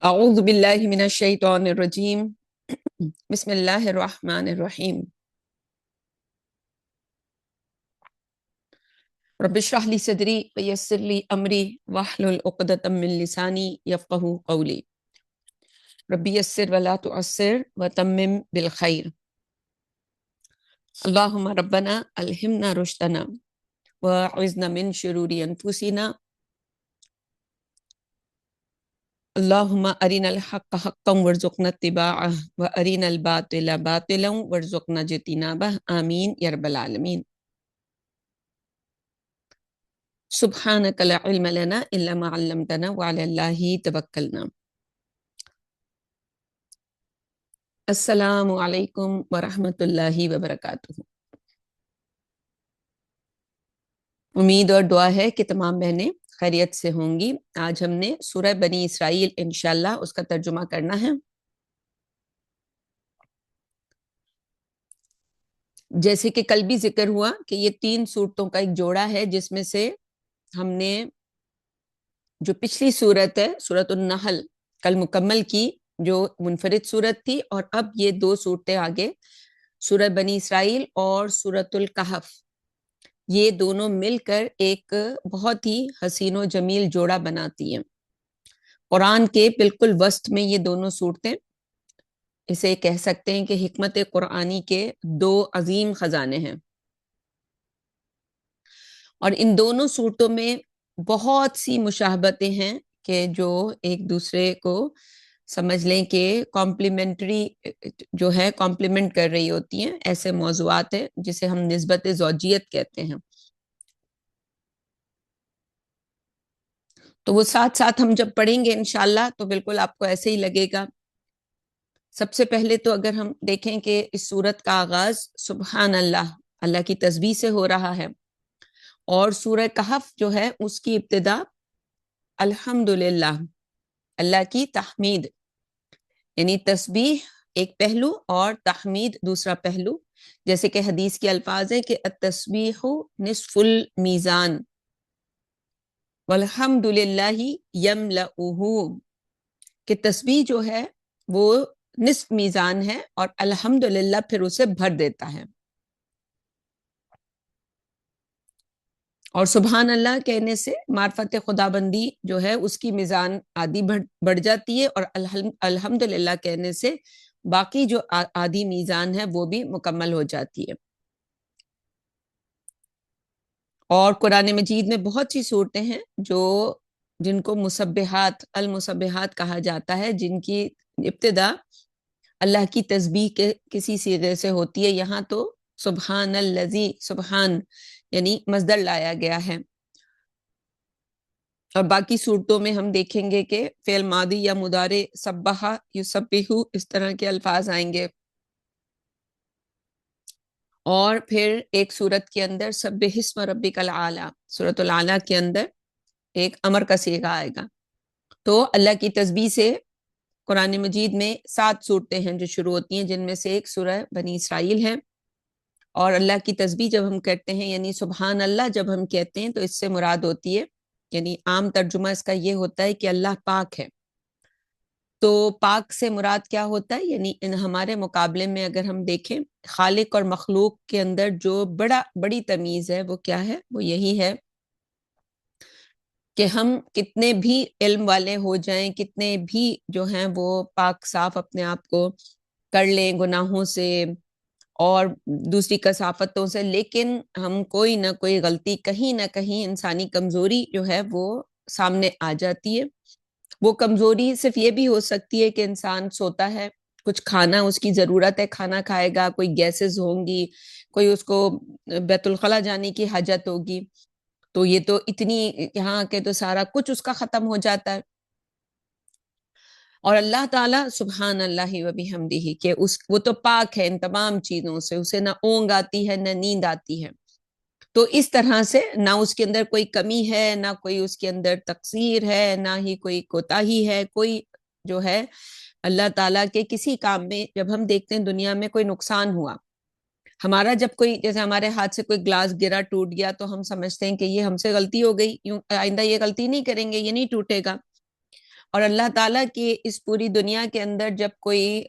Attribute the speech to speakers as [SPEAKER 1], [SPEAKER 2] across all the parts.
[SPEAKER 1] اعوذ باللہ من الشیطان الرجیم بسم اللہ الرحمن الرحیم رب اشرح لی صدری ویسر لی امری واحلل عقدۃ من لسانی یفقہوا قولی رب یسر ولا تعسر وتمم بالخیر اللہم ربنا الہمنا رشدنا واعذنا من شرور انفسنا اللہم ارنا الحق حقا وارزقنا اتباعہ وارنا الباطل باطلا وارزقنا اجتنابہ آمین یا رب العالمین۔ سبحانک لا علم لنا الا ما علمتنا وعلی اللہ توکلنا۔ السلام علیکم ورحمۃ اللہ وبرکاتہ۔ امید اور دعا ہے کہ تمام بہنیں خیریت سے ہوں گی۔ آج ہم نے سورہ بنی اسرائیل انشاءاللہ اس کا ترجمہ کرنا ہے۔ جیسے کہ کل بھی ذکر ہوا کہ یہ 3 صورتوں کا ایک جوڑا ہے، جس میں سے ہم نے جو پچھلی صورت ہے سورۃ النحل کل مکمل کی، جو منفرد صورت تھی، اور اب یہ 2 صورتیں آگے سورہ بنی اسرائیل اور سورۃ الکہف، یہ دونوں مل کر ایک بہت ہی حسین و جمیل جوڑا بناتی ہیں۔ قرآن کے بالکل وسط میں یہ دونوں صورتیں، اسے کہہ سکتے ہیں کہ حکمت قرآنی کے 2 عظیم خزانے ہیں، اور ان دونوں صورتوں میں بہت سی مشابہتیں ہیں کہ جو ایک دوسرے کو سمجھ لیں کہ کمپلیمنٹری جو ہے کمپلیمنٹ کر رہی ہوتی ہیں، ایسے موضوعات ہیں جسے ہم نسبت زوجیت کہتے ہیں۔ تو وہ ساتھ ساتھ ہم جب پڑھیں گے انشاءاللہ تو بالکل آپ کو ایسے ہی لگے گا۔ سب سے پہلے تو اگر ہم دیکھیں کہ اس سورت کا آغاز سبحان اللہ، اللہ کی تسبیح سے ہو رہا ہے، اور سورہ کہف جو ہے اس کی ابتدا الحمدللہ، اللہ کی تحمید، یعنی تسبیح ایک پہلو اور تحمید دوسرا پہلو۔ جیسے کہ حدیث کے الفاظ ہیں کہ التسبیح نصف المیزان والحمدللہ یملؤہ، کہ تسبیح جو ہے وہ نصف میزان ہے اور الحمدللہ پھر اسے بھر دیتا ہے۔ اور سبحان اللہ کہنے سے معرفت خدا بندی جو ہے اس کی میزان آدھی بڑھ جاتی ہے، اور الحمدللہ کہنے سے باقی جو آدھی میزان ہے وہ بھی مکمل ہو جاتی ہے۔ اور قرآن مجید میں بہت سی صورتیں ہیں جن کو مسبحات، المسبحات کہا جاتا ہے، جن کی ابتدا اللہ کی تسبیح کے کسی صیغے سے ہوتی ہے۔ یہاں تو سبحان الذی، سبحان یعنی مصدر لایا گیا ہے، اور باقی صورتوں میں ہم دیکھیں گے کہ فعل ماضی یا مضارع، سبح، یسبح، اس طرح کے الفاظ آئیں گے۔ اور پھر ایک صورت کے اندر سبح اسم ربک الاعلی، سورۃ الاعلی کے اندر ایک امر کا صیغہ آئے گا۔ تو اللہ کی تسبیح سے قرآن مجید میں 7 صورتیں ہیں جو شروع ہوتی ہیں، جن میں سے ایک سورہ بنی اسرائیل ہے۔ اور اللہ کی تسبیح جب ہم کرتے ہیں، یعنی سبحان اللہ جب ہم کہتے ہیں، تو اس سے مراد ہوتی ہے، یعنی عام ترجمہ اس کا یہ ہوتا ہے کہ اللہ پاک ہے۔ تو پاک سے مراد کیا ہوتا ہے؟ یعنی ان ہمارے مقابلے میں اگر ہم دیکھیں، خالق اور مخلوق کے اندر جو بڑی تمیز ہے وہ کیا ہے؟ وہ یہی ہے کہ ہم کتنے بھی علم والے ہو جائیں، کتنے بھی جو ہیں وہ پاک صاف اپنے آپ کو کر لیں گناہوں سے اور دوسری کثافتوں سے، لیکن ہم کوئی نہ کوئی غلطی، کہیں نہ کہیں انسانی کمزوری جو ہے وہ سامنے آ جاتی ہے۔ وہ کمزوری صرف یہ بھی ہو سکتی ہے کہ انسان سوتا ہے، کچھ کھانا اس کی ضرورت ہے، کھانا کھائے گا، کوئی گیسز ہوں گی، کوئی اس کو بیت الخلا جانے کی حاجت ہوگی، تو یہ تو اتنی یہاں کے تو سارا کچھ اس کا ختم ہو جاتا ہے۔ اور اللہ تعالیٰ سبحان اللہ و بحمدہ، کہ وہ تو پاک ہے ان تمام چیزوں سے، اسے نہ اونگ آتی ہے نہ نیند آتی ہے۔ تو اس طرح سے نہ اس کے اندر کوئی کمی ہے، نہ کوئی اس کے اندر تقصیر ہے، نہ ہی کوئی کوتاہی ہے، کوئی جو ہے اللہ تعالیٰ کے کسی کام میں جب ہم دیکھتے ہیں دنیا میں کوئی نقصان ہوا، ہمارا جب کوئی، جیسے ہمارے ہاتھ سے کوئی گلاس گرا، ٹوٹ گیا، تو ہم سمجھتے ہیں کہ یہ ہم سے غلطی ہو گئی، آئندہ یہ غلطی نہیں کریں گے، یہ نہیں ٹوٹے گا۔ اور اللہ تعالیٰ کی اس پوری دنیا کے اندر جب کوئی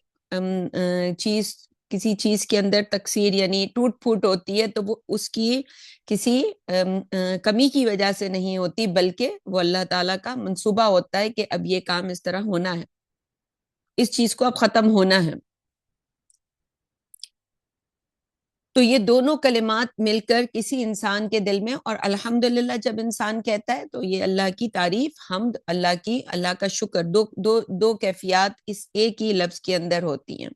[SPEAKER 1] چیز کسی چیز کے اندر تقصیر یعنی ٹوٹ پھوٹ ہوتی ہے تو وہ اس کی کسی کمی کی وجہ سے نہیں ہوتی، بلکہ وہ اللہ تعالیٰ کا منصوبہ ہوتا ہے کہ اب یہ کام اس طرح ہونا ہے، اس چیز کو اب ختم ہونا ہے۔ تو یہ دونوں کلمات مل کر کسی انسان کے دل میں، اور الحمدللہ جب انسان کہتا ہے تو یہ اللہ کی تعریف، حمد، اللہ کا شکر، دو کیفیات اس ایک ہی لفظ کے اندر ہوتی ہیں۔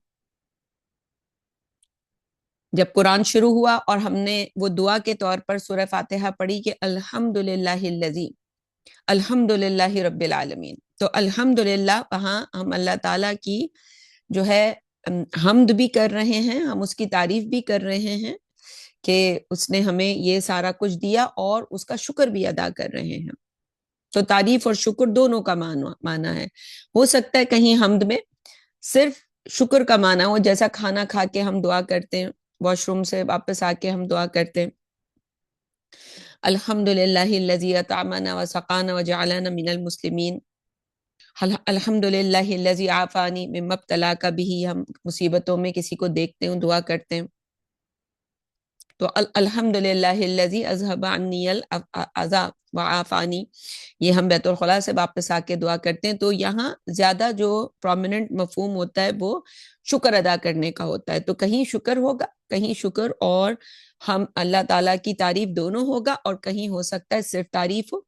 [SPEAKER 1] جب قرآن شروع ہوا اور ہم نے وہ دعا کے طور پر سورہ فاتحہ پڑھی کہ الحمدللہ الذی، الحمدللہ رب العالمین، تو الحمدللہ وہاں ہم اللہ تعالیٰ کی جو ہے حمد بھی کر رہے ہیں، ہم اس کی تعریف بھی کر رہے ہیں کہ اس نے ہمیں یہ سارا کچھ دیا، اور اس کا شکر بھی ادا کر رہے ہیں۔ تو تعریف اور شکر دونوں کا معنی ہے۔ ہو سکتا ہے کہیں حمد میں صرف شکر کا معنی ہو، جیسا کھانا کھا کے ہم دعا کرتے ہیں، واش روم سے واپس آ کے ہم دعا کرتے ہیں الحمدللہ الذی اطعمنا وسقانا وجعلنا من المسلمین، الحمدللہ الذی عافانی مما ابتلاک بہ، ہم مصیبتوں میں کسی کو دیکھتے ہیں دعا کرتے ہیں تو الحمدللہ الذی اذهب عنی الاذى وعافانی، یہ ہم بیت الخلاء سے واپس آ کے دعا کرتے ہیں۔ تو یہاں زیادہ جو پرومیننٹ مفہوم ہوتا ہے وہ شکر ادا کرنے کا ہوتا ہے، تو کہیں شکر ہوگا، کہیں شکر اور ہم اللہ تعالیٰ کی تعریف دونوں ہوگا، اور کہیں ہو سکتا ہے صرف تعریف ہو،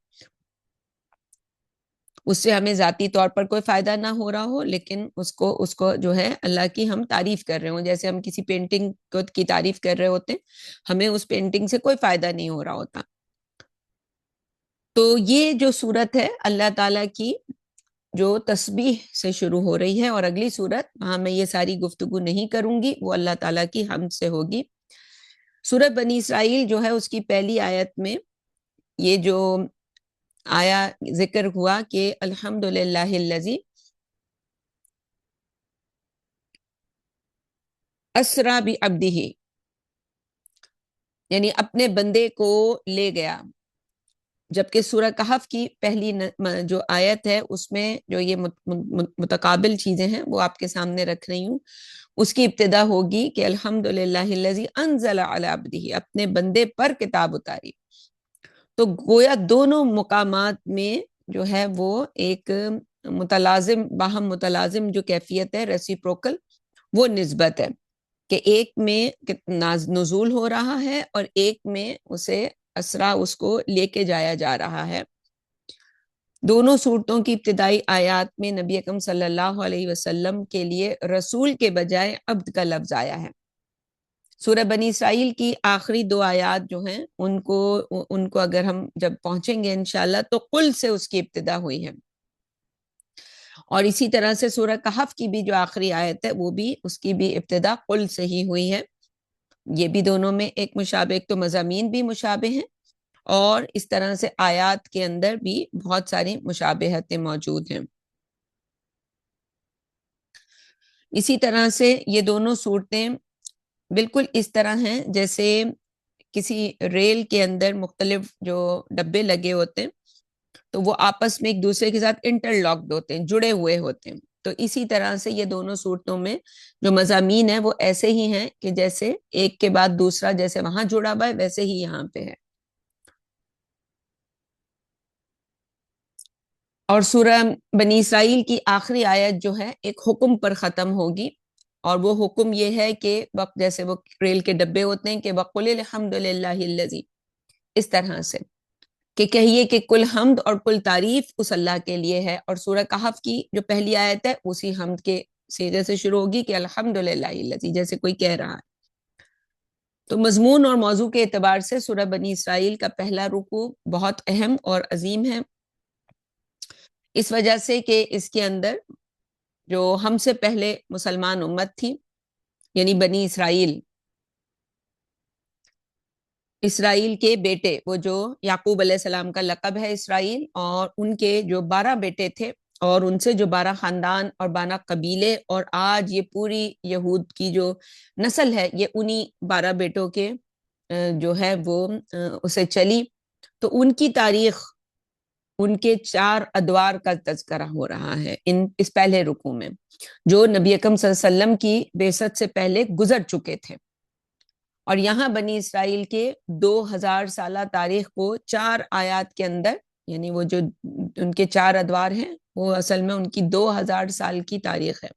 [SPEAKER 1] اس سے ہمیں ذاتی طور پر کوئی فائدہ نہ ہو رہا ہو، لیکن اس کو جو ہے اللہ کی ہم تعریف کر رہے ہوں، جیسے ہم کسی پینٹنگ کی تعریف کر رہے ہوتے ہیں، ہمیں اس پینٹنگ سے کوئی فائدہ نہیں ہو رہا ہوتا۔ تو یہ جو صورت ہے اللہ تعالیٰ کی جو تسبیح سے شروع ہو رہی ہے، اور اگلی صورت وہاں میں یہ ساری گفتگو نہیں کروں گی، وہ اللہ تعالیٰ کی حمد سے ہوگی۔ سورۃ بنی اسرائیل جو ہے اس کی پہلی آیت میں یہ جو آیا ذکر ہوا کہ الحمدللہ الذی اسریٰ بعبدہ، یعنی اپنے بندے کو لے گیا، جبکہ سورہ کہف کی پہلی جو آیت ہے اس میں جو یہ متقابل چیزیں ہیں وہ آپ کے سامنے رکھ رہی ہوں، اس کی ابتدا ہوگی کہ الحمدللہ الذی انزل علی عبدہ، اپنے بندے پر کتاب اتاری۔ تو گویا دونوں مقامات میں جو ہے وہ ایک متلازم، باہم متلازم جو کیفیت ہے، ریسیپروکل، وہ نسبت ہے کہ ایک میں نزول ہو رہا ہے اور ایک میں اسے اسرا اس کو لے کے جایا جا رہا ہے۔ دونوں صورتوں کی ابتدائی آیات میں نبی اکرم صلی اللہ علیہ وسلم کے لیے رسول کے بجائے عبد کا لفظ آیا ہے۔ سورہ بنی اسرائیل کی آخری دو آیات جو ہیں ان کو اگر ہم جب پہنچیں گے انشاءاللہ تو قل سے اس کی ابتدا ہوئی ہے، اور اسی طرح سے سورہ کہف کی بھی جو آخری آیت ہے وہ بھی اس کی بھی ابتدا قل سے ہی ہوئی ہے۔ یہ بھی دونوں میں ایک مشابہ، ایک تو مضامین بھی مشابہ ہیں، اور اس طرح سے آیات کے اندر بھی بہت ساری مشابہتیں موجود ہیں۔ اسی طرح سے یہ دونوں صورتیں بالکل اس طرح ہیں جیسے کسی ریل کے اندر مختلف جو ڈبے لگے ہوتے ہیں تو وہ آپس میں ایک دوسرے کے ساتھ انٹر لاکڈ ہوتے ہیں، جڑے ہوئے ہوتے ہیں۔ تو اسی طرح سے یہ دونوں صورتوں میں جو مضامین ہیں وہ ایسے ہی ہیں کہ جیسے ایک کے بعد دوسرا جیسے وہاں جڑا ہوا ہے ویسے ہی یہاں پہ ہے۔ اور سورہ بنی اسرائیل کی آخری آیت جو ہے ایک حکم پر ختم ہوگی، اور وہ حکم یہ ہے کہ وقت جیسے وہ ریل کے ڈبے ہوتے ہیں کہ وَقُلِ الْحَمْدُ لِلَّهِ الَّذِي، اس طرح سے کہ کہیے کہ کل حمد اور کل تعریف اس اللہ کے لیے ہے۔ اور سورہ کہف کی جو پہلی آیت ہے اسی حمد کے سیغے سے شروع ہوگی کہ الحمدللہ الذی، جیسے کوئی کہہ رہا ہے۔ تو مضمون اور موضوع کے اعتبار سے سورہ بنی اسرائیل کا پہلا رکوع بہت اہم اور عظیم ہے، اس وجہ سے کہ اس کے اندر جو ہم سے پہلے مسلمان امت تھی یعنی بنی اسرائیل، اسرائیل کے بیٹے، وہ جو یعقوب علیہ السلام کا لقب ہے اسرائیل، اور ان کے جو 12 بیٹے تھے اور ان سے جو 12 خاندان اور 12 قبیلے، اور آج یہ پوری یہود کی جو نسل ہے یہ انہی 12 بیٹوں کے جو ہے وہ اسے چلی۔ تو ان کی تاریخ ان کے 4 ادوار کا تذکرہ ہو رہا ہے اس پہلے رکوع میں، جو نبی اکرم صلی اللہ علیہ وسلم کی بعثت سے پہلے گزر چکے تھے۔ اور یہاں بنی اسرائیل کے 2000 سالہ تاریخ کو 4 آیات کے اندر، یعنی وہ جو ان کے 4 ادوار ہیں وہ اصل میں ان کی 2000 سال کی تاریخ ہے،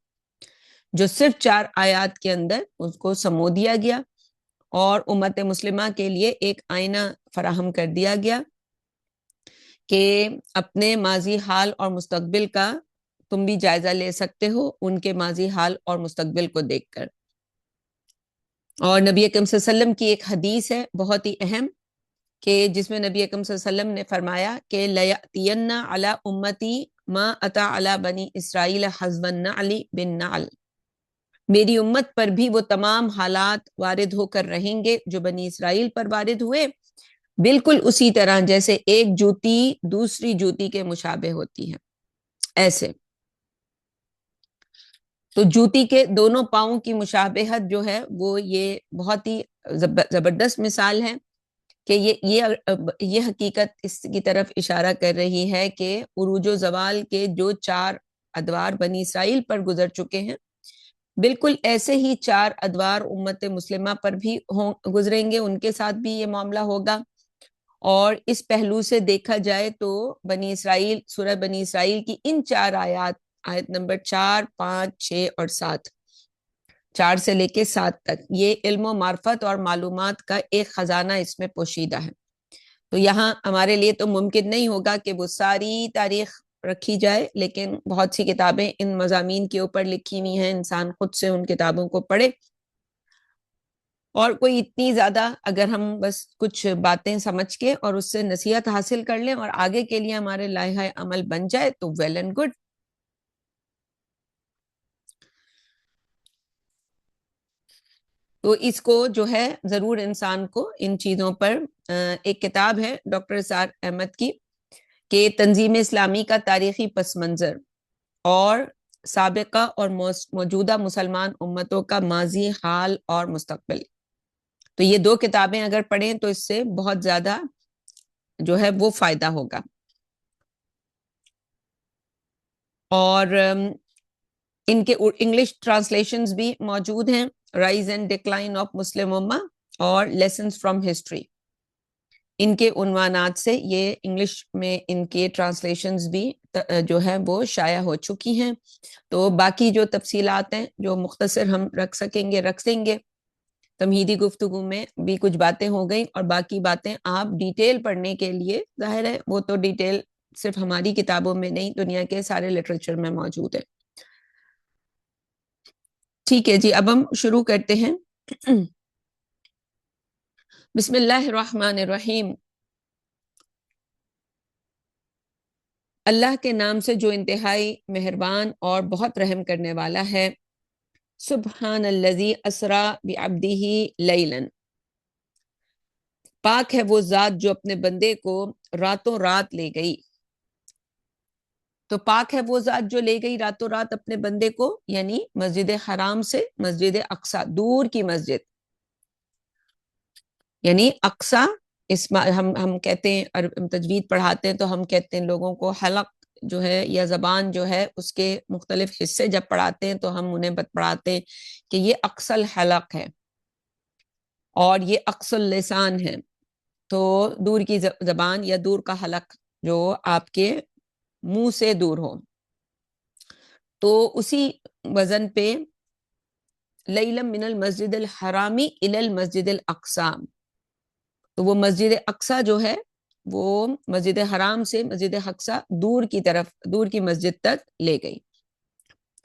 [SPEAKER 1] جو صرف 4 آیات کے اندر اس کو سمو دیا گیا اور امت مسلمہ کے لیے ایک آئینہ فراہم کر دیا گیا کہ اپنے ماضی حال اور مستقبل کا تم بھی جائزہ لے سکتے ہو ان کے ماضی حال اور مستقبل کو دیکھ کر۔ اور نبی اکرم صلی اللہ علیہ وسلم کی ایک حدیث ہے بہت ہی اہم، کہ جس میں نبی اکرم صلی اللہ علیہ وسلم نے فرمایا کہ لَيَأْتِيَنَّ عَلَىٰ أُمَّتِي مَا أَتَىٰ عَلَىٰ بَنِي إِسْرَائِيلَ حَذْوَ النَّعْلِ بِالنَّعْلِ، میری امت پر بھی وہ تمام حالات وارد ہو کر رہیں گے جو بنی اسرائیل پر وارد ہوئے، بالکل اسی طرح جیسے ایک جوتی دوسری جوتی کے مشابہ ہوتی ہے، ایسے۔ تو جوتی کے دونوں پاؤں کی مشابہت جو ہے وہ یہ بہت ہی زبردست مثال ہے کہ یہ حقیقت اس کی طرف اشارہ کر رہی ہے کہ عروج و زوال کے جو 4 ادوار بنی اسرائیل پر گزر چکے ہیں، بالکل ایسے ہی 4 ادوار امت مسلمہ پر بھی گزریں گے، ان کے ساتھ بھی یہ معاملہ ہوگا۔ اور اس پہلو سے دیکھا جائے تو بنی اسرائیل، سورہ بنی اسرائیل کی ان 4 آیات، آیت نمبر 4، 5، 6 اور 7، 4 سے لے کے 7 تک، یہ علم و معرفت اور معلومات کا ایک خزانہ اس میں پوشیدہ ہے۔ تو یہاں ہمارے لیے تو ممکن نہیں ہوگا کہ وہ ساری تاریخ رکھی جائے، لیکن بہت سی کتابیں ان مضامین کے اوپر لکھی ہوئی ہیں، انسان خود سے ان کتابوں کو پڑھے، اور کوئی اتنی زیادہ اگر ہم بس کچھ باتیں سمجھ کے اور اس سے نصیحت حاصل کر لیں اور آگے کے لیے ہمارے لائحہ عمل بن جائے تو ویل اینڈ گڈ۔ تو اس کو جو ہے ضرور انسان کو ان چیزوں پر، ایک کتاب ہے ڈاکٹر اسحاق احمد کی کہ تنظیم اسلامی کا تاریخی پس منظر اور سابقہ اور موجودہ مسلمان امتوں کا ماضی، حال اور مستقبل، تو یہ 2 کتابیں اگر پڑھیں تو اس سے بہت زیادہ جو ہے وہ فائدہ ہوگا۔ اور ان کے انگلش ٹرانسلیشنز بھی موجود ہیں، rise and decline of Muslim امہ اور لیسنز فرام ہسٹری، ان کے عنوانات سے یہ انگلش میں ان کے ٹرانسلیشنز بھی جو ہے وہ شائع ہو چکی ہیں۔ تو باقی جو تفصیلات ہیں جو مختصر ہم رکھ سکیں گے رکھ دیں گے، تمہیدی گفتگو میں بھی کچھ باتیں ہو گئیں، اور باقی باتیں آپ ڈیٹیل پڑھنے کے لیے، ظاہر ہے وہ تو ڈیٹیل صرف ہماری کتابوں میں نہیں، دنیا کے سارے لٹریچر میں موجود ہے۔ ٹھیک ہے جی، اب ہم شروع کرتے ہیں۔ بسم اللہ الرحمن الرحیم، اللہ کے نام سے جو انتہائی مہربان اور بہت رحم کرنے والا ہے۔ سبحان الذی اسری بعبدہ لیلا، پاک ہے وہ ذات جو اپنے بندے کو راتوں رات لے گئی۔ تو پاک ہے وہ ذات جو لے گئی راتوں رات اپنے بندے کو، یعنی مسجد حرام سے مسجد اقصی، دور کی مسجد، یعنی اقصی، ہم کہتے ہیں، تجوید پڑھاتے ہیں تو ہم کہتے ہیں لوگوں کو حلق جو ہے یا زبان جو ہے اس کے مختلف حصے جب پڑھاتے ہیں تو ہم انہیں پڑھاتے ہیں کہ یہ اقصی الحلق ہے اور یہ اقصی اللسان ہے، تو دور کی زبان یا دور کا حلق جو آپ کے منہ سے دور ہو، تو اسی وزن پہ لیلا من المسجد الحرامی الی المسجد الاقصی، تو وہ مسجد اقصی جو ہے وہ مسجد حرام سے مسجد اقصی دور کی طرف، دور کی مسجد تک لے گئی۔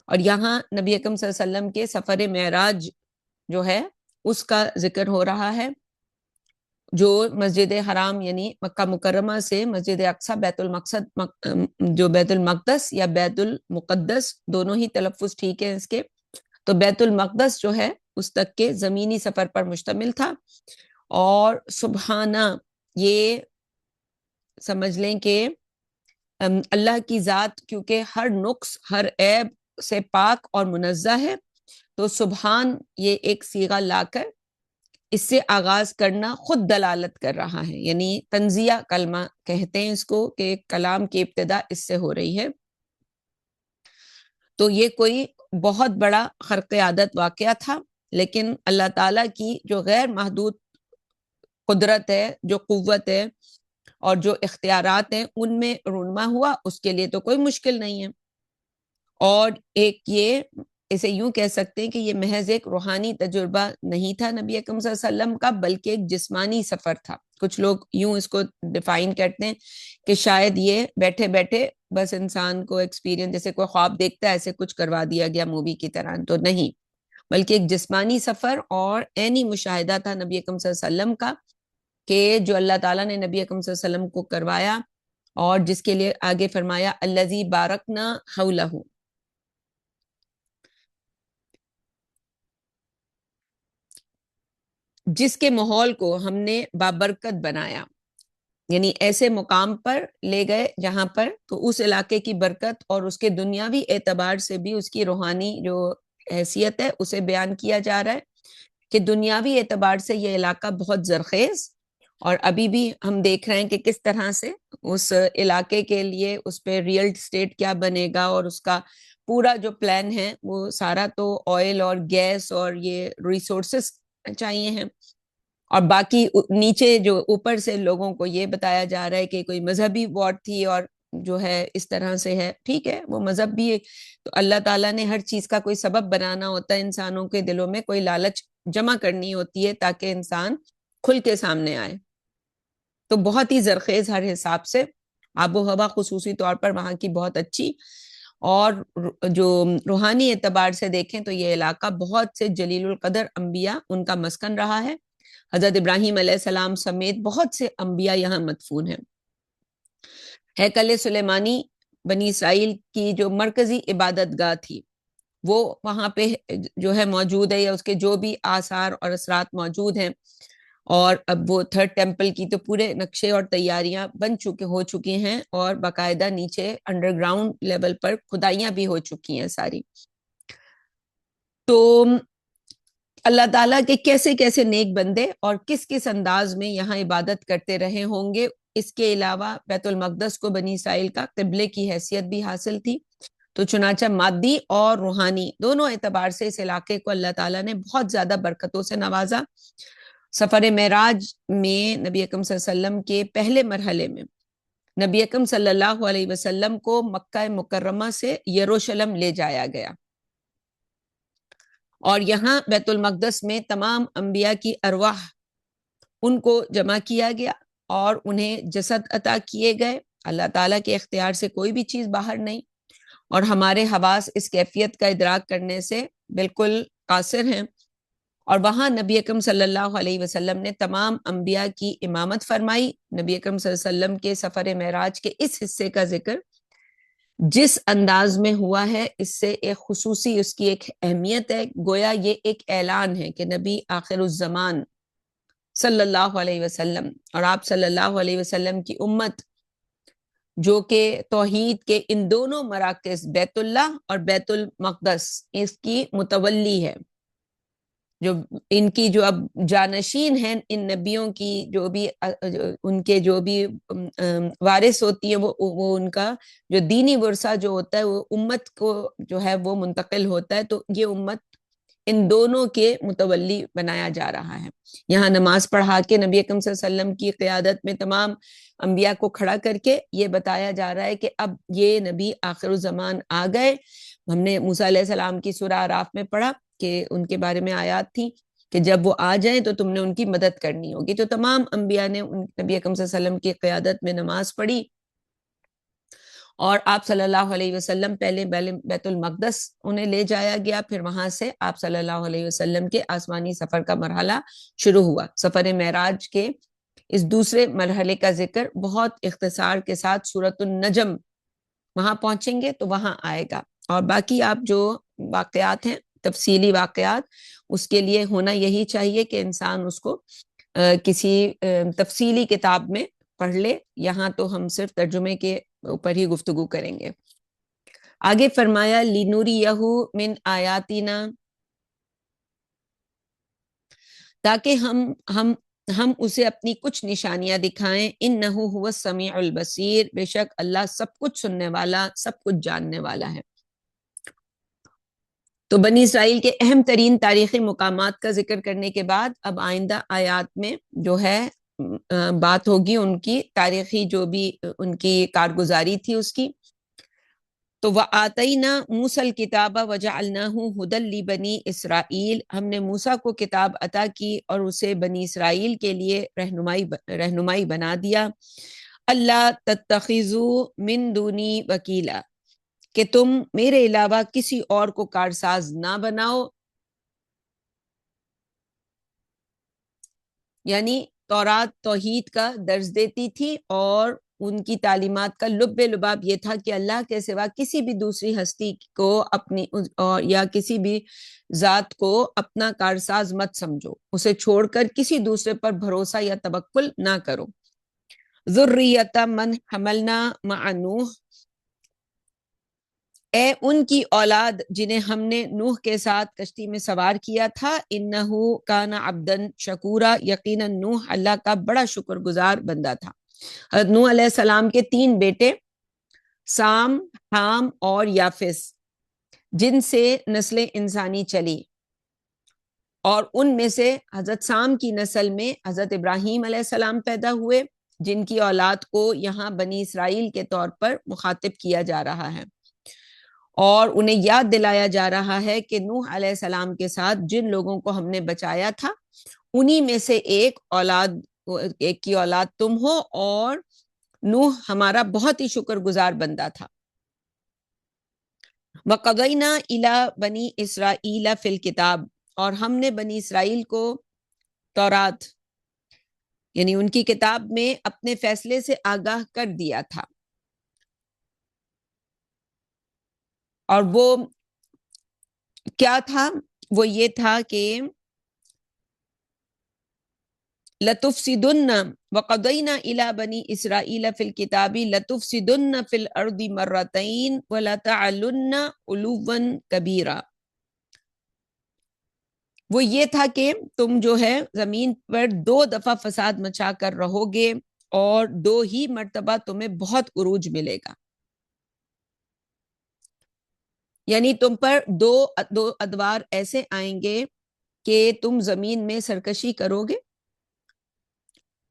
[SPEAKER 1] اور یہاں نبی اکرم صلی اللہ علیہ وسلم کے سفر معراج جو ہے اس کا ذکر ہو رہا ہے، جو مسجد حرام یعنی مکہ مکرمہ سے مسجد اقصی، بیت المقصد، جو بیت المقدس یا بیت المقدس دونوں ہی تلفظ ٹھیک ہے اس کے، تو بیت المقدس جو ہے اس تک کے زمینی سفر پر مشتمل تھا۔ اور سبحانہ، یہ سمجھ لیں کہ اللہ کی ذات کیونکہ ہر نقص، ہر عیب سے پاک اور منزہ ہے، تو سبحان یہ ایک صیغہ لا کر اس سے آغاز کرنا خود دلالت کر رہا ہے، یعنی تنزیہ کلمہ کہتے ہیں اس کو، کہ کلام کی ابتدا اس سے ہو رہی ہے۔ تو یہ کوئی بہت بڑا خرق عادت واقعہ تھا، لیکن اللہ تعالیٰ کی جو غیر محدود قدرت ہے، جو قوت ہے اور جو اختیارات ہیں، ان میں رونما ہوا، اس کے لیے تو کوئی مشکل نہیں ہے۔ اور ایک یہ اسے یوں کہہ سکتے ہیں کہ یہ محض ایک روحانی تجربہ نہیں تھا نبی اکرم صلی اللہ علیہ وسلم کا، بلکہ ایک جسمانی سفر تھا۔ کچھ لوگ یوں اس کو ڈیفائن کرتے ہیں کہ شاید یہ بیٹھے بیٹھے بس انسان کو ایکسپیرینس، جیسے کوئی خواب دیکھتا ہے ایسے کچھ کروا دیا گیا مووی کی طرح، تو نہیں، بلکہ ایک جسمانی سفر اور عینی مشاہدہ تھا نبی اکرم صلی اللہ علیہ وسلم کا، کہ جو اللہ تعالیٰ نے نبی اکرم صلی اللہ علیہ وسلم کو کروایا، اور جس کے لیے آگے فرمایا الذی بارکنا حولہ، جس کے ماحول کو ہم نے بابرکت بنایا، یعنی ایسے مقام پر لے گئے جہاں پر تو اس علاقے کی برکت اور اس کے دنیاوی اعتبار سے بھی اس کی روحانی جو حیثیت ہے اسے بیان کیا جا رہا ہے، کہ دنیاوی اعتبار سے یہ علاقہ بہت زرخیز، اور ابھی بھی ہم دیکھ رہے ہیں کہ کس طرح سے اس علاقے کے لیے اس پہ ریئل اسٹیٹ کیا بنے گا، اور اس کا پورا جو پلان ہے وہ سارا تو آئل اور گیس اور یہ ریسورسز چاہیے ہیں، اور باقی نیچے جو اوپر سے لوگوں کو یہ بتایا جا رہا ہے کہ کوئی مذہبی وار تھی اور جو ہے اس طرح سے ہے، ٹھیک ہے وہ مذہب بھی ہے، تو اللہ تعالیٰ نے ہر چیز کا کوئی سبب بنانا ہوتا ہے، انسانوں کے دلوں میں کوئی لالچ جمع کرنی ہوتی ہے تاکہ انسان کھل کے سامنے آئے۔ تو بہت ہی زرخیز ہر حساب سے، آب و ہوا خصوصی طور پر وہاں کی بہت اچھی، اور جو روحانی اعتبار سے دیکھیں تو یہ علاقہ بہت سے جلیل القدر انبیاء ان کا مسکن رہا ہے، حضرت ابراہیم علیہ السلام سمیت بہت سے انبیاء یہاں مدفون ہیں۔ ہیکل سلیمانی بنی اسرائیل کی جو مرکزی عبادت گاہ تھی وہ وہاں پہ جو ہے موجود ہے، یا اس کے جو بھی آثار اور اثرات موجود ہیں، اور اب وہ تھرڈ ٹیمپل کی تو پورے نقشے اور تیاریاں ہو چکی ہیں، اور باقاعدہ نیچے انڈر گراؤنڈ لیول پر کھدائیاں بھی ہو چکی ہیں ساری۔ تو اللہ تعالیٰ کے کیسے کیسے نیک بندے اور کس کس انداز میں یہاں عبادت کرتے رہے ہوں گے۔ اس کے علاوہ بیت المقدس کو بنی اسرائیل کا قبلے کی حیثیت بھی حاصل تھی، تو چنانچہ مادی اور روحانی دونوں اعتبار سے اس علاقے کو اللہ تعالیٰ نے بہت زیادہ برکتوں سے نوازا۔ سفر معراج میں نبی اکرم صلی اللہ علیہ وسلم کے پہلے مرحلے میں نبی اکرم صلی اللہ علیہ وسلم کو مکہ مکرمہ سے یروشلم لے جایا گیا، اور یہاں بیت المقدس میں تمام انبیاء کی ارواح ان کو جمع کیا گیا اور انہیں جسد عطا کیے گئے۔ اللہ تعالیٰ کے اختیار سے کوئی بھی چیز باہر نہیں، اور ہمارے حواس اس کیفیت کا ادراک کرنے سے بالکل قاصر ہیں، اور وہاں نبی اکرم صلی اللہ علیہ وسلم نے تمام انبیاء کی امامت فرمائی۔ نبی اکرم صلی اللہ علیہ وسلم کے سفر معراج کے اس حصے کا ذکر جس انداز میں ہوا ہے، اس سے ایک خصوصی اس کی ایک اہمیت ہے، گویا یہ ایک اعلان ہے کہ نبی آخر الزمان صلی اللہ علیہ وسلم اور آپ صلی اللہ علیہ وسلم کی امت، جو کہ توحید کے ان دونوں مراکز بیت اللہ اور بیت المقدس اس کی متولی ہے، جو ان کی جو اب جانشین ہیں، ان نبیوں کی جو بھی ان کے جو بھی وارث ہوتی ہیں، وہ ان کا جو دینی ورثہ جو ہوتا ہے وہ امت کو جو ہے وہ منتقل ہوتا ہے، تو یہ امت ان دونوں کے متولی بنایا جا رہا ہے۔ یہاں نماز پڑھا کے نبی اکرم صلی اللہ علیہ وسلم کی قیادت میں تمام انبیاء کو کھڑا کر کے یہ بتایا جا رہا ہے کہ اب یہ نبی آخر الزمان آ گئے۔ ہم نے موسیٰ علیہ السلام کی سورہ اعراف میں پڑھا کہ ان کے بارے میں آیات تھی کہ جب وہ آ جائیں تو تم نے ان کی مدد کرنی ہوگی، تو تمام انبیاء نے نبی اکرم صلی اللہ علیہ وسلم کی قیادت میں نماز پڑھی، اور آپ صلی اللہ علیہ وسلم پہلے بیت المقدس انہیں لے جایا گیا، پھر وہاں سے آپ صلی اللہ علیہ وسلم کے آسمانی سفر کا مرحلہ شروع ہوا۔ سفر معراج کے اس دوسرے مرحلے کا ذکر بہت اختصار کے ساتھ سورۃ النجم، وہاں پہنچیں گے تو وہاں آئے گا، اور باقی آپ جو واقعات ہیں تفصیلی واقعات، اس کے لیے ہونا یہی چاہیے کہ انسان اس کو کسی تفصیلی کتاب میں پڑھ لے۔ یہاں تو ہم صرف ترجمے کے اوپر ہی گفتگو کریں گے۔ آگے فرمایا لِنُرِيَهُ مِنْ آیاتنا، تاکہ ہم اسے اپنی کچھ نشانیاں دکھائیں. انہ هو السمیع البصیر، بے شک اللہ سب کچھ سننے والا، سب کچھ جاننے والا ہے. تو بنی اسرائیل کے اہم ترین تاریخی مقامات کا ذکر کرنے کے بعد اب آئندہ آیات میں جو ہے بات ہوگی ان کی تاریخی جو بھی ان کی کارگزاری تھی اس کی. تو وَآتَيْنَا مُوسَى الْكِتَابَ وَجَعَلْنَاهُ هُدًى لِبَنِي اسرائیل، ہم نے موسیٰ کو کتاب عطا کی اور اسے بنی اسرائیل کے لیے رہنمائی بنا دیا. اللہ تتخذوا من دونی وکیلا، کہ تم میرے علاوہ کسی اور کو کارساز نہ بناؤ. یعنی تورات توحید کا درس دیتی تھی اور ان کی تعلیمات کا لب لباب یہ تھا کہ اللہ کے سوا کسی بھی دوسری ہستی کو اپنی یا کسی بھی ذات کو اپنا کارساز مت سمجھو، اسے چھوڑ کر کسی دوسرے پر بھروسہ یا توکل نہ کرو. ذریۃ من حملنا مع نوح، اے ان کی اولاد جنہیں ہم نے نوح کے ساتھ کشتی میں سوار کیا تھا. انہو کان عبدا شکورا، یقیناً نوح اللہ کا بڑا شکر گزار بندہ تھا. حضرت نوح علیہ السلام کے 3 بیٹے سام، حام اور یافس، جن سے نسل انسانی چلی، اور ان میں سے حضرت سام کی نسل میں حضرت ابراہیم علیہ السلام پیدا ہوئے، جن کی اولاد کو یہاں بنی اسرائیل کے طور پر مخاطب کیا جا رہا ہے، اور انہیں یاد دلایا جا رہا ہے کہ نوح علیہ السلام کے ساتھ جن لوگوں کو ہم نے بچایا تھا انہی میں سے ایک کی اولاد تم ہو، اور نوح ہمارا بہت ہی شکر گزار بندہ تھا. وَقَضَيْنَا إِلَىٰ بَنِي إِسْرَائِيلَ فِي الْكِتَابِ، اور ہم نے بنی اسرائیل کو تورات یعنی ان کی کتاب میں اپنے فیصلے سے آگاہ کر دیا تھا. اور وہ کیا تھا؟ وہ یہ تھا کہ لَتُفْسِدُنَّ وَقَضَيْنَا إِلَىٰ بَنِي إِسْرَائِيلَ فِي الْكِتَابِ لَتُفْسِدُنَّ فِي الْأَرْضِ مَرَّتَيْنِ وَلَتَعْلُنَّ عُلُوًّا كَبِيرًا. وہ یہ تھا کہ تم جو ہے زمین پر 2 دفعہ فساد مچا کر رہو گے، اور 2 ہی مرتبہ تمہیں بہت عروج ملے گا. یعنی تم پر دو ادوار ایسے آئیں گے کہ تم زمین میں سرکشی کرو گے،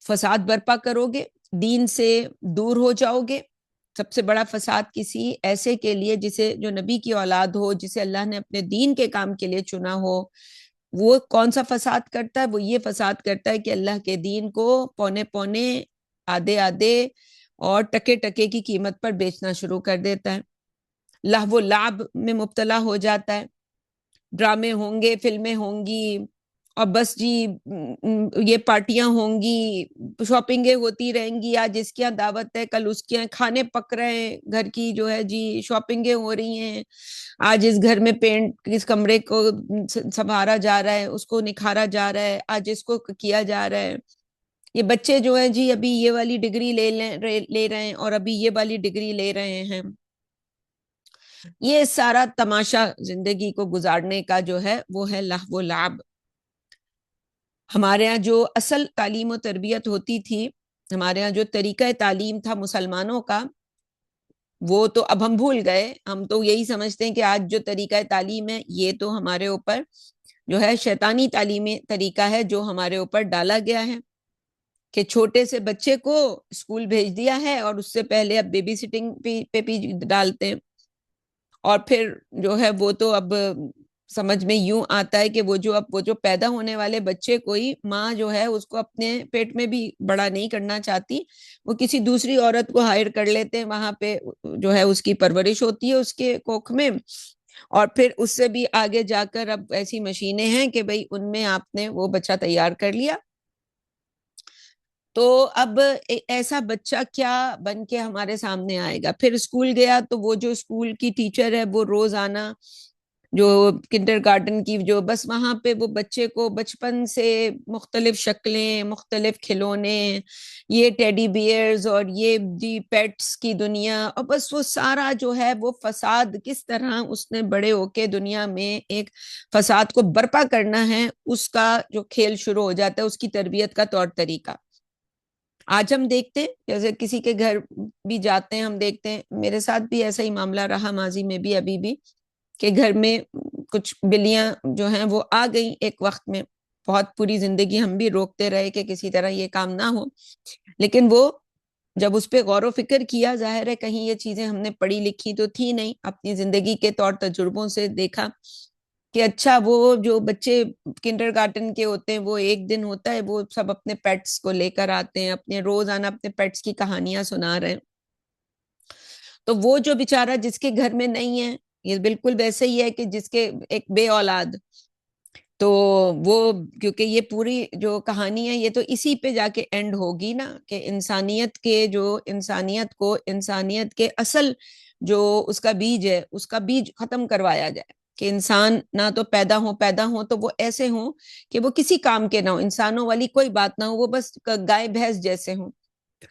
[SPEAKER 1] فساد برپا کرو گے، دین سے دور ہو جاؤ گے. سب سے بڑا فساد کسی ایسے کے لیے جسے جو نبی کی اولاد ہو، جسے اللہ نے اپنے دین کے کام کے لیے چنا ہو، وہ کون سا فساد کرتا ہے؟ وہ یہ فساد کرتا ہے کہ اللہ کے دین کو پونے پونے، آدھے آدھے اور ٹکے ٹکے کی قیمت پر بیچنا شروع کر دیتا ہے. لہو و لعب میں مبتلا ہو جاتا ہے، ڈرامے ہوں گے، فلمیں ہوں گی، اور بس جی یہ پارٹیاں ہوں گی، شاپنگیں ہوتی رہیں گی. آج اس کے یہاں دعوت ہے، کل اس کے یہاں کھانے پک رہے ہیں، گھر کی جو ہے جی شاپنگیں ہو رہی ہیں. آج اس گھر میں پینٹ، اس کمرے کو سنوارا جا رہا ہے، اس کو نکھارا جا رہا ہے، آج اس کو کیا جا رہا ہے. یہ بچے جو ہیں جی ابھی یہ والی ڈگری لے رہے ہیں اور ابھی یہ والی ڈگری لے رہے ہیں. یہ سارا تماشا زندگی کو گزارنے کا جو ہے وہ ہے لہو و لعب. ہمارے ہاں جو اصل تعلیم و تربیت ہوتی تھی، ہمارے ہاں جو طریقہ تعلیم تھا مسلمانوں کا، وہ تو اب ہم بھول گئے. ہم تو یہی سمجھتے ہیں کہ آج جو طریقہ تعلیم ہے یہ تو ہمارے اوپر جو ہے شیطانی تعلیمی طریقہ ہے جو ہمارے اوپر ڈالا گیا ہے، کہ چھوٹے سے بچے کو اسکول بھیج دیا ہے اور اس سے پہلے اب بیبی سٹنگ پہ بھی ڈالتے ہیں. اور پھر جو ہے وہ تو اب سمجھ میں یوں آتا ہے کہ وہ جو پیدا ہونے والے بچے کوئی ماں جو ہے اس کو اپنے پیٹ میں بھی بڑا نہیں کرنا چاہتی، وہ کسی دوسری عورت کو ہائر کر لیتے ہیں، وہاں پہ جو ہے اس کی پرورش ہوتی ہے اس کے کوکھ میں. اور پھر اس سے بھی آگے جا کر اب ایسی مشینیں ہیں کہ بھئی ان میں آپ نے وہ بچہ تیار کر لیا. تو اب ایسا بچہ کیا بن کے ہمارے سامنے آئے گا؟ پھر اسکول گیا تو وہ جو اسکول کی ٹیچر ہے وہ روز آنا جو کنڈر گارڈن کی جو بس وہاں پہ وہ بچے کو بچپن سے مختلف شکلیں، مختلف کھلونے، یہ ٹیڈی بیئرز اور یہ جی پیٹس کی دنیا، اور بس وہ سارا جو ہے وہ فساد کس طرح اس نے بڑے ہو کے دنیا میں ایک فساد کو برپا کرنا ہے، اس کا جو کھیل شروع ہو جاتا ہے، اس کی تربیت کا طور طریقہ۔ آج ہم دیکھتے ہیں جیسے کسی کے گھر بھی جاتے ہیں، ہم دیکھتے ہیں، میرے ساتھ بھی ایسا ہی معاملہ رہا ماضی میں بھی، ابھی بھی، کہ گھر میں کچھ بلیاں جو ہیں وہ آ گئیں ایک وقت میں، بہت پوری زندگی ہم بھی روکتے رہے کہ کسی طرح یہ کام نہ ہو، لیکن وہ جب اس پہ غور و فکر کیا، ظاہر ہے کہیں یہ چیزیں ہم نے پڑھی لکھی تو تھی نہیں، اپنی زندگی کے طور تجربوں سے دیکھا کہ اچھا وہ جو بچے کنڈر گارٹن کے ہوتے ہیں، وہ ایک دن ہوتا ہے وہ سب اپنے پیٹس کو لے کر آتے ہیں، اپنے روزانہ اپنے پیٹس کی کہانیاں سنا رہے ہیں، تو وہ جو بیچارہ جس کے گھر میں نہیں ہے، یہ بالکل ویسے ہی ہے کہ جس کے ایک بے اولاد، تو وہ کیونکہ یہ پوری جو کہانی ہے یہ تو اسی پہ جا کے اینڈ ہوگی نا، کہ انسانیت کے جو انسانیت کو انسانیت کے اصل جو اس کا بیج ہے، اس کا بیج ختم کروایا جائے، کہ انسان نہ تو پیدا ہوں تو وہ ایسے ہوں کہ وہ کسی کام کے نہ ہوں، انسانوں والی کوئی بات نہ ہو، وہ بس گائے بھینس جیسے ہوں۔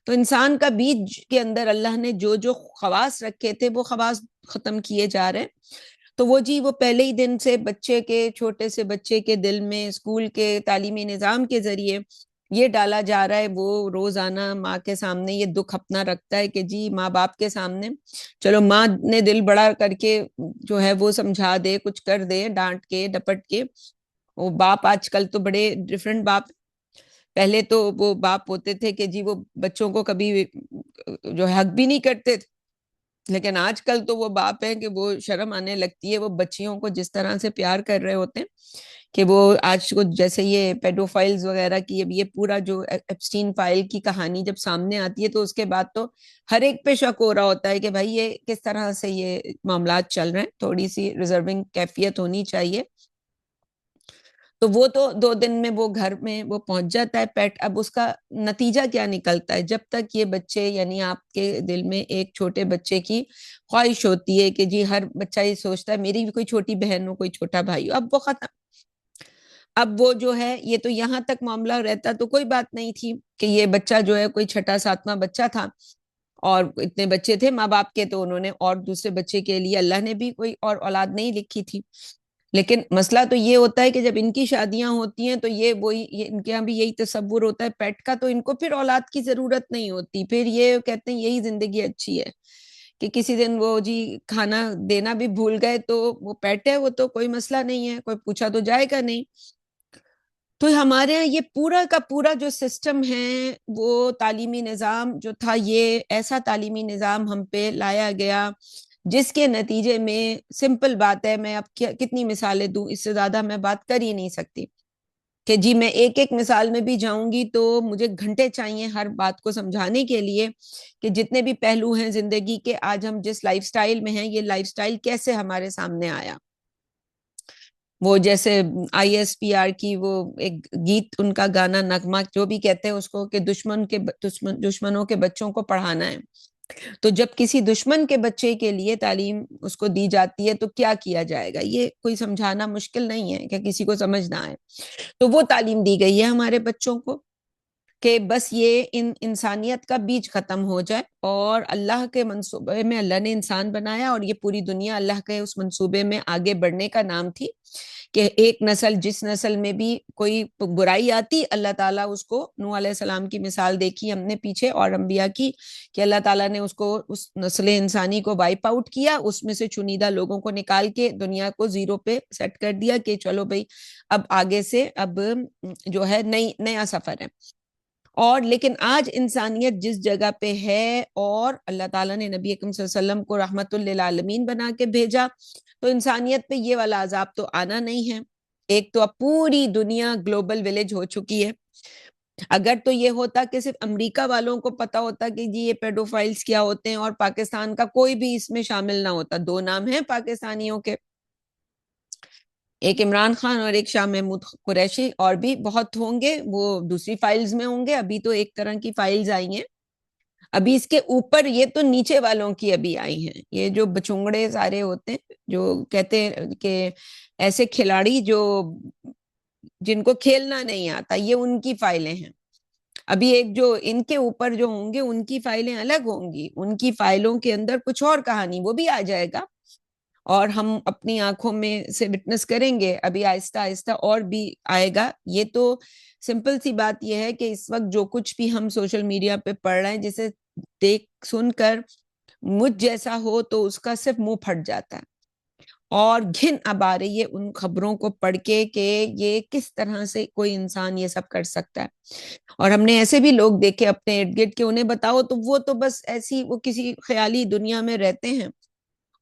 [SPEAKER 1] تو انسان کا بیج کے اندر اللہ نے جو جو خواص رکھے تھے وہ خواص ختم کیے جا رہے ہیں، تو وہ جی وہ پہلے ہی دن سے بچے کے، چھوٹے سے بچے کے دل میں اسکول کے تعلیمی نظام کے ذریعے یہ ڈالا جا رہا ہے، وہ روزانہ ماں کے سامنے یہ دکھ اپنا رکھتا ہے کہ جی ماں باپ کے سامنے چلو ماں نے دل بڑا کر کے جو ہے وہ سمجھا دے، کچھ کر دے، ڈانٹ کے ڈپٹ کے، وہ باپ آج کل تو بڑے ڈفرینٹ باپ، پہلے تو وہ باپ ہوتے تھے کہ جی وہ بچوں کو کبھی جو ہے حق بھی نہیں کرتے تھے، لیکن آج کل تو وہ باپ ہیں کہ وہ شرم آنے لگتی ہے، وہ بچیوں کو جس طرح سے پیار کر رہے ہوتے ہیں کہ وہ آج کو جیسے یہ پیڈوفائلز وغیرہ کی، اب یہ پورا جو ایپسٹین فائل کی کہانی جب سامنے آتی ہے تو اس کے بعد تو ہر ایک پہ شک ہو رہا ہوتا ہے کہ بھائی یہ کس طرح سے یہ معاملات چل رہے ہیں، تھوڑی سی ریزرونگ کیفیت ہونی چاہیے۔ تو وہ تو 2 دن میں وہ گھر میں وہ پہنچ جاتا ہے پیٹ، اب اس کا نتیجہ کیا نکلتا ہے؟ جب تک یہ بچے، یعنی آپ کے دل میں ایک چھوٹے بچے کی خواہش ہوتی ہے کہ جی ہر بچہ یہ سوچتا ہے میری بھی کوئی چھوٹی بہن ہو، کوئی چھوٹا بھائی ہو، اب وہ ختم، اب وہ جو ہے یہ تو یہاں تک معاملہ رہتا تو کوئی بات نہیں تھی کہ یہ بچہ جو ہے کوئی چھٹا ساتواں بچہ تھا، اور اتنے بچے تھے ماں باپ کے تو انہوں نے اور دوسرے بچے کے لیے اللہ نے بھی کوئی اور اولاد نہیں لکھی تھی، لیکن مسئلہ تو یہ ہوتا ہے کہ جب ان کی شادیاں ہوتی ہیں تو یہ وہی ان کے یہاں بھی یہی تصور ہوتا ہے پیٹ کا، تو ان کو پھر اولاد کی ضرورت نہیں ہوتی، پھر یہ کہتے ہیں یہی زندگی اچھی ہے کہ کسی دن وہ جی کھانا دینا بھی بھول گئے تو وہ پیٹ ہے، وہ تو کوئی مسئلہ نہیں ہے، کوئی پوچھا تو جائے گا نہیں۔ تو ہمارے یہاں یہ پورا کا پورا جو سسٹم ہے، وہ تعلیمی نظام جو تھا، یہ ایسا تعلیمی نظام ہم پہ لایا گیا جس کے نتیجے میں سمپل بات ہے، میں اب کتنی مثالیں دوں، اس سے زیادہ میں بات کر ہی نہیں سکتی کہ جی میں ایک ایک مثال میں بھی جاؤں گی تو مجھے گھنٹے چاہیے ہر بات کو سمجھانے کے لیے کہ جتنے بھی پہلو ہیں زندگی کے، آج ہم جس لائف سٹائل میں ہیں یہ لائف سٹائل کیسے ہمارے سامنے آیا۔ وہ جیسے آئی ایس پی آر کی وہ ایک گیت، ان کا گانا نغمہ جو بھی کہتے ہیں اس کو، کہ دشمنوں کے بچوں کو پڑھانا ہے، تو جب کسی دشمن کے بچے کے لیے تعلیم اس کو دی جاتی ہے تو کیا کیا جائے گا، یہ کوئی سمجھانا مشکل نہیں ہے کہ کسی کو سمجھ نہ آئے، تو وہ تعلیم دی گئی ہے ہمارے بچوں کو کہ بس یہ انسانیت کا بیج ختم ہو جائے، اور اللہ کے منصوبے میں اللہ نے انسان بنایا، اور یہ پوری دنیا اللہ کے اس منصوبے میں آگے بڑھنے کا نام تھی کہ ایک نسل، جس نسل میں بھی کوئی برائی آتی اللہ تعالیٰ اس کو، نوح علیہ السلام کی مثال دیکھی ہم نے پیچھے اور انبیاء کی، کہ اللہ تعالیٰ نے اس کو، اس نسل انسانی کو وائپ آؤٹ کیا، اس میں سے چنیدہ لوگوں کو نکال کے دنیا کو زیرو پہ سیٹ کر دیا کہ چلو بھائی اب آگے سے اب جو ہے نیا سفر ہے۔ اور لیکن آج انسانیت جس جگہ پہ ہے، اور اللہ تعالیٰ نے نبی اکرم صلی اللہ علیہ وسلم کو رحمت للعالمین بنا کے بھیجا، تو انسانیت پہ یہ والا عذاب تو آنا نہیں ہے۔ ایک تو اب پوری دنیا گلوبل ولیج ہو چکی ہے، اگر تو یہ ہوتا کہ صرف امریکہ والوں کو پتا ہوتا کہ جی یہ پیڈوفائلز کیا ہوتے ہیں اور پاکستان کا کوئی بھی اس میں شامل نہ ہوتا، 2 نام ہیں پاکستانیوں کے، ایک عمران خان اور ایک شاہ محمود قریشی، اور بھی بہت ہوں گے وہ دوسری فائلز میں ہوں گے، ابھی تو ایک طرح کی فائلز آئی ہیں، ابھی اس کے اوپر یہ تو نیچے والوں کی ابھی آئی ہیں، یہ جو بچونگڑے سارے ہوتے ہیں جو کہتے ہیں کہ ایسے کھلاڑی جو جن کو کھیلنا نہیں آتا، یہ ان کی فائلیں ہیں. ابھی ایک جو ان کے اوپر جو ہوں گے ان کی فائلیں الگ ہوں گی، ان کی فائلوں کے اندر کچھ اور کہانی، وہ بھی آ جائے گا اور ہم اپنی آنکھوں میں سے وٹنس کریں گے. ابھی آہستہ آہستہ اور بھی آئے گا. یہ تو سمپل سی بات یہ ہے کہ اس وقت جو کچھ بھی ہم سوشل میڈیا پہ پڑھ رہے ہیں، جسے دیکھ سن کر مجھ جیسا ہو تو اس کا صرف منہ پھٹ جاتا ہے اور گھن اب آ رہی ہے ان خبروں کو پڑھ کے کہ یہ کس طرح سے کوئی انسان یہ سب کر سکتا ہے. اور ہم نے ایسے بھی لوگ دیکھے اپنے ارد گرد کے، انہیں بتاؤ تو وہ تو بس ایسی وہ کسی خیالی دنیا میں رہتے ہیں.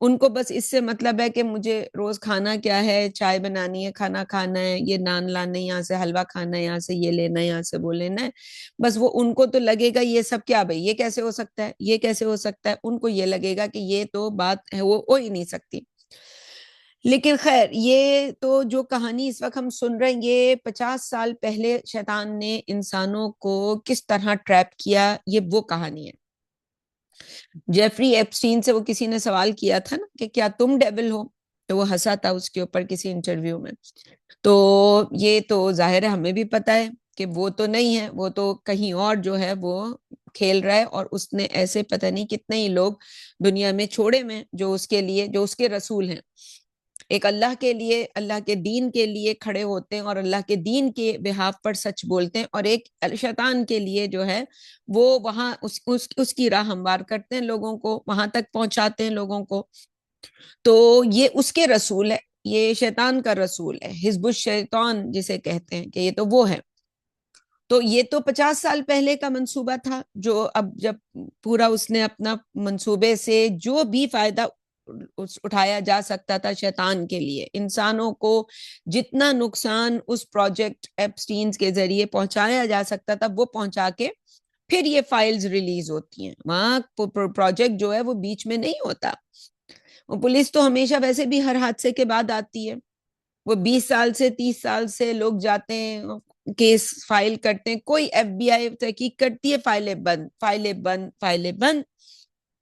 [SPEAKER 1] ان کو بس اس سے مطلب ہے کہ مجھے روز کھانا کیا ہے، چائے بنانی ہے، کھانا کھانا ہے، یہ نان لانا ہے یہاں سے، حلوہ کھانا ہے یہاں سے، یہ لینا ہے یہاں سے، وہ لینا ہے. بس وہ ان کو تو لگے گا یہ سب کیا بھائی، یہ کیسے ہو سکتا ہے، یہ کیسے ہو سکتا ہے. ان کو یہ لگے گا کہ یہ تو بات ہے وہ ہو ہی نہیں سکتی. لیکن خیر، یہ تو جو کہانی اس وقت ہم سن رہے ہیں، یہ 50 سال پہلے شیطان نے انسانوں کو کس طرح ٹریپ کیا، یہ وہ کہانی ہے. جیفری ایپسٹین سے وہ کسی نے سوال کیا تھا نا کہ کیا تم ڈیول ہو، تو وہ ہنسا تھا اس کے اوپر کسی انٹرویو میں. تو یہ تو ظاہر ہے ہمیں بھی پتا ہے کہ وہ تو نہیں ہے، وہ تو کہیں اور جو ہے وہ کھیل رہا ہے. اور اس نے ایسے پتہ نہیں کتنے ہی لوگ دنیا میں چھوڑے میں جو اس کے لیے، جو اس کے رسول ہیں. ایک اللہ کے لیے، اللہ کے دین کے لیے کھڑے ہوتے ہیں اور اللہ کے دین کے بہاف پر سچ بولتے ہیں، اور ایک شیطان کے لیے جو ہے وہ وہاں اس کی راہ ہموار کرتے ہیں، لوگوں کو وہاں تک پہنچاتے ہیں لوگوں کو. تو یہ اس کے رسول ہے، یہ شیطان کا رسول ہے، حزب الشیطان جسے کہتے ہیں کہ یہ تو وہ ہے. تو یہ تو 50 سال پہلے کا منصوبہ تھا، جو اب جب پورا اس نے اپنا منصوبے سے جو بھی فائدہ اٹھایا جا سکتا تھا شیطان کے لیے، انسانوں کو جتنا نقصان اس پروجیکٹ ایپسٹینز کے ذریعے پہنچایا جا سکتا تھا وہ پہنچا کے پھر یہ فائلز ریلیز ہوتی ہیں. وہاں پروجیکٹ جو ہے وہ بیچ میں نہیں ہوتا. پولیس تو ہمیشہ ویسے بھی ہر حادثے کے بعد آتی ہے، وہ 20 سال سے 30 سال سے لوگ جاتے ہیں، کیس فائل کرتے ہیں، کوئی ایف بی آئی تحقیق کرتی ہے، فائلیں بند، فائلیں بند، فائلیں بند.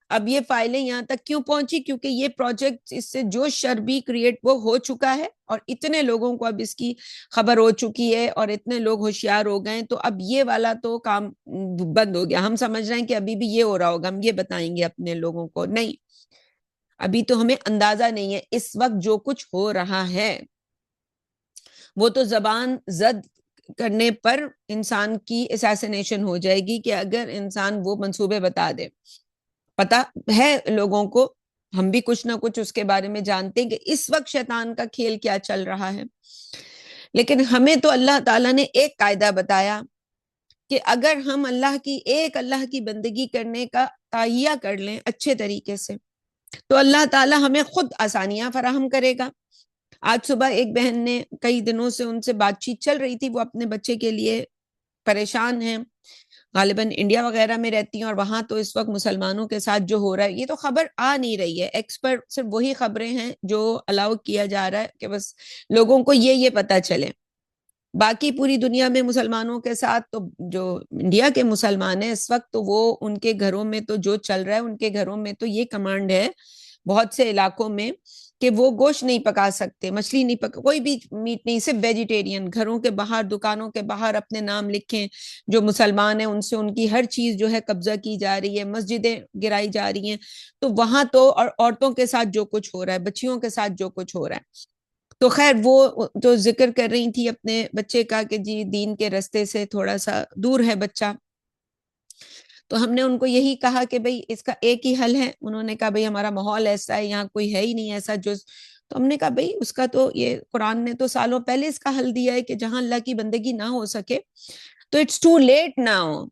[SPEAKER 1] اب یہ فائلیں یہاں تک کیوں پہنچی؟ کیونکہ یہ پروجیکٹ، اس سے جو شر بھی کریٹ وہ ہو چکا ہے اور اتنے لوگوں کو اب اس کی خبر ہو چکی ہے اور اتنے لوگ ہوشیار ہو گئے، تو اب یہ والا تو کام بند ہو گیا. ہم سمجھ رہے ہیں کہ ابھی بھی یہ ہو رہا ہوگا، ہم یہ بتائیں گے اپنے لوگوں کو. نہیں، ابھی تو ہمیں اندازہ نہیں ہے اس وقت جو کچھ ہو رہا ہے. وہ تو زبان زد کرنے پر انسان کی اسیسینیشن ہو جائے گی کہ اگر انسان وہ منصوبے بتا دے. پتا ہے لوگوں کو، ہم بھی کچھ نہ کچھ اس کے بارے میں جانتے ہیں کہ اس وقت شیطان کا کھیل کیا چل رہا ہے. لیکن ہمیں تو اللہ تعالیٰ نے ایک قاعدہ بتایا کہ اگر ہم اللہ کی بندگی کرنے کا تہیہ کر لیں اچھے طریقے سے، تو اللہ تعالیٰ ہمیں خود آسانیاں فراہم کرے گا. آج صبح ایک بہن نے، کئی دنوں سے ان سے بات چیت چل رہی تھی، وہ اپنے بچے کے لیے پریشان ہیں، غالباً انڈیا وغیرہ میں رہتی ہیں، اور وہاں تو اس وقت مسلمانوں کے ساتھ جو ہو رہا ہے یہ تو خبر آ نہیں رہی ہے. ایکس پر صرف وہی خبریں ہیں جو الاؤ کیا جا رہا ہے کہ بس لوگوں کو یہ پتہ چلے. باقی پوری دنیا میں مسلمانوں کے ساتھ تو جو انڈیا کے مسلمان ہیں اس وقت، تو وہ ان کے گھروں میں تو جو چل رہا ہے، ان کے گھروں میں تو یہ کمانڈ ہے بہت سے علاقوں میں کہ وہ گوشت نہیں پکا سکتے، مچھلی نہیں پکا، کوئی بھی میٹ نہیں، صرف ویجیٹیرین. گھروں کے باہر، دکانوں کے باہر اپنے نام لکھیں جو مسلمان ہیں، ان سے ان کی ہر چیز جو ہے قبضہ کی جا رہی ہے، مسجدیں گرائی جا رہی ہیں. تو وہاں تو، اور عورتوں کے ساتھ جو کچھ ہو رہا ہے، بچیوں کے ساتھ جو کچھ ہو رہا ہے. تو خیر، وہ تو ذکر کر رہی تھی اپنے بچے کا کہ جی دین کے رستے سے تھوڑا سا دور ہے بچہ. تو ہم نے ان کو یہی کہا کہ بھئی اس کا ایک ہی حل ہے. انہوں نے کہا بھئی ہمارا ماحول ایسا ہے، یہاں کوئی ہے ہی نہیں ایسا جو. تو ہم نے کہا بھئی اس کا تو، یہ قرآن نے تو سالوں پہلے اس کا حل دیا ہے کہ جہاں اللہ کی بندگی نہ ہو سکے تو اٹس ٹو لیٹ ناؤ.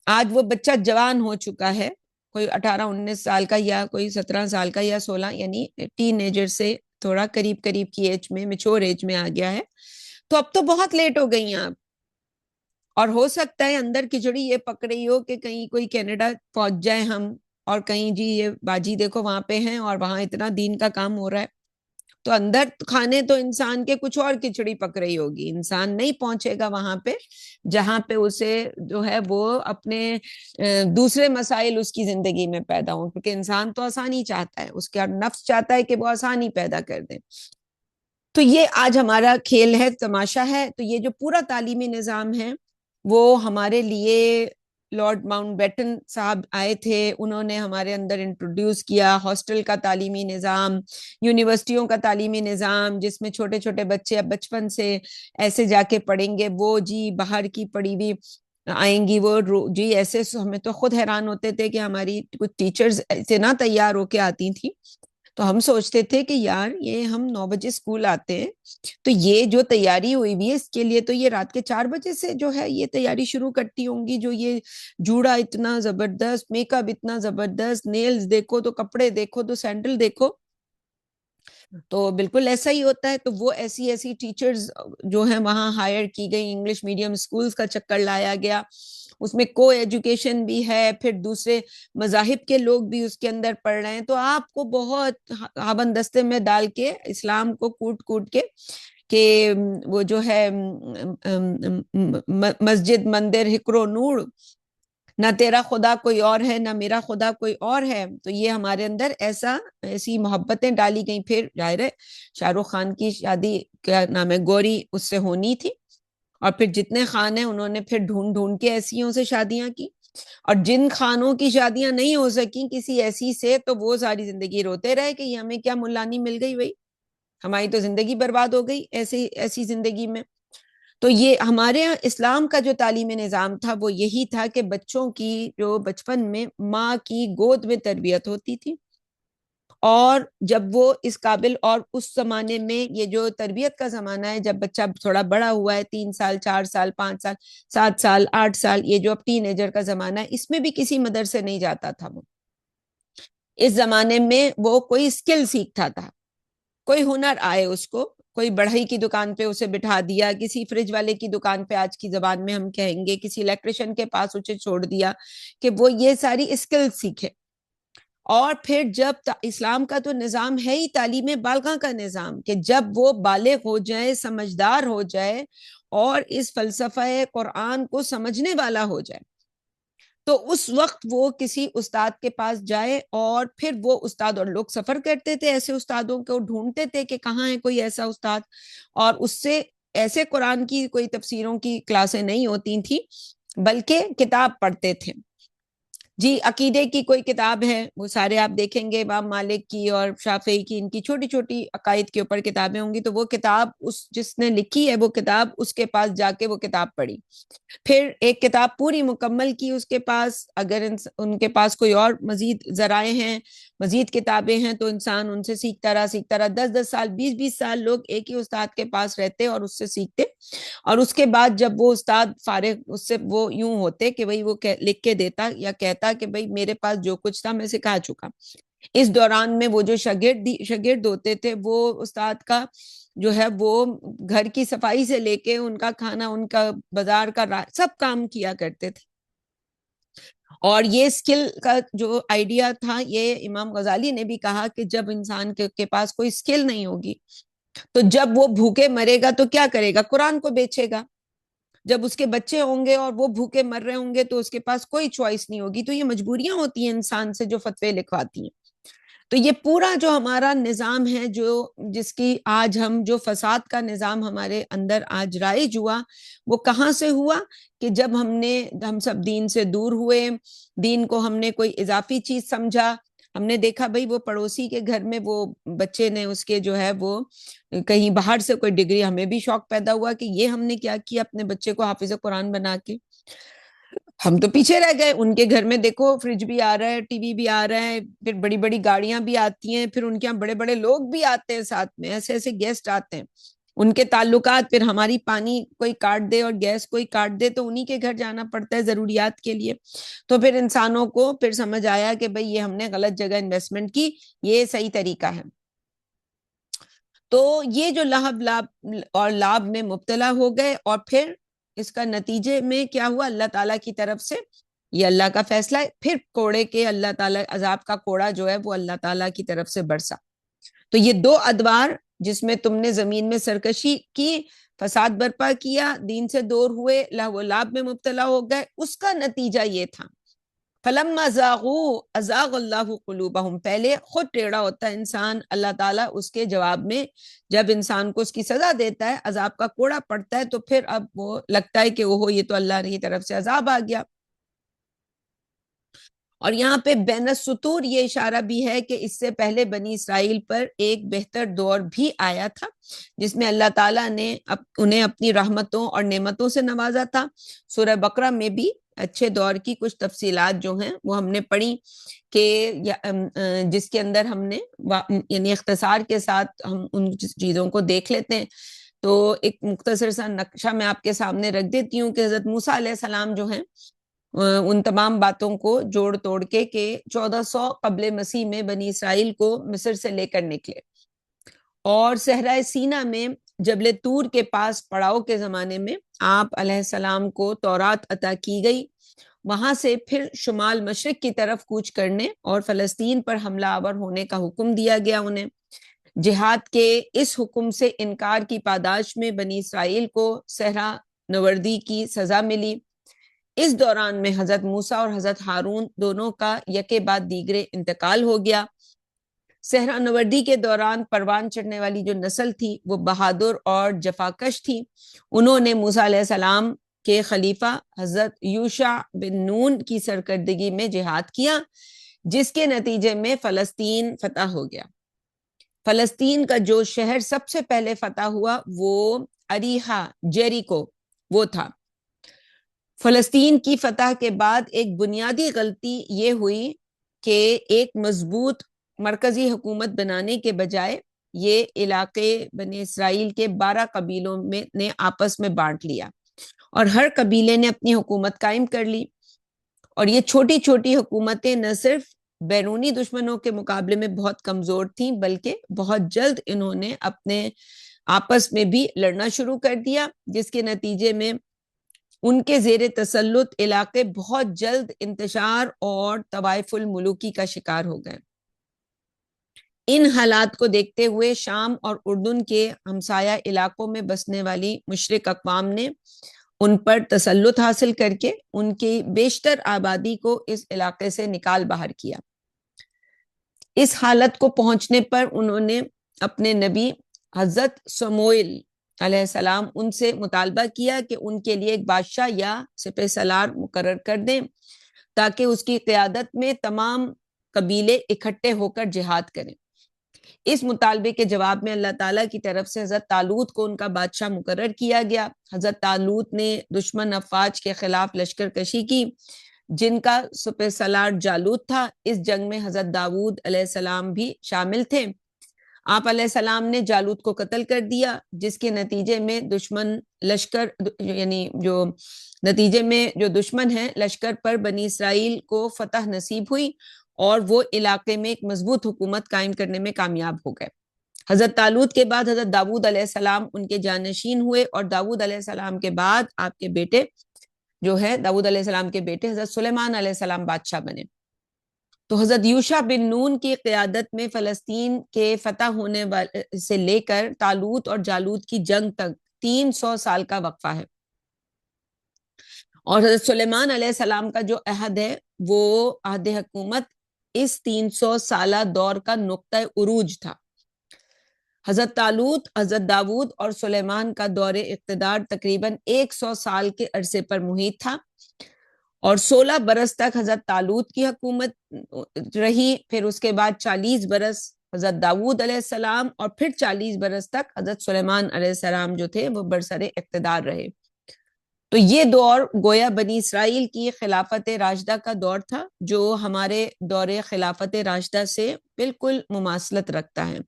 [SPEAKER 1] آج وہ بچہ جوان ہو چکا ہے، کوئی 18-19 سال کا، یا کوئی 17 سال کا، یا 16، یعنی ٹین ایجر سے تھوڑا قریب کی ایج میں، میچور ایج میں آ گیا ہے. تو اب تو بہت لیٹ ہو گئی ہیں آپ. اور ہو سکتا ہے اندر کھچڑی یہ پکڑی ہو کہ کہیں کوئی کینیڈا پہنچ جائے ہم، اور کہیں جی یہ باجی دیکھو وہاں پہ ہیں اور وہاں اتنا دین کا کام ہو رہا ہے. تو اندر کھانے تو انسان کے کچھ اور کھچڑی پک رہی ہوگی، انسان نہیں پہنچے گا وہاں پہ جہاں پہ اسے جو ہے وہ اپنے دوسرے مسائل اس کی زندگی میں پیدا ہوں، کیونکہ انسان تو آسانی چاہتا ہے، اس کا نفس چاہتا ہے کہ وہ آسانی پیدا کر دے. تو یہ آج ہمارا کھیل ہے، تماشا ہے. تو یہ جو پورا تعلیمی نظام ہے وہ ہمارے لیے لارڈ ماؤنٹ بیٹن صاحب آئے تھے، انہوں نے ہمارے اندر انٹروڈیوس کیا ہاسٹل کا تعلیمی نظام، یونیورسٹیوں کا تعلیمی نظام، جس میں چھوٹے چھوٹے بچے اب بچپن سے ایسے جا کے پڑھیں گے. وہ جی باہر کی پڑھی ہوئی آئیں گی، وہ جی ایسے ہمیں تو خود حیران ہوتے تھے کہ ہماری کچھ ٹیچرز ایسے نہ تیار ہو کے آتی تھیں، تو ہم سوچتے تھے کہ یار یہ ہم 9 بجے اسکول آتے ہیں تو یہ جو تیاری ہوئی ہوئی ہے اس کے لیے تو یہ رات کے 4 بجے سے جو ہے یہ تیاری شروع کرتی ہوں گی، جو یہ جوڑا اتنا زبردست، میک اپ اتنا زبردست، نیلز دیکھو تو کپڑے دیکھو تو سینڈل دیکھو. تو بالکل ایسا ہی ہوتا ہے. تو وہ ایسی ایسی ٹیچرز جو ہیں وہاں ہائر کی گئی، انگلش میڈیم اسکولز کا چکر لایا گیا، اس میں کو ایجوکیشن بھی ہے، پھر دوسرے مذاہب کے لوگ بھی اس کے اندر پڑھ رہے ہیں. تو آپ کو بہت ہابندستے میں ڈال کے اسلام کو کوٹ کوٹ کے کہ وہ جو ہے مسجد مندر ہکرو نور، نہ تیرا خدا کوئی اور ہے نہ میرا خدا کوئی اور ہے. تو یہ ہمارے اندر ایسی محبتیں ڈالی گئیں. پھر ظاہر ہے شاہ رخ خان کی شادی کیا نام ہے گوری اس سے ہونی تھی، اور پھر جتنے خان ہیں انہوں نے پھر ڈھونڈ ڈھونڈ کے ایسیوں سے شادیاں کی، اور جن خانوں کی شادیاں نہیں ہو سکی کسی ایسی سے تو وہ ساری زندگی روتے رہے کہ یہ ہمیں کیا ملانی مل گئی، بھائی ہماری تو زندگی برباد ہو گئی ایسی زندگی میں. تو یہ ہمارے یہاں اسلام کا جو تعلیمی نظام تھا وہ یہی تھا کہ بچوں کی جو بچپن میں ماں کی گود میں تربیت ہوتی تھی، اور جب وہ اس قابل، اور اس زمانے میں یہ جو تربیت کا زمانہ ہے جب بچہ تھوڑا بڑا ہوا ہے، 3 سال 4 سال 5 سال 7 سال 8 سال، یہ جو اب ٹین ایجر کا زمانہ ہے، اس میں بھی کسی مدرسے نہیں جاتا تھا. وہ اس زمانے میں وہ کوئی اسکل سیکھتا تھا، کوئی ہنر آئے اس کو، کوئی بڑھئی کی دکان پہ اسے بٹھا دیا، کسی فریج والے کی دکان پہ آج کی زبان میں ہم کہیں گے، کسی الیکٹریشین کے پاس اسے چھوڑ دیا کہ وہ یہ ساری اسکل سیکھے. اور پھر جب اسلام کا تو نظام ہے ہی تعلیم بالغاں کا نظام، کہ جب وہ بالغ ہو جائے، سمجھدار ہو جائے اور اس فلسفہ قرآن کو سمجھنے والا ہو جائے، تو اس وقت وہ کسی استاد کے پاس جائے. اور پھر وہ استاد، اور لوگ سفر کرتے تھے ایسے استادوں کو ڈھونڈتے تھے کہ کہاں ہے کوئی ایسا استاد، اور اس سے ایسے قرآن کی کوئی تفسیروں کی کلاسیں نہیں ہوتی تھیں بلکہ کتاب پڑھتے تھے. جی عقیدے کی کوئی کتاب ہے، وہ سارے آپ دیکھیں گے امام مالک کی اور شافعی کی، ان کی چھوٹی چھوٹی عقائد کے اوپر کتابیں ہوں گی، تو وہ کتاب جس نے لکھی ہے وہ کتاب اس کے پاس جا کے وہ کتاب پڑھی، پھر ایک کتاب پوری مکمل کی اس کے پاس. اگر ان کے پاس کوئی اور مزید ذرائع ہیں، مزید کتابیں ہیں، تو انسان ان سے سیکھتا رہا 10 سال 20 سال لوگ ایک ہی استاد کے پاس رہتے اور اس سے سیکھتے. اور اس کے بعد جب وہ استاد فارغ، اس سے وہ یوں ہوتے کہ بھئی وہ لکھ کے دیتا یا کہتا کہ بھئی میرے پاس جو کچھ تھا میں سکھا چکا. اس دوران میں وہ جو شاگرد ہوتے تھے وہ استاد کا جو ہے وہ گھر کی صفائی سے لے کے ان کا کھانا، ان کا بازار کا سب کام کیا کرتے تھے. اور یہ اسکل کا جو آئیڈیا تھا، یہ امام غزالی نے بھی کہا کہ جب انسان کے پاس کوئی اسکل نہیں ہوگی تو جب وہ بھوکے مرے گا تو کیا کرے گا؟ قرآن کو بیچے گا. جب اس کے بچے ہوں گے اور وہ بھوکے مر رہے ہوں گے تو اس کے پاس کوئی چوائس نہیں ہوگی. تو یہ مجبوریاں ہوتی ہیں انسان سے جو فتوے لکھواتی ہیں. تو یہ پورا جو ہمارا نظام ہے، جس کی آج ہم جو فساد کا نظام ہمارے اندر آج رائج ہوا، وہ کہاں سے ہوا؟ کہ جب ہم سب دین سے دور ہوئے، دین کو ہم نے کوئی اضافی چیز سمجھا. ہم نے دیکھا بھئی وہ پڑوسی کے گھر میں وہ بچے نے اس کے جو ہے وہ کہیں باہر سے کوئی ڈگری، ہمیں بھی شوق پیدا ہوا کہ یہ ہم نے کیا کیا اپنے بچے کو حافظ قرآن بنا کے. ہم تو پیچھے رہ گئے. ان کے گھر میں دیکھو فریج بھی آ رہا ہے، ٹی وی بھی آ رہا ہے، پھر بڑی بڑی گاڑیاں بھی آتی ہیں، پھر ان کے یہاں بڑے بڑے لوگ بھی آتے ہیں ساتھ میں، ایسے ایسے گیسٹ آتے ہیں، ان کے تعلقات. پھر ہماری پانی کوئی کاٹ دے اور گیس کوئی کاٹ دے تو انہی کے گھر جانا پڑتا ہے ضروریات کے لیے. تو پھر انسانوں کو پھر سمجھ آیا کہ بھئی یہ ہم نے غلط جگہ انویسٹمنٹ کی، یہ صحیح طریقہ ہے. تو یہ جو لہب لاب اور لاب میں مبتلا ہو گئے، اور پھر اس کا نتیجے میں کیا ہوا؟ اللہ تعالیٰ کی طرف سے یہ اللہ کا فیصلہ ہے، پھر کوڑے کے اللہ تعالیٰ عذاب کا کوڑا جو ہے وہ اللہ تعالیٰ کی طرف سے برسا. تو یہ 2 ادوار جس میں تم نے زمین میں سرکشی کی، فساد برپا کیا، دین سے دور ہوئے، لہو و لعب میں مبتلا ہو گئے، اس کا نتیجہ یہ تھا فَلَمَّا زَاغُوا أَزَاغَ اللَّهُ قُلُوبَهُمْ، پہلے خود ٹیڑھا ہوتا ہے انسان، اللہ تعالیٰ اس کے جواب میں جب انسان کو اس کی سزا دیتا ہے، عذاب کا کوڑا پڑتا ہے، تو پھر اب وہ لگتا ہے کہ وہ یہ تو اللہ کی طرف سے عذاب آ گیا۔ اور یہاں پہ بین السطور یہ اشارہ بھی ہے کہ اس سے پہلے بنی اسرائیل پر ایک بہتر دور بھی آیا تھا، جس میں اللہ تعالیٰ نے انہیں اپنی رحمتوں اور نعمتوں سے نوازا تھا۔ سورہ بقرہ میں بھی اچھے دور کی کچھ تفصیلات جو ہیں وہ ہم نے پڑھی، کہ جس کے اندر ہم نے یعنی اختصار کے ساتھ ہم ان چیزوں کو دیکھ لیتے ہیں۔ تو ایک مختصر سا نقشہ میں آپ کے سامنے رکھ دیتی ہوں کہ حضرت موسیٰ علیہ السلام جو ہیں ان تمام باتوں کو جوڑ توڑ کے کہ 1400 قبل مسیح میں بنی اسرائیل کو مصر سے لے کر نکلے، اور صحرائے سینا میں جبل طور کے پاس پڑاؤ کے زمانے میں آپ علیہ السلام کو تورات عطا کی گئی، وہاں سے پھر شمال مشرق کی طرف کوچ کرنے اور فلسطین پر حملہ آور ہونے کا حکم دیا گیا انہیں۔ جہاد کے اس حکم سے انکار کی پاداش میں بنی اسرائیل کو صحرا نوردی کی سزا ملی۔ اس دوران میں حضرت موسیٰ اور حضرت ہارون دونوں کا یکے بعد دیگرے انتقال ہو گیا۔ صحرا نوردی کے دوران پروان چڑھنے والی جو نسل تھی وہ بہادر اور جفاکش تھی، انہوں نے موسیٰ علیہ السلام کے خلیفہ حضرت یوشع بن نون کی سرکردگی میں جہاد کیا، جس کے نتیجے میں فلسطین فتح ہو گیا۔ فلسطین کا جو شہر سب سے پہلے فتح ہوا وہ اریحا جیریکو وہ تھا۔ فلسطین کی فتح کے بعد ایک بنیادی غلطی یہ ہوئی کہ ایک مضبوط مرکزی حکومت بنانے کے بجائے یہ علاقے بنی اسرائیل کے 12 قبیلوں میں نے آپس میں بانٹ لیا، اور ہر قبیلے نے اپنی حکومت قائم کر لی، اور یہ چھوٹی چھوٹی حکومتیں نہ صرف بیرونی دشمنوں کے مقابلے میں بہت کمزور تھیں، بلکہ بہت جلد انہوں نے اپنے آپس میں بھی لڑنا شروع کر دیا، جس کے نتیجے میں ان کے زیر تسلط علاقے بہت جلد انتشار اور طوائف الملوکی کا شکار ہو گئے۔ ان حالات کو دیکھتے ہوئے شام اور اردن کے ہمسایہ علاقوں میں بسنے والی مشرک اقوام نے ان پر تسلط حاصل کر کے ان کی بیشتر آبادی کو اس علاقے سے نکال باہر کیا۔ اس حالت کو پہنچنے پر انہوں نے اپنے نبی حضرت سموئیل علیہ السلام ان سے مطالبہ کیا کہ ان کے لیے ایک بادشاہ یا سپہ سالار مقرر کر دیں، تاکہ اس کی قیادت میں تمام قبیلے اکٹھے ہو کر جہاد کریں۔ اس مطالبے کے جواب میں اللہ تعالیٰ کی طرف سے حضرت طالوت کو ان کا بادشاہ مقرر کیا گیا۔ حضرت طالوت نے دشمن افواج کے خلاف لشکر کشی کی، جن کا سپہ سالار جالوت تھا۔ اس جنگ میں حضرت داؤد علیہ السلام بھی شامل تھے۔ آپ علیہ السلام نے جالوت کو قتل کر دیا، جس کے نتیجے میں دشمن لشکر یعنی جو دشمن ہیں لشکر پر بنی اسرائیل کو فتح نصیب ہوئی، اور وہ علاقے میں ایک مضبوط حکومت قائم کرنے میں کامیاب ہو گئے۔ حضرت طالوت کے بعد حضرت داؤد علیہ السلام ان کے جانشین ہوئے، اور داؤد علیہ السلام کے بعد آپ کے بیٹے جو ہے داؤد علیہ السلام کے بیٹے حضرت سلیمان علیہ السلام بادشاہ بنے۔ تو حضرت یوشع بن نون کی قیادت میں فلسطین کے فتح ہونے سے لے کر طالوت اور جالوت کی جنگ تک 300 سال کا وقفہ ہے، اور حضرت سلیمان علیہ السلام کا جو عہد ہے وہ عہد حکومت اس 300 سالہ دور کا نقطہ عروج تھا۔ حضرت طالوت، حضرت داؤد اور سلیمان کا دور اقتدار تقریباً 100 سال کے عرصے پر محیط تھا، اور 16 برس تک حضرت طالوت کی حکومت رہی، پھر اس کے بعد 40 برس حضرت داؤد علیہ السلام، اور پھر 40 برس تک حضرت سلیمان علیہ السلام جو تھے وہ برسر اقتدار رہے۔ تو یہ دور گویا بنی اسرائیل کی خلافت راشدہ کا دور تھا، جو ہمارے دور خلافت راشدہ سے بالکل مماثلت رکھتا ہے،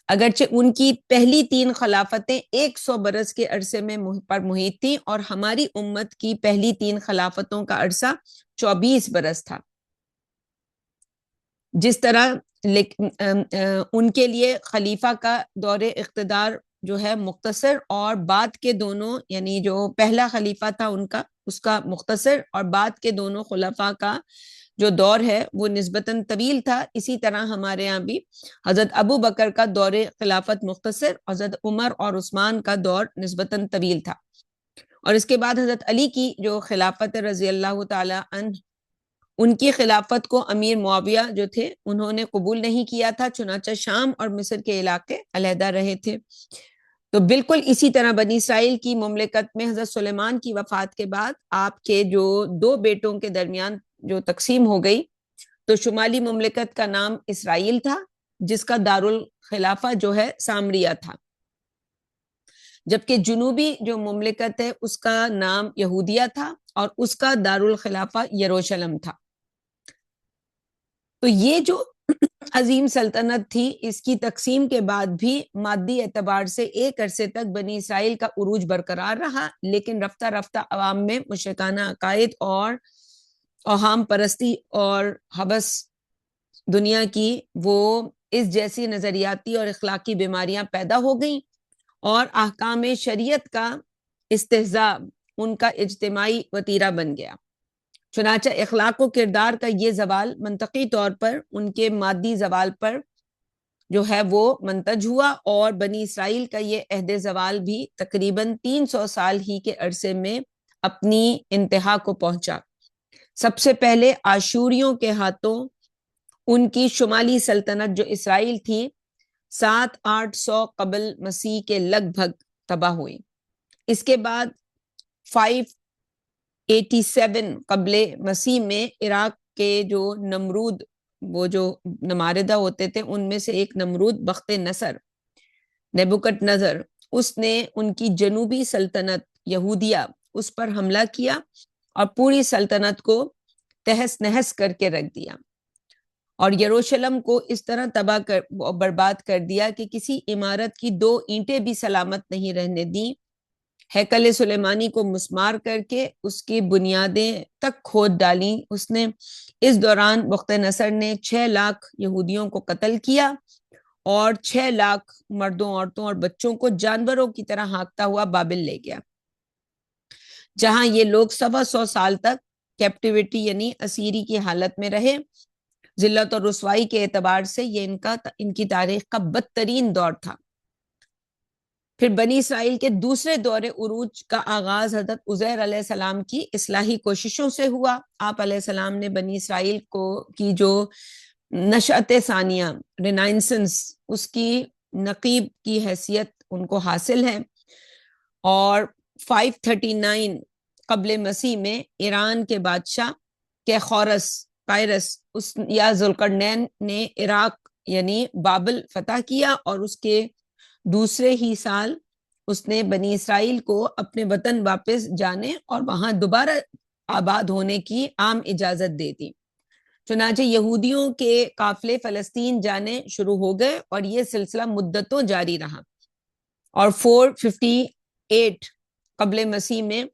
[SPEAKER 1] اگرچہ ان کی پہلی 3 خلافتیں 100 برس کے عرصے میں پر محیط تھیں، اور ہماری امت کی پہلی 3 خلافتوں کا عرصہ 24 برس تھا۔ جس طرح ان کے لیے خلیفہ کا دور اقتدار جو ہے مختصر، اور بعد کے دونوں یعنی جو پہلا خلیفہ تھا ان کا اس کا مختصر، اور بعد کے دونوں خلفاء کا جو دور ہے وہ نسبتاً طویل تھا. اسی طرح ہمارے ہاں بھی حضرت ابو بکر کا دور خلافت مختصر، حضرت عمر اور عثمان کا دور نسبتاً طویل تھا. اور اس کے بعد حضرت علی کی جو خلافت رضی اللہ تعالی عنہ، ان کی خلافت کو امیر معاویہ جو تھے انہوں نے قبول نہیں کیا تھا، چنانچہ شام اور مصر کے علاقے علیحدہ رہے تھے. تو بالکل اسی طرح بنی اسرائیل کی مملکت میں حضرت سلیمان کی وفات کے بعد آپ کے جو دو بیٹوں کے درمیان جو تقسیم ہو گئی، تو شمالی مملکت کا نام اسرائیل تھا جس کا دارالخلافہ جو ہے سامریہ تھا، جبکہ جنوبی جو مملکت ہے اس کا نام یہودیہ تھا اور اس کا دارالخلافہ یروشلم تھا. تو یہ جو عظیم سلطنت تھی، اس کی تقسیم کے بعد بھی مادی اعتبار سے ایک عرصے تک بنی اسرائیل کا عروج برقرار رہا، لیکن رفتہ رفتہ عوام میں مشرکانہ عقائد اور اوہام پرستی اور حبس دنیا کی وہ اس جیسی نظریاتی اور اخلاقی بیماریاں پیدا ہو گئیں، اور احکام شریعت کا استہزاء ان کا اجتماعی وتیرہ بن گیا. چنانچہ اخلاق و کردار کا یہ زوال منطقی طور پر ان کے مادی زوال پر جو ہے وہ منتج ہوا، اور بنی اسرائیل کا یہ عہد زوال بھی تقریباً 300 سال ہی کے عرصے میں اپنی انتہا کو پہنچا. سب سے پہلے آشوریوں کے ہاتھوں ان کی شمالی سلطنت جو اسرائیل تھی 700-800 قبل مسیح کے لگ بھگ تباہ ہوئی. اس کے بعد 587 قبل مسیح میں عراق کے جو نمرود، وہ جو نماردہ ہوتے تھے ان میں سے ایک نمرود بخت نصر، نیبوکت نظر، اس نے ان کی جنوبی سلطنت یہودیہ اس پر حملہ کیا اور پوری سلطنت کو تہس نہس کر کے رکھ دیا، اور یروشلم کو اس طرح تباہ کر برباد کر دیا کہ کسی عمارت کی 2 اینٹیں بھی سلامت نہیں رہنے دیں. ہیکل سلیمانی کو مسمار کر کے اس کی بنیادیں تک کھود ڈالیں. اس نے اس دوران بخت نصر نے 6 لاکھ یہودیوں کو قتل کیا اور 6 لاکھ مردوں، عورتوں اور بچوں کو جانوروں کی طرح ہانکتا ہوا بابل لے گیا، جہاں یہ لوگ 125 سال تک کیپٹیوٹی یعنی اسیری کی حالت میں رہے. ذلت اور رسوائی کے اعتبار سے یہ ان کی تاریخ کا بدترین دور تھا. پھر بنی اسرائیل کے دوسرے دور عروج کا آغاز حضرت عزیر علیہ السلام کی اصلاحی کوششوں سے ہوا. آپ علیہ السلام نے بنی اسرائیل کی جو نشأت ثانیہ، رینائنسنس، اس کی نقیب کی حیثیت ان کو حاصل ہے، اور 539 قبل مسیح میں ایران کے بادشاہ قائرس یا ذوالقرنین نے عراق یعنی بابل فتح کیا، اور اس کے دوسرے ہی سال اس نے بنی اسرائیل کو اپنے وطن واپس جانے اور وہاں دوبارہ آباد ہونے کی عام اجازت دے دی. چنانچہ یہودیوں کے قافلے فلسطین جانے شروع ہو گئے اور یہ سلسلہ مدتوں جاری رہا. اور 458 قبل مسیح میں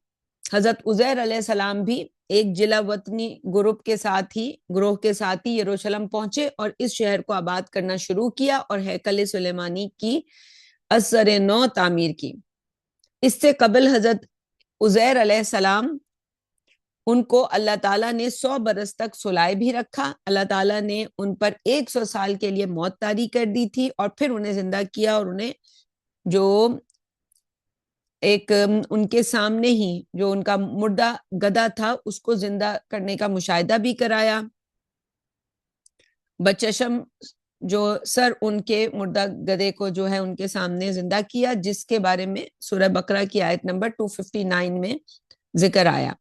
[SPEAKER 1] حضرت عزیر علیہ السلام بھی ایک جلا وطنی گروہ کے ساتھ ہی یروشلم پہنچے اور اس شہر کو آباد کرنا شروع کیا اور ہیکل سلیمانی کی اثر نو تعمیر کی. اس سے قبل حضرت عزیر علیہ السلام ان کو اللہ تعالیٰ نے 100 برس تک سلائے بھی رکھا. اللہ تعالیٰ نے ان پر 100 سال کے لیے موت طاری کر دی تھی اور پھر انہیں زندہ کیا، اور انہیں جو ایک ان کے سامنے ہی جو ان کا مردہ گدھا تھا اس کو زندہ کرنے کا مشاہدہ بھی کرایا. بچشم جو سر ان کے مردہ گدھے کو جو ہے ان کے سامنے زندہ کیا، جس کے بارے میں سورہ بقرہ کی آیت نمبر 259 میں ذکر آیا.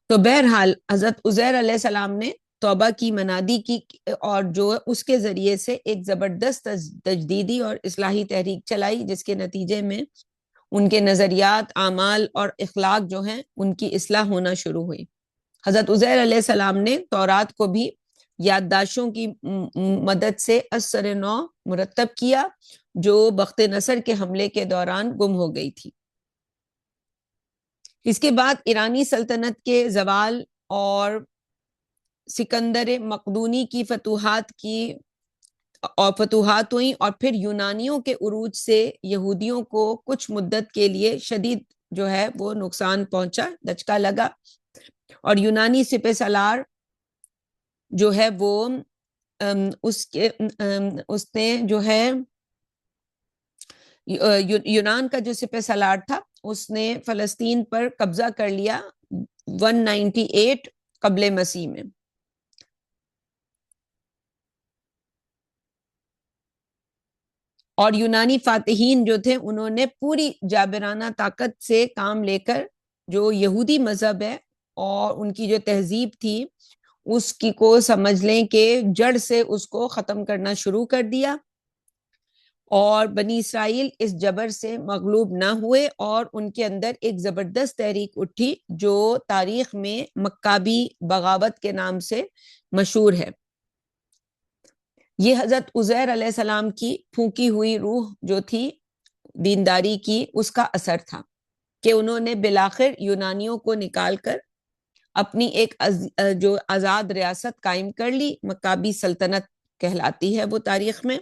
[SPEAKER 1] تو بہرحال حضرت عزیر علیہ السلام نے توبہ کی منادی کی، اور جو اس کے ذریعے سے ایک زبردست تجدیدی اور اصلاحی تحریک چلائی، جس کے نتیجے میں ان کے نظریات، اعمال اور اخلاق جو ہیں ان کی اصلاح ہونا شروع ہوئی. حضرت عزیر علیہ السلام نے تورات کو بھی یادداشتوں کی مدد سے اثر نو مرتب کیا جو بخت نصر کے حملے کے دوران گم ہو گئی تھی. اس کے بعد ایرانی سلطنت کے زوال اور سکندر مقدونی کی فتوحات ہوئیں، اور پھر یونانیوں کے عروج سے یہودیوں کو کچھ مدت کے لیے شدید جو ہے وہ نقصان پہنچا، دھچکا لگا، اور یونانی سپہ سالار جو ہے وہ اس نے جو ہے یونان کا جو سپہ سالار تھا اس نے فلسطین پر قبضہ کر لیا 198 قبل مسیح میں. اور یونانی فاتحین جو تھے انہوں نے پوری جابرانہ طاقت سے کام لے کر جو یہودی مذہب ہے اور ان کی جو تہذیب تھی اس کی کو سمجھ لیں کہ جڑ سے اس کو ختم کرنا شروع کر دیا. اور بنی اسرائیل اس جبر سے مغلوب نہ ہوئے اور ان کے اندر ایک زبردست تحریک اٹھی جو تاریخ میں مکابی بغاوت کے نام سے مشہور ہے. یہ حضرت عزیر علیہ السلام کی پھونکی ہوئی روح جو تھی دینداری کی اس کا اثر تھا کہ انہوں نے بالآخر یونانیوں کو نکال کر اپنی ایک جو آزاد ریاست قائم کر لی. مکابی سلطنت کہلاتی ہے وہ تاریخ میں.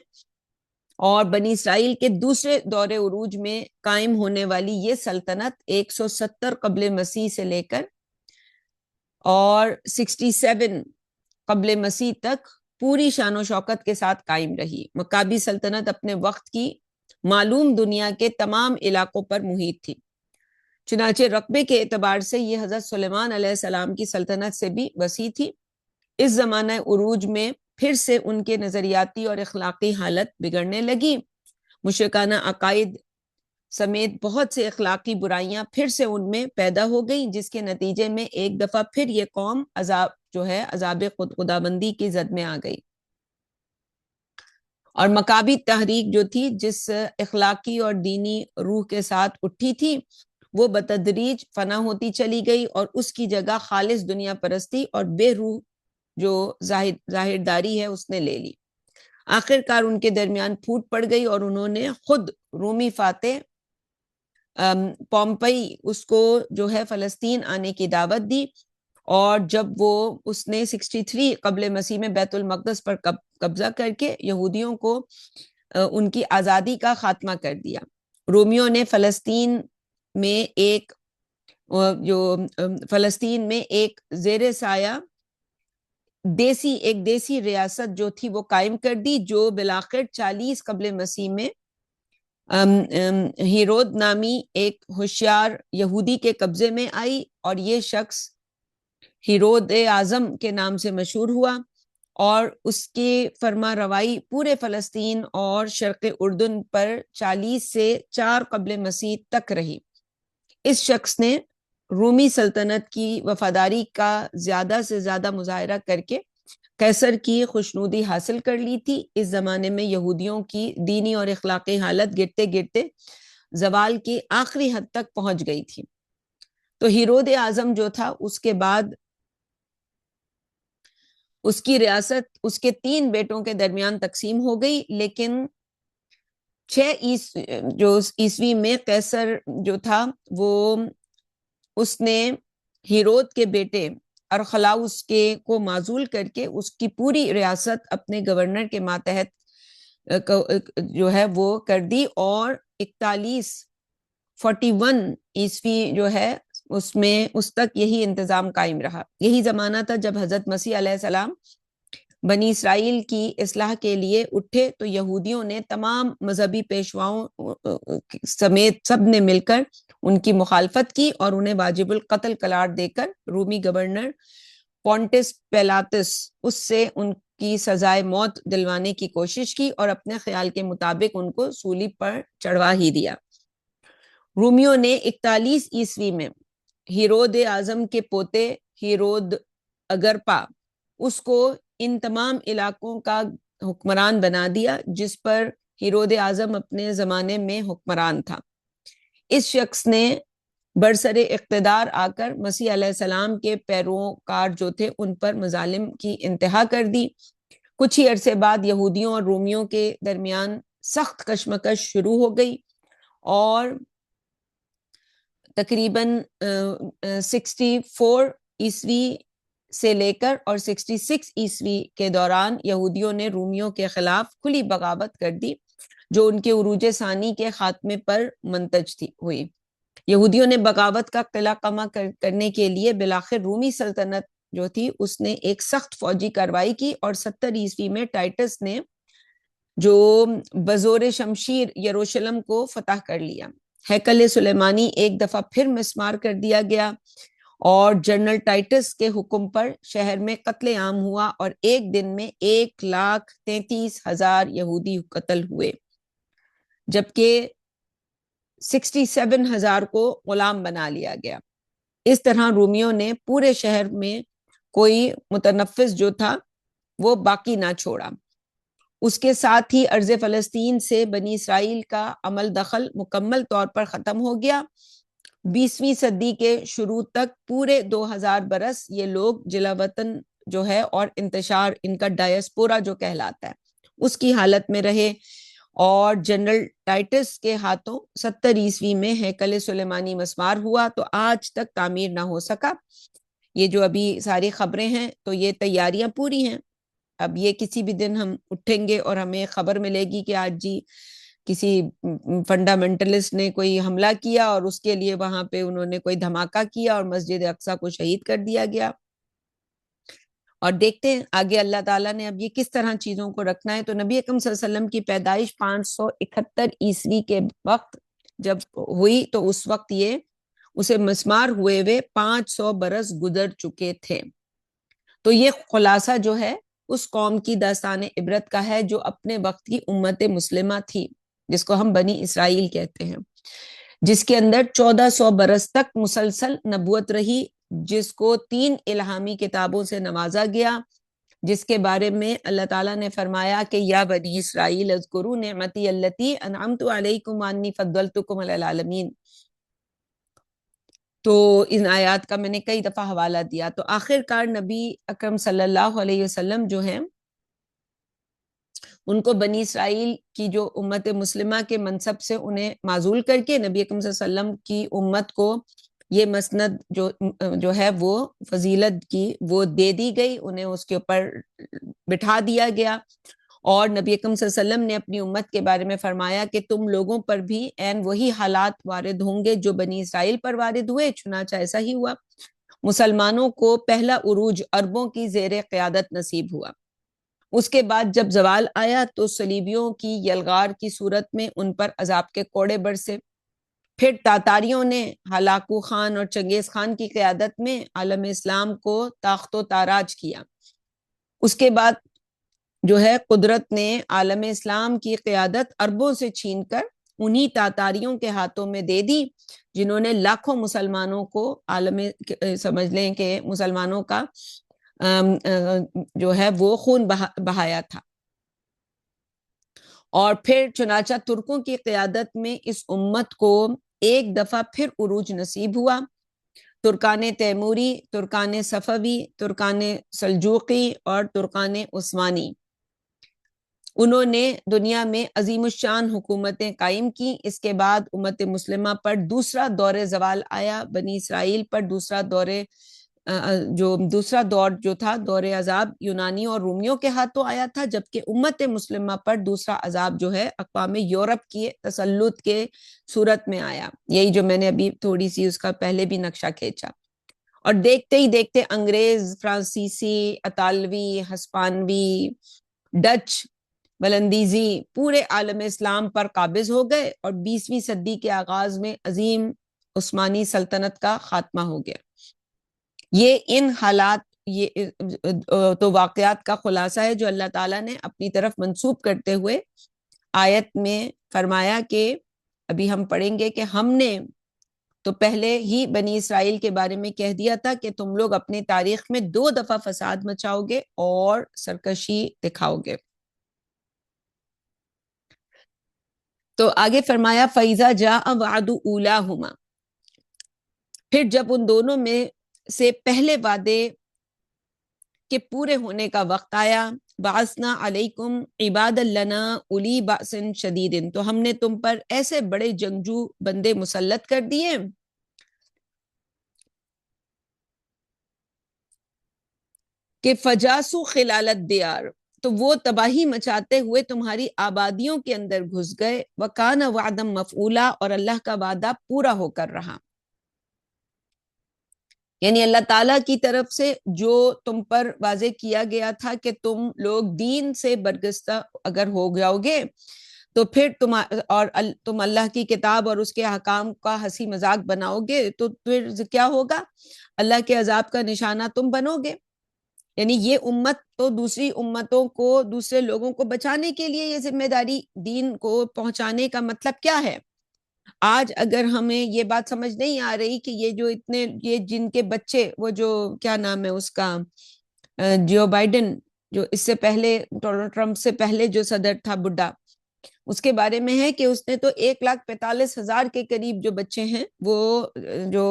[SPEAKER 1] اور بنی اسرائیل کے دوسرے دور عروج میں قائم ہونے والی یہ سلطنت 170 قبل مسیح سے لے کر اور 67 قبل مسیح تک پوری شان و شوکت کے ساتھ قائم رہی. مکابی سلطنت اپنے وقت کی معلوم دنیا کے تمام علاقوں پر محیط تھی. چنانچہ رقبے کے اعتبار سے یہ حضرت سلیمان علیہ السلام کی سلطنت سے بھی وسیع تھی. اس زمانہ عروج میں پھر سے ان کے نظریاتی اور اخلاقی حالت بگڑنے لگی. مشرکانہ عقائد سمیت بہت سے اخلاقی برائیاں پھر سے ان میں پیدا ہو گئیں جس کے نتیجے میں ایک دفعہ پھر یہ قوم عذاب خدابندی کی زد میں آ گئی. اور مکابی تحریک جو تھی جس اخلاقی اور دینی روح کے ساتھ اٹھی تھی وہ بتدریج فنا ہوتی چلی گئی اور اس کی جگہ خالص دنیا پرستی اور بے روح جو ظاہرداری ہے اس نے لے لی. آخرکار ان کے درمیان پھوٹ پڑ گئی اور انہوں نے خود رومی فاتح پومپئی اس کو جو ہے فلسطین آنے کی دعوت دی. اور جب وہ اس نے 63 قبل مسیح میں بیت المقدس پر قبضہ کر کے یہودیوں کو ان کی آزادی کا خاتمہ کر دیا. رومیوں نے فلسطین میں ایک زیر سایہ دیسی ریاست جو تھی وہ قائم کر دی جو بالآخر 40 قبل مسیح میں ہیرود نامی ایک ہوشیار یہودی کے قبضے میں آئی اور یہ شخص ہیرود اعظم کے نام سے مشہور ہوا اور اس کی فرما روائی پورے فلسطین اور شرق اردن پر 40 سے 4 قبل مسیح تک رہی. اس شخص نے رومی سلطنت کی وفاداری کا زیادہ سے زیادہ مظاہرہ کر کے قیصر کی خوشنودی حاصل کر لی تھی. اس زمانے میں یہودیوں کی دینی اور اخلاقی حالت گرتے گرتے زوال کی آخری حد تک پہنچ گئی تھی. تو ہیرود اعظم جو تھا اس کے بعد اس کی ریاست اس کے 3 بیٹوں کے درمیان تقسیم ہو گئی. لیکن 6 عیسوی میں قیصر جو تھا وہ اس نے ہیرود کے بیٹے ارخلاؤس کو معزول کر کے اس کی پوری ریاست اپنے گورنر کے ماتحت جو ہے وہ کر دی. اور 41 عیسوی جو ہے اس میں اس تک یہی انتظام قائم رہا. یہی زمانہ تھا جب حضرت مسیح علیہ السلام بنی اسرائیل کی اصلاح کے لیے اٹھے تو یہودیوں نے تمام مذہبی پیشواؤں سمیت سب نے مل کر ان کی مخالفت کی اور انہیں واجب القتل قرار دے کر رومی گورنر پونٹس پیلاطس اس سے ان کی سزائے موت دلوانے کی کوشش کی اور اپنے خیال کے مطابق ان کو سولی پر چڑھوا ہی دیا. رومیوں نے 41 عیسوی میں ہیرود اعظم کے پوتے ہیرود اگرپا اس کو ان تمام علاقوں کا حکمران بنا دیا جس پر ہیرود اعظم اپنے زمانے میں حکمران تھا. اس شخص نے برسر اقتدار آ کر مسیح علیہ السلام کے پیروکار جو تھے ان پر مظالم کی انتہا کر دی. کچھ ہی عرصے بعد یہودیوں اور رومیوں کے درمیان سخت کشمکش شروع ہو گئی اور تقریباً 64 عیسوی سے لے کر اور 66 عیسوی کے دوران یہودیوں نے رومیوں کے خلاف کھلی بغاوت کر دی جو ان کے عروج ثانی کے خاتمے پر منتج ہوئی. یہودیوں نے بغاوت کا قلعہ کما کرنے کے لیے بالآخر رومی سلطنت جو تھی اس نے ایک سخت فوجی کارروائی کی اور 70 عیسوی میں ٹائٹس نے جو بزور شمشیر یروشلم کو فتح کر لیا. ہیکل سلیمانی ایک دفعہ پھر مسمار کر دیا گیا اور جنرل ٹائٹس کے حکم پر شہر میں قتل عام ہوا اور ایک دن میں 1,33,000 یہودی قتل ہوئے، جبکہ 67,000 کو غلام بنا لیا گیا. اس طرح رومیوں نے پورے شہر میں کوئی متنفذ جو تھا وہ باقی نہ چھوڑا. اس کے ساتھ ہی ارض فلسطین سے بنی اسرائیل کا عمل دخل مکمل طور پر ختم ہو گیا. 20ویں صدی کے شروع تک پورے 2000 برس یہ لوگ جلا وطن جو ہے اور انتشار ان کا ڈائسپورا جو کہلاتا ہے اس کی حالت میں رہے، اور جنرل ٹائٹس کے ہاتھوں 70 عیسوی میں ہیکل سلیمانی مسمار ہوا تو آج تک تعمیر نہ ہو سکا. یہ جو ابھی ساری خبریں ہیں تو یہ تیاریاں پوری ہیں. اب یہ کسی بھی دن ہم اٹھیں گے اور ہمیں خبر ملے گی کہ آج جی کسی فنڈامنٹلسٹ نے کوئی حملہ کیا اور اس کے لیے وہاں پہ انہوں نے کوئی دھماکہ کیا اور مسجد اقصیٰ کو شہید کر دیا گیا. اور دیکھتے ہیں آگے اللہ تعالیٰ نے اب یہ کس طرح چیزوں کو رکھنا ہے. تو نبی اکرم صلی اللہ علیہ وسلم کی پیدائش 571 عیسوی کے وقت جب ہوئی تو اس وقت یہ اسے مسمار ہوئے 500 برس گزر چکے تھے. تو یہ خلاصہ جو ہے اس قوم کی داستان عبرت کا ہے جو اپنے وقت کی امت مسلمہ تھی، جس کو ہم بنی اسرائیل کہتے ہیں، جس کے اندر 1400 برس تک مسلسل نبوت رہی، جس کو 3 الہامی کتابوں سے نوازا گیا، جس کے بارے میں اللہ تعالیٰ نے فرمایا کہ یا بنی اسرائیل اذکروا نعمتی التی انعمت علیکم انی فضلتکم علی العالمین. تو ان آیات کا میں نے کئی دفعہ حوالہ دیا. تو آخر کار نبی اکرم صلی اللہ علیہ وسلم جو ہیں ان کو بنی اسرائیل کی جو امت مسلمہ کے منصب سے انہیں معزول کر کے نبی اکرم صلی اللہ علیہ وسلم کی امت کو یہ مسند جو ہے وہ فضیلت کی وہ دے دی گئی، انہیں اس کے اوپر بٹھا دیا گیا. اور نبی اکرم صلی اللہ علیہ وسلم نے اپنی امت کے بارے میں فرمایا کہ تم لوگوں پر بھی عین وہی حالات وارد ہوں گے جو بنی اسرائیل پر وارد ہوئے. چنانچہ ایسا ہی ہوا. مسلمانوں کو پہلا عروج عربوں کی زیر قیادت نصیب ہوا. اس کے بعد جب زوال آیا تو صلیبیوں کی یلغار کی صورت میں ان پر عذاب کے کوڑے برسے. پھر تاتاریوں نے ہلاکو خان اور چنگیز خان کی قیادت میں عالم اسلام کو تاخت و تاراج کیا. اس کے بعد جو ہے قدرت نے عالم اسلام کی قیادت عربوں سے چھین کر انہی تاتاریوں کے ہاتھوں میں دے دی، جنہوں نے لاکھوں مسلمانوں کو عالم سمجھ لیں کہ مسلمانوں کا جو ہے وہ خون بہایا تھا. اور پھر چنانچہ ترکوں کی قیادت میں اس امت کو ایک دفعہ پھر عروج نصیب ہوا. ترکان تیموری، ترکان صفوی، ترکان سلجوقی اور ترکان عثمانی، انہوں نے دنیا میں عظیم الشان حکومتیں قائم کی. اس کے بعد امت مسلمہ پر دوسرا دور زوال آیا. بنی اسرائیل پر دوسرا دور جو تھا دور عذاب یونانیوں اور رومیوں کے ہاتھوں آیا تھا، جبکہ امت مسلمہ پر دوسرا عذاب جو ہے اقوام یورپ کی تسلط کے صورت میں آیا. یہی جو میں نے ابھی تھوڑی سی اس کا پہلے بھی نقشہ کھینچا. اور دیکھتے ہی دیکھتے انگریز، فرانسیسی، اطالوی، ہسپانوی، ڈچ، بلندیزی پورے عالم اسلام پر قابض ہو گئے اور 20ویں صدی کے آغاز میں عظیم عثمانی سلطنت کا خاتمہ ہو گیا. یہ ان حالات یہ تو واقعات کا خلاصہ ہے جو اللہ تعالیٰ نے اپنی طرف منسوب کرتے ہوئے آیت میں فرمایا کہ ابھی ہم پڑھیں گے کہ ہم نے تو پہلے ہی بنی اسرائیل کے بارے میں کہہ دیا تھا کہ تم لوگ اپنی تاریخ میں 2 دفعہ فساد مچاؤ گے اور سرکشی دکھاؤ گے. تو آگے فرمایا فَإِذَا جَاءَ وَعْدُ أُولَاهُمَا، پھر جب ان دونوں میں سے پہلے وعدے کے پورے ہونے کا وقت آیا، بَعَثْنَا عَلَيْكُمْ عِبَادًا لَنَا أُولِي بَأْسٍ شَدِيدٍ، تو ہم نے تم پر ایسے بڑے جنگجو بندے مسلط کر دیے کہ فجاسو خلال الدیار، تو وہ تباہی مچاتے ہوئے تمہاری آبادیوں کے اندر گھس گئے. وَكَانَ وَعْدًا مَفْعُولًا، اور اللہ کا وعدہ پورا ہو کر رہا. یعنی اللہ تعالیٰ کی طرف سے جو تم پر واضح کیا گیا تھا کہ تم لوگ دین سے برگستہ اگر ہو جاؤ گے تو پھر تم اللہ کی کتاب اور اس کے احکام کا ہنسی مذاق بناؤ گے تو پھر کیا ہوگا؟ اللہ کے عذاب کا نشانہ تم بنو گے. یعنی یہ امت تو دوسری امتوں کو، دوسرے لوگوں کو بچانے کے لیے یہ ذمہ داری دین کو پہنچانے کا مطلب کیا ہے؟ آج اگر ہمیں یہ بات سمجھ نہیں آ رہی کہ یہ جو اتنے، یہ جن کے بچے، وہ جو کیا نام ہے اس کا، جو بائیڈن، جو اس سے پہلے ڈونلڈ ٹرمپ سے پہلے جو صدر تھا بڈھا، اس کے بارے میں ہے کہ اس نے تو 1,45,000 کے قریب جو بچے ہیں وہ جو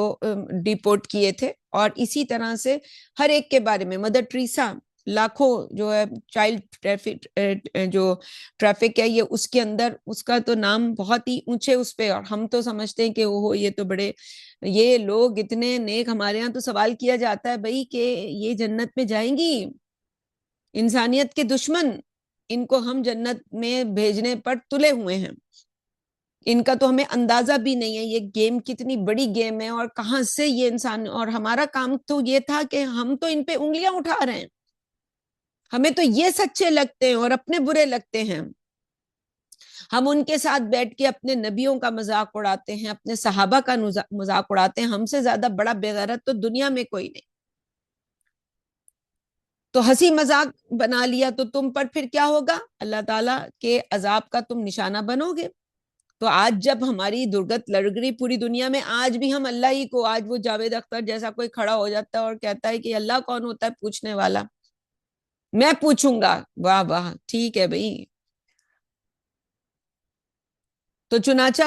[SPEAKER 1] ڈیپورٹ کیے تھے. اور اسی طرح سے ہر ایک کے بارے میں، مدر ٹریسا، لاکھوں جو ہے چائلڈ جو ٹریفک ہے یہ اس کے اندر، اس کا تو نام بہت ہی اونچے اس پہ، اور ہم تو سمجھتے ہیں کہ وہ یہ تو بڑے، یہ لوگ اتنے نیک. ہمارے ہاں تو سوال کیا جاتا ہے بھائی کہ یہ جنت میں جائیں گی؟ انسانیت کے دشمن، ان کو ہم جنت میں بھیجنے پر تلے ہوئے ہیں. ان کا تو ہمیں اندازہ بھی نہیں ہے یہ گیم کتنی بڑی گیم ہے اور کہاں سے یہ انسان. اور ہمارا کام تو یہ تھا کہ ہم تو ان پہ انگلیاں اٹھا رہے ہیں، ہمیں تو یہ سچے لگتے ہیں اور اپنے برے لگتے ہیں. ہم ان کے ساتھ بیٹھ کے اپنے نبیوں کا مذاق اڑاتے ہیں، اپنے صحابہ کا مذاق اڑاتے ہیں. ہم سے زیادہ بڑا بے غیرت تو دنیا میں کوئی نہیں. تو ہنسی مذاق بنا لیا تو تم پر پھر کیا ہوگا؟ اللہ تعالیٰ کے عذاب کا تم نشانہ بنو گے. تو آج جب ہماری درگت لڑ گئی پوری دنیا میں، آج بھی ہم اللہ ہی کو، آج وہ جاوید اختر جیسا کوئی کھڑا ہو جاتا ہے اور کہتا ہے کہ اللہ کون ہوتا ہے پوچھنے والا، میں پوچھوں گا. واہ واہ، ٹھیک ہے بھائی. تو چنانچہ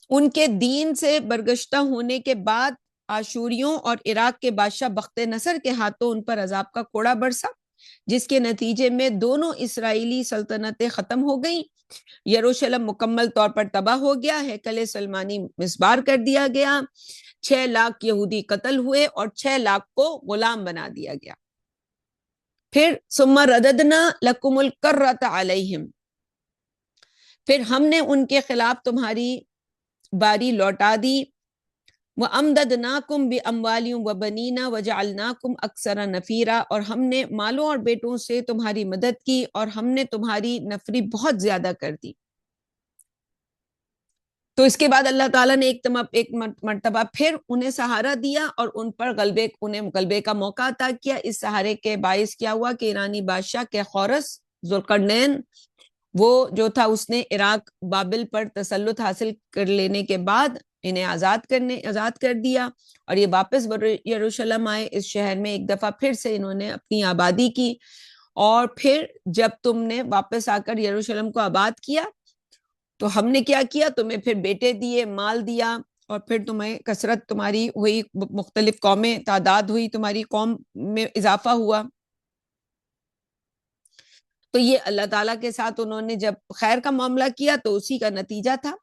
[SPEAKER 1] ان کے دین سے برگشتہ ہونے کے بعد آشوریوں اور عراق کے بادشاہ بخت نصر کے ہاتھوں ان پر عذاب کا کوڑا برسا، جس کے نتیجے میں دونوں اسرائیلی سلطنتیں ختم ہو گئیں. یروشلم مکمل طور پر تباہ ہو گیا، ہیکل سلمانی مسمار کر دیا گیا، 6 لاکھ یہودی قتل ہوئے اور 6 لاکھ کو غلام بنا دیا گیا. پھر ثم رددنا لکم الکرۃ علیہم، پھر ہم نے ان کے خلاف تمہاری باری لوٹا دی. وَأَمْدَدْنَاكُمْ بِأَمْوَالٍ وَبَنِينَ وَجَعَلْنَاكُمْ أَكْثَرَ نَفِيرًا، اور ہم نے مالوں اور بیٹوں سے تمہاری مدد کی اور ہم نے تمہاری نفری بہت زیادہ کر دی. تو اس کے بعد اللہ تعالیٰ نے ایک مرتبہ پھر انہیں سہارا دیا اور ان پر انہیں غلبے کا موقع عطا کیا. اس سہارے کے باعث کیا ہوا کہ ایرانی بادشاہ کیخورس ذوالقرنین، وہ جو تھا، اس نے عراق بابل پر تسلط حاصل کر لینے کے بعد انہیں آزاد کر دیا اور یہ واپس یروشلم آئے. اس شہر میں ایک دفعہ پھر سے انہوں نے اپنی آبادی کی. اور پھر جب تم نے واپس آ کر یروشلم کو آباد کیا تو ہم نے کیا کیا؟ تمہیں پھر بیٹے دیے، مال دیا، اور پھر تمہیں کثرت تمہاری ہوئی، مختلف قومیں، تعداد ہوئی، تمہاری قوم میں اضافہ ہوا. تو یہ اللہ تعالیٰ کے ساتھ انہوں نے جب خیر کا معاملہ کیا تو اسی کا نتیجہ تھا.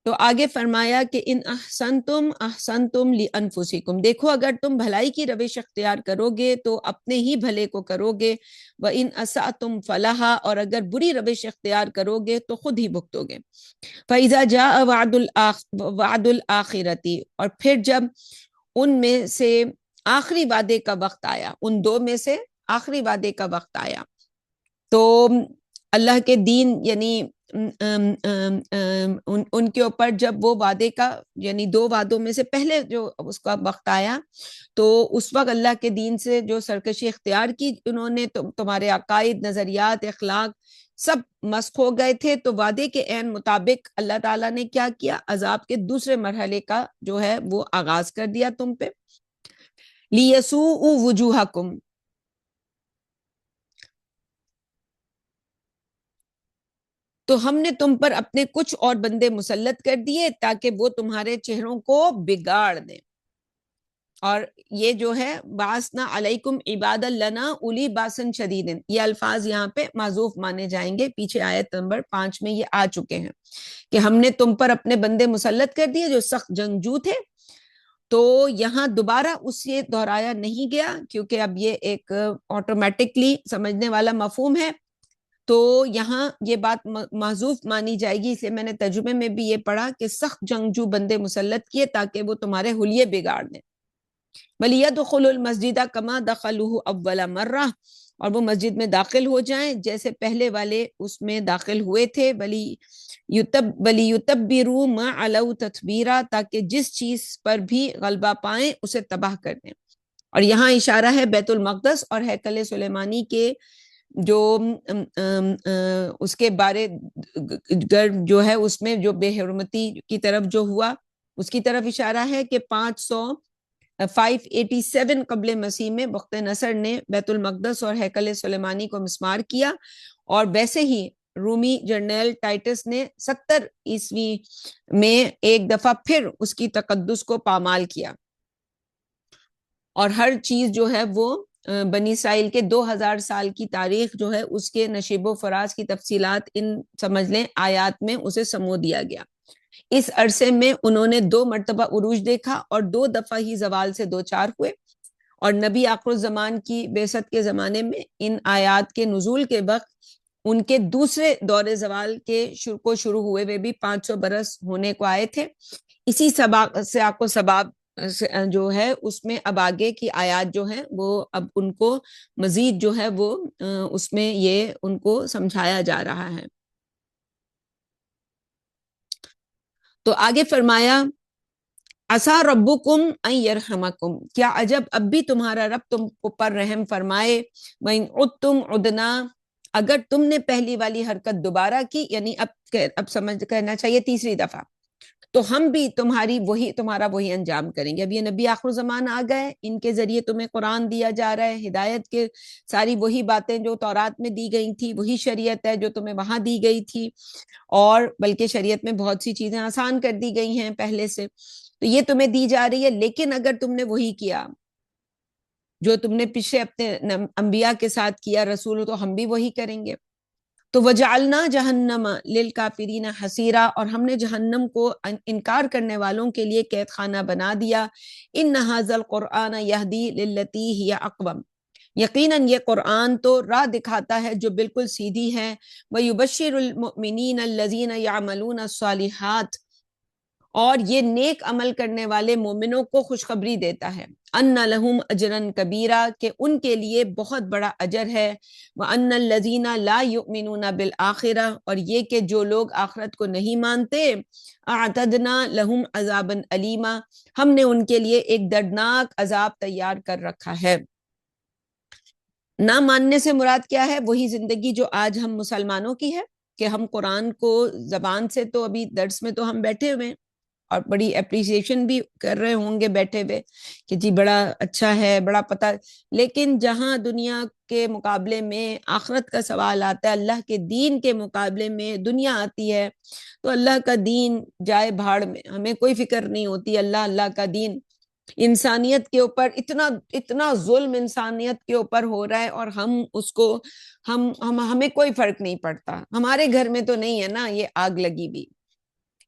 [SPEAKER 1] تو آگے فرمایا کہ ان احسنتم احسنتم لانفسکم، دیکھو اگر تم بھلائی کی روش اختیار کرو گے تو اپنے ہی بھلے کو کرو گے. وان اسأتم فلہا، اور اگر بری روش اختیار کرو گے تو خود ہی بھگتو گے. فاذا جاء وعد الآخرۃ، اور پھر جب ان میں سے آخری وعدے کا وقت آیا، ان دو میں سے آخری وعدے کا وقت آیا، تو اللہ کے دین یعنی ان کے اوپر جب وہ وعدے کا، یعنی 2 وعدوں میں سے پہلے جو اس کا وقت آیا، تو اس وقت اللہ کے دین سے جو سرکشی اختیار کی انہوں نے، تمہارے عقائد، نظریات، اخلاق سب مسخ ہو گئے تھے. تو وعدے کے عین مطابق اللہ تعالیٰ نے کیا کیا؟ عذاب کے دوسرے مرحلے کا جو ہے وہ آغاز کر دیا تم پہ. لِيَسُوءُ وُجُوهَكُمْ، تو ہم نے تم پر اپنے کچھ اور بندے مسلط کر دیے تاکہ وہ تمہارے چہروں کو بگاڑ دیں. اور یہ جو ہے باسنا علیکم عباد لنا اولی باسن شدید، یہ الفاظ یہاں پہ معذوف مانے جائیں گے، پیچھے آیت نمبر 5 میں یہ آ چکے ہیں کہ ہم نے تم پر اپنے بندے مسلط کر دیے جو سخت جنگجو تھے. تو یہاں دوبارہ اس سے دہرایا نہیں گیا کیونکہ اب یہ ایک آٹومیٹکلی سمجھنے والا مفہوم ہے. تو یہاں یہ بات محذوف مانی جائے گی، اس لیے میں نے ترجمے میں بھی یہ پڑھا کہ سخت جنگجو بندے مسلط کیے تاکہ وہ تمہارے حلیے بگاڑ دیں. وَلِيَدْخُلُوا الْمَسْجِدَ كَمَا دَخَلُوهُ أَوَّلَ مَرَّةٍ، اور وہ مسجد میں داخل ہو جائیں جیسے پہلے والے اس میں داخل ہوئے تھے. وَلِيُتَبِّرُوا مَا عَلَوْا تَتْبِيرًا، تاکہ جس چیز پر بھی غلبہ پائیں اسے تباہ کر دیں. اور یہاں اشارہ ہے بیت المقدس اور ہیکل سلیمانی کے جو اس کے بارے جو ہے اس میں جو بے حرمتی کی طرف جو ہوا اس کی طرف اشارہ ہے کہ 587 قبل مسیح میں بخت نصر نے بیت المقدس اور ہیکل سلیمانی کو مسمار کیا، اور ویسے ہی رومی جنرل ٹائٹس نے 70 عیسوی میں ایک دفعہ پھر اس کی تقدس کو پامال کیا، اور ہر چیز جو ہے وہ بنی اسرائیل کے 2000 سال کی تاریخ جو ہے اس کے نشیب و فراز کی تفصیلات ان سمجھ لیں آیات میں اسے سمو دیا گیا. اس عرصے میں انہوں نے 2 مرتبہ عروج دیکھا اور 2 دفعہ ہی زوال سے دوچار ہوئے، اور نبی آخر الزمان کی بعثت کے زمانے میں ان آیات کے نزول کے وقت ان کے دوسرے دور زوال کے شروع ہوئے ہوئے بھی 500 برس ہونے کو آئے تھے. اسی سیاق و سباب جو ہے اس میں اب آگے کی آیات جو ہیں وہ اب ان کو مزید جو ہے وہ اس میں یہ ان کو سمجھایا جا رہا ہے. تو آگے فرمایا عسیٰ ربکم ان یرحمکم، کیا عجب اب بھی تمہارا رب تم پر رحم فرمائے. وَإِنْ عُدْتُمْ عُدْنَا، اگر تم نے پہلی والی حرکت دوبارہ کی، یعنی اب سمجھ کہنا چاہیے تیسری دفعہ، تو ہم بھی تمہارا وہی انجام کریں گے. اب یہ نبی آخر زمان آ گئے، ان کے ذریعے تمہیں قرآن دیا جا رہا ہے، ہدایت کے ساری وہی باتیں جو تورات میں دی گئی تھی، وہی شریعت ہے جو تمہیں وہاں دی گئی تھی، اور بلکہ شریعت میں بہت سی چیزیں آسان کر دی گئی ہیں پہلے سے، تو یہ تمہیں دی جا رہی ہے. لیکن اگر تم نے وہی کیا جو تم نے پچھلے اپنے انبیاء کے ساتھ کیا رسول، تو ہم بھی وہی کریں گے. تو وَجَعَلْنَا جَهَنَّمَ لِلْكَافِرِينَ حَصِيرًا، اور ہم نے جہنم کو انکار کرنے والوں کے لیے قید خانہ بنا دیا. إِنَّ هَذَا الْقُرْآنَ يَهْدِي لِلَّتِي هِيَ أَقْوَمُ، یقیناً یہ قرآن تو راہ دکھاتا ہے جو بالکل سیدھی ہے. وَيُبَشِّرُ الْمُؤْمِنِينَ الَّذِينَ يَعْمَلُونَ الصَّالِحَاتِ، اور یہ نیک عمل کرنے والے مومنوں کو خوشخبری دیتا ہے. ان لہم اجرا کبیرا، کہ ان کے لیے بہت بڑا اجر ہے. وان الذین لا یؤمنون بالآخرہ، اور یہ کہ جو لوگ آخرت کو نہیں مانتے، اعتدنا لہم عذابا علیما، ہم نے ان کے لیے ایک دردناک عذاب تیار کر رکھا ہے. نہ ماننے سے مراد کیا ہے؟ وہی زندگی جو آج ہم مسلمانوں کی ہے کہ ہم قرآن کو زبان سے تو ابھی درس میں تو ہم بیٹھے ہوئے ہیں اور بڑی اپریسیشن بھی کر رہے ہوں گے بیٹھے ہوئے کہ جی بڑا اچھا ہے، بڑا پتہ، لیکن جہاں دنیا کے مقابلے میں آخرت کا سوال آتا ہے، اللہ کے دین کے مقابلے میں دنیا آتی ہے، تو اللہ کا دین جائے بھاڑ میں، ہمیں کوئی فکر نہیں ہوتی. اللہ کا دین، انسانیت کے اوپر اتنا ظلم انسانیت کے اوپر ہو رہا ہے، اور ہم اس کو ہمیں کوئی فرق نہیں پڑتا. ہمارے گھر میں تو نہیں ہے نا یہ آگ لگی بھی،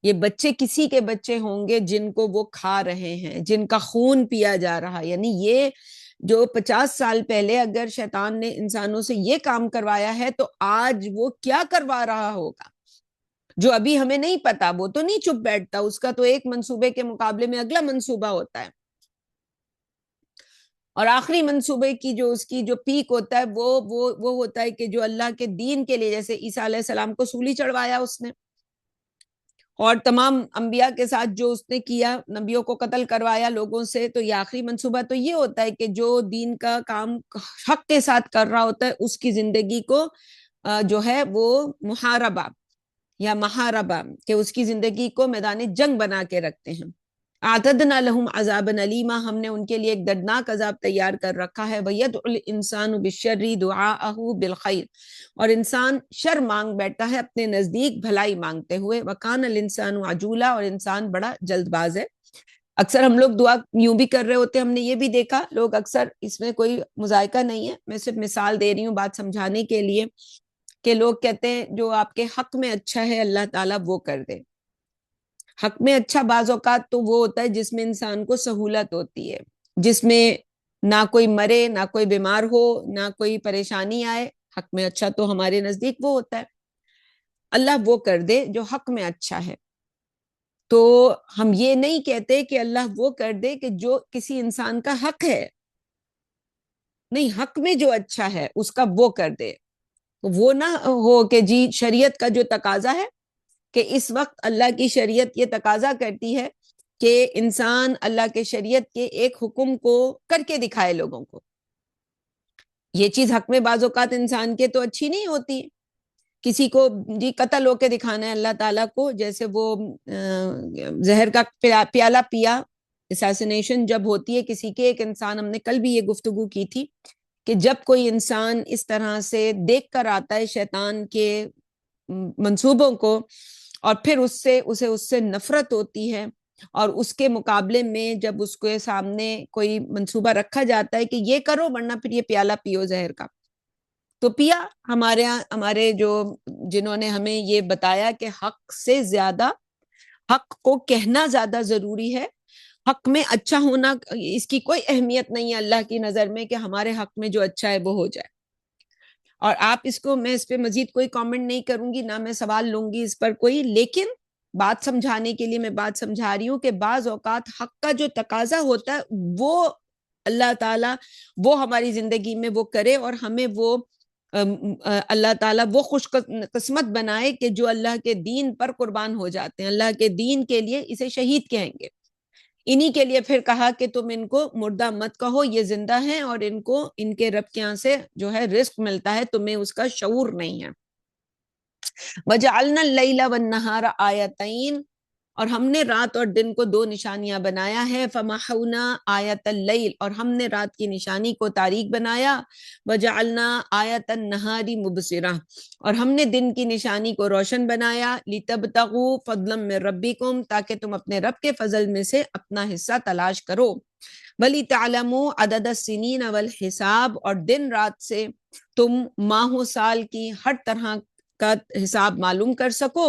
[SPEAKER 1] یہ بچے کسی کے بچے ہوں گے جن کو وہ کھا رہے ہیں، جن کا خون پیا جا رہا. یعنی یہ جو 50 سال پہلے اگر شیطان نے انسانوں سے یہ کام کروایا ہے تو آج وہ کیا کروا رہا ہوگا جو ابھی ہمیں نہیں پتا. وہ تو نہیں چپ بیٹھتا، اس کا تو ایک منصوبے کے مقابلے میں اگلا منصوبہ ہوتا ہے، اور آخری منصوبے کی جو اس کی جو پیک ہوتا ہے وہ ہوتا ہے کہ جو اللہ کے دین کے لیے، جیسے عیسیٰ علیہ السلام کو سولی چڑھوایا اس نے، اور تمام انبیاء کے ساتھ جو اس نے کیا، نبیوں کو قتل کروایا لوگوں سے، تو یہ آخری منصوبہ تو یہ ہوتا ہے کہ جو دین کا کام حق کے ساتھ کر رہا ہوتا ہے اس کی زندگی کو جو ہے وہ محاربہ یا محاربہ، کہ اس کی زندگی کو میدان جنگ بنا کے رکھتے ہیں. اعتدنا لہم عذابا علیما، ہم نے ان کے لیے ایک دردناک عذاب تیار کر رکھا ہے. وَيَدْعُ الْإِنسَانُ بِالشَّرِّ دُعَاءَهُ بِالْخَيْرِ، اور انسان شر مانگ بیٹھتا ہے اپنے نزدیک بھلائی مانگتے ہوئے. وَكَانَ الْإِنسَانُ عَجُولًا، اور انسان بڑا جلد باز ہے. اکثر ہم لوگ دعا یوں بھی کر رہے ہوتے ہیں، ہم نے یہ بھی دیکھا، لوگ اکثر، اس میں کوئی مذائقہ نہیں ہے، میں صرف مثال دے رہی ہوں بات سمجھانے کے لیے، کہ لوگ کہتے ہیں جو آپ کے حق میں اچھا ہے اللہ تعالیٰ وہ کر دے. حق میں اچھا بعض اوقات تو وہ ہوتا ہے جس میں انسان کو سہولت ہوتی ہے، جس میں نہ کوئی مرے، نہ کوئی بیمار ہو، نہ کوئی پریشانی آئے. حق میں اچھا تو ہمارے نزدیک وہ ہوتا ہے، اللہ وہ کر دے جو حق میں اچھا ہے. تو ہم یہ نہیں کہتے کہ اللہ وہ کر دے کہ جو کسی انسان کا حق ہے، نہیں، حق میں جو اچھا ہے اس کا وہ کر دے. وہ نہ ہو کہ جی شریعت کا جو تقاضا ہے، کہ اس وقت اللہ کی شریعت یہ تقاضا کرتی ہے کہ انسان اللہ کے شریعت کے ایک حکم کو کر کے دکھائے لوگوں کو. یہ چیز حق میں بعض اوقات انسان کے تو اچھی نہیں ہوتی. کسی کو جی قتل ہو کے دکھانا ہے اللہ تعالیٰ کو، جیسے وہ زہر کا پیالہ پیا، اساسینیشن جب ہوتی ہے کسی کے، ایک انسان، ہم نے کل بھی یہ گفتگو کی تھی کہ جب کوئی انسان اس طرح سے دیکھ کر آتا ہے شیطان کے منصوبوں کو، اور پھر اس سے نفرت ہوتی ہے، اور اس کے مقابلے میں جب اس کے سامنے کوئی منصوبہ رکھا جاتا ہے کہ یہ کرو ورنہ پھر یہ پیالہ پیو زہر کا، تو پیا. ہمارے جو جنہوں نے ہمیں یہ بتایا کہ حق سے زیادہ، حق کو کہنا زیادہ ضروری ہے، حق میں اچھا ہونا اس کی کوئی اہمیت نہیں ہے اللہ کی نظر میں کہ ہمارے حق میں جو اچھا ہے وہ ہو جائے. اور آپ میں اس پہ مزید کوئی کامنٹ نہیں کروں گی، نہ میں سوال لوں گی اس پر کوئی، لیکن بات سمجھانے کے لیے میں بات سمجھا رہی ہوں کہ بعض اوقات حق کا جو تقاضا ہوتا ہے وہ اللہ تعالیٰ وہ ہماری زندگی میں وہ کرے، اور ہمیں وہ اللہ تعالیٰ وہ خوش قسمت بنائے کہ جو اللہ کے دین پر قربان ہو جاتے ہیں، اللہ کے دین کے لیے. اسے شہید کہیں گے. انہی کے لیے پھر کہا کہ تم ان کو مردہ مت کہو، یہ زندہ ہیں، اور ان کو ان کے رب کے یہاں سے جو ہے رزق ملتا ہے، تمہیں اس کا شعور نہیں ہے. وَجَعَلْنَا اللَّيْلَ وَالنَّهَارَ آیَتَيْن، اور ہم نے رات اور دن کو دو نشانیاں بنایا ہے. فَمَحَوْنَا آیَةَ اللَّيْلِ، اور ہم نے رات کی نشانی کو تاریک بنایا. وَجَعَلْنَا آیَةَ النَّهَارِ مُبْصِرَةً، اور ہم نے دن کی نشانی کو روشن بنایا. لِتَبْتَغُوا فَضْلًا مِّن رَبِّكُمْ، تاکہ تم اپنے رب کے فضل میں سے اپنا حصہ تلاش کرو. وَلِتَعْلَمُوا عَدَدَ السِّنِينَ وَالْحِسَابَ، اور دن رات سے تم ماہ و سال کی ہر طرح کا حساب معلوم کر سکو.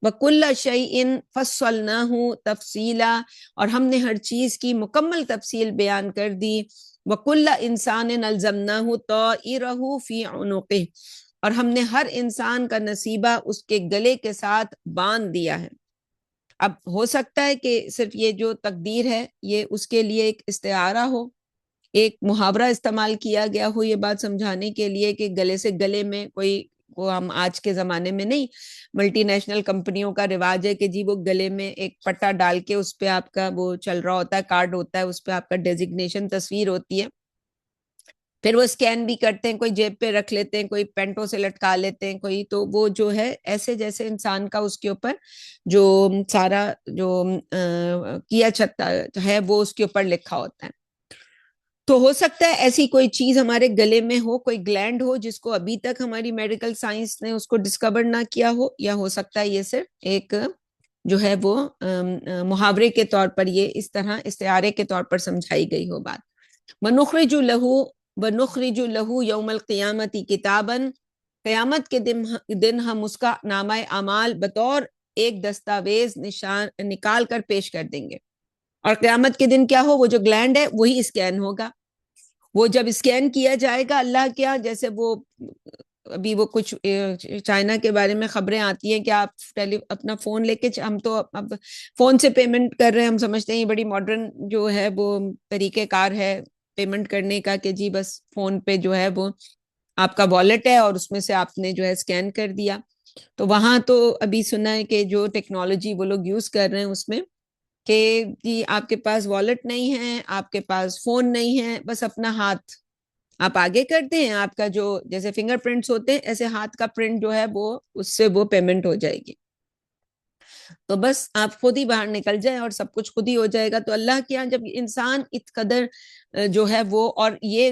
[SPEAKER 1] وَكُلَّ شَيْءٍ فَصَّلْنَاهُ تَفْصِيلًا، اور ہم نے ہر چیز کی مکمل تفصیل بیان کر دی. وَكُلَّ إِنسَانٍ أَلْزَمْنَاهُ طَائِرَهُ فِي عُنُقِهِ، اور ہم نے ہر انسان کا نصیبہ اس کے گلے کے ساتھ باندھ دیا ہے. اب ہو سکتا ہے کہ صرف یہ جو تقدیر ہے یہ اس کے لیے ایک استعارہ ہو، ایک محاورہ استعمال کیا گیا ہو یہ بات سمجھانے کے لیے کہ گلے سے گلے میں کوئی، وہ ہم آج کے زمانے میں نہیں، ملٹی نیشنل کمپنیوں کا رواج ہے کہ جی وہ گلے میں ایک پٹا ڈال کے اس پہ آپ کا وہ چل رہا ہوتا ہے، کارڈ ہوتا ہے، اس پہ آپ کا ڈیزگنیشن تصویر ہوتی ہے، پھر وہ اسکین بھی کرتے ہیں، کوئی جیب پہ رکھ لیتے ہیں، کوئی پینٹوں سے لٹکا لیتے ہیں، کوئی تو وہ جو ہے ایسے جیسے انسان کا اس کے اوپر جو سارا جو کیا چھتا ہے وہ اس کے اوپر لکھا ہوتا ہے. تو ہو سکتا ہے ایسی کوئی چیز ہمارے گلے میں ہو، کوئی گلینڈ ہو جس کو ابھی تک ہماری میڈیکل سائنس نے اس کو ڈسکور نہ کیا ہو، یا ہو سکتا ہے یہ صرف ایک جو ہے وہ محاورے کے طور پر یہ اس طرح استعارے کے طور پر سمجھائی گئی ہو بات. وَنُخْرِجُ لَهُ يَوْمَ الْقِيَامَةِ كِتَابًا، قیامت کے دن ہم اس کا نامہ اعمال بطور ایک دستاویز نکال کر پیش کر دیں گے. اور قیامت کے دن کیا ہو، وہ جو گلینڈ ہے وہی اسکین ہوگا. وہ جب اسکین کیا جائے گا اللہ کیا، جیسے وہ ابھی وہ کچھ چائنا کے بارے میں خبریں آتی ہیں کہ آپ اپنا فون لے کے، ہم تو اب فون سے پیمنٹ کر رہے ہیں، ہم سمجھتے ہیں یہ بڑی ماڈرن جو ہے وہ طریقہ کار ہے پیمنٹ کرنے کا کہ جی بس فون پہ جو ہے وہ آپ کا والیٹ ہے اور اس میں سے آپ نے جو ہے اسکین کر دیا. تو وہاں تو ابھی سنا ہے کہ جو ٹیکنالوجی وہ لوگ یوز کر رہے ہیں اس میں کہ جی آپ کے پاس والیٹ نہیں ہے، آپ کے پاس فون نہیں ہے، بس اپنا ہاتھ آپ آگے کرتے ہیں، آپ کا جو جیسے فنگر پرنٹس ہوتے ہیں ایسے ہاتھ کا پرنٹ جو ہے وہ اس سے وہ پیمنٹ ہو جائے گی. تو بس آپ خود ہی باہر نکل جائیں اور سب کچھ خود ہی ہو جائے گا. تو اللہ کے یہاں جب انسان اس قدر جو ہے وہ، اور یہ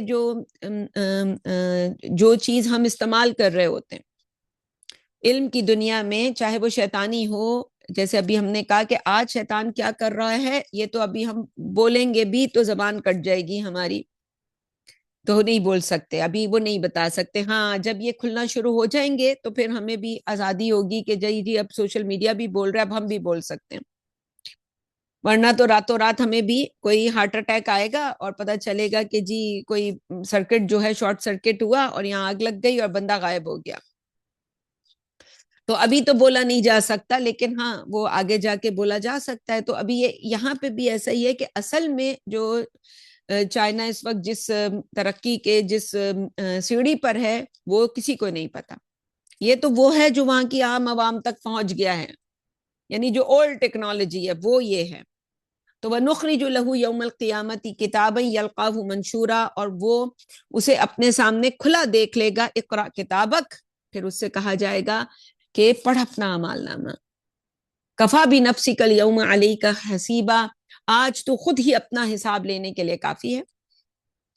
[SPEAKER 1] جو چیز ہم استعمال کر رہے ہوتے ہیں علم کی دنیا میں، چاہے وہ شیطانی ہو، جیسے ابھی ہم نے کہا کہ آج شیطان کیا کر رہا ہے یہ تو ابھی ہم بولیں گے بھی تو زبان کٹ جائے گی ہماری، تو نہیں بول سکتے ابھی، وہ نہیں بتا سکتے. ہاں جب یہ کھلنا شروع ہو جائیں گے تو پھر ہمیں بھی آزادی ہوگی کہ جی اب سوشل میڈیا بھی بول رہا ہے، اب ہم بھی بول سکتے ہیں. ورنہ تو راتوں رات ہمیں بھی کوئی ہارٹ اٹیک آئے گا اور پتہ چلے گا کہ جی کوئی سرکٹ جو ہے شارٹ سرکٹ ہوا اور یہاں آگ لگ گئی اور بندہ غائب ہو گیا. تو ابھی تو بولا نہیں جا سکتا، لیکن ہاں وہ آگے جا کے بولا جا سکتا ہے. تو ابھی یہاں پہ بھی ایسا ہی ہے کہ اصل میں جو چائنا اس وقت جس ترقی کے جس سیڑھی پر ہے وہ کسی کو نہیں پتا. یہ تو وہ ہے جو وہاں کی عام عوام تک پہنچ گیا ہے، یعنی جو اولڈ ٹیکنالوجی ہے وہ یہ ہے. تو وَنُخْرِجُ لَهُ يَوْمَ الْقِيَامَةِ كِتَابًا يَلْقَاهُ مَنشُورًا، اور وہ اسے اپنے سامنے کھلا دیکھ لے گا. اقرأ کتابک، پھر اس سے کہا جائے گا کہ پڑھ اپنا اعمال نامہ. کفا بنفسک الیوم علیک حسیبا، آج تو خود ہی اپنا حساب لینے کے لیے کافی ہے.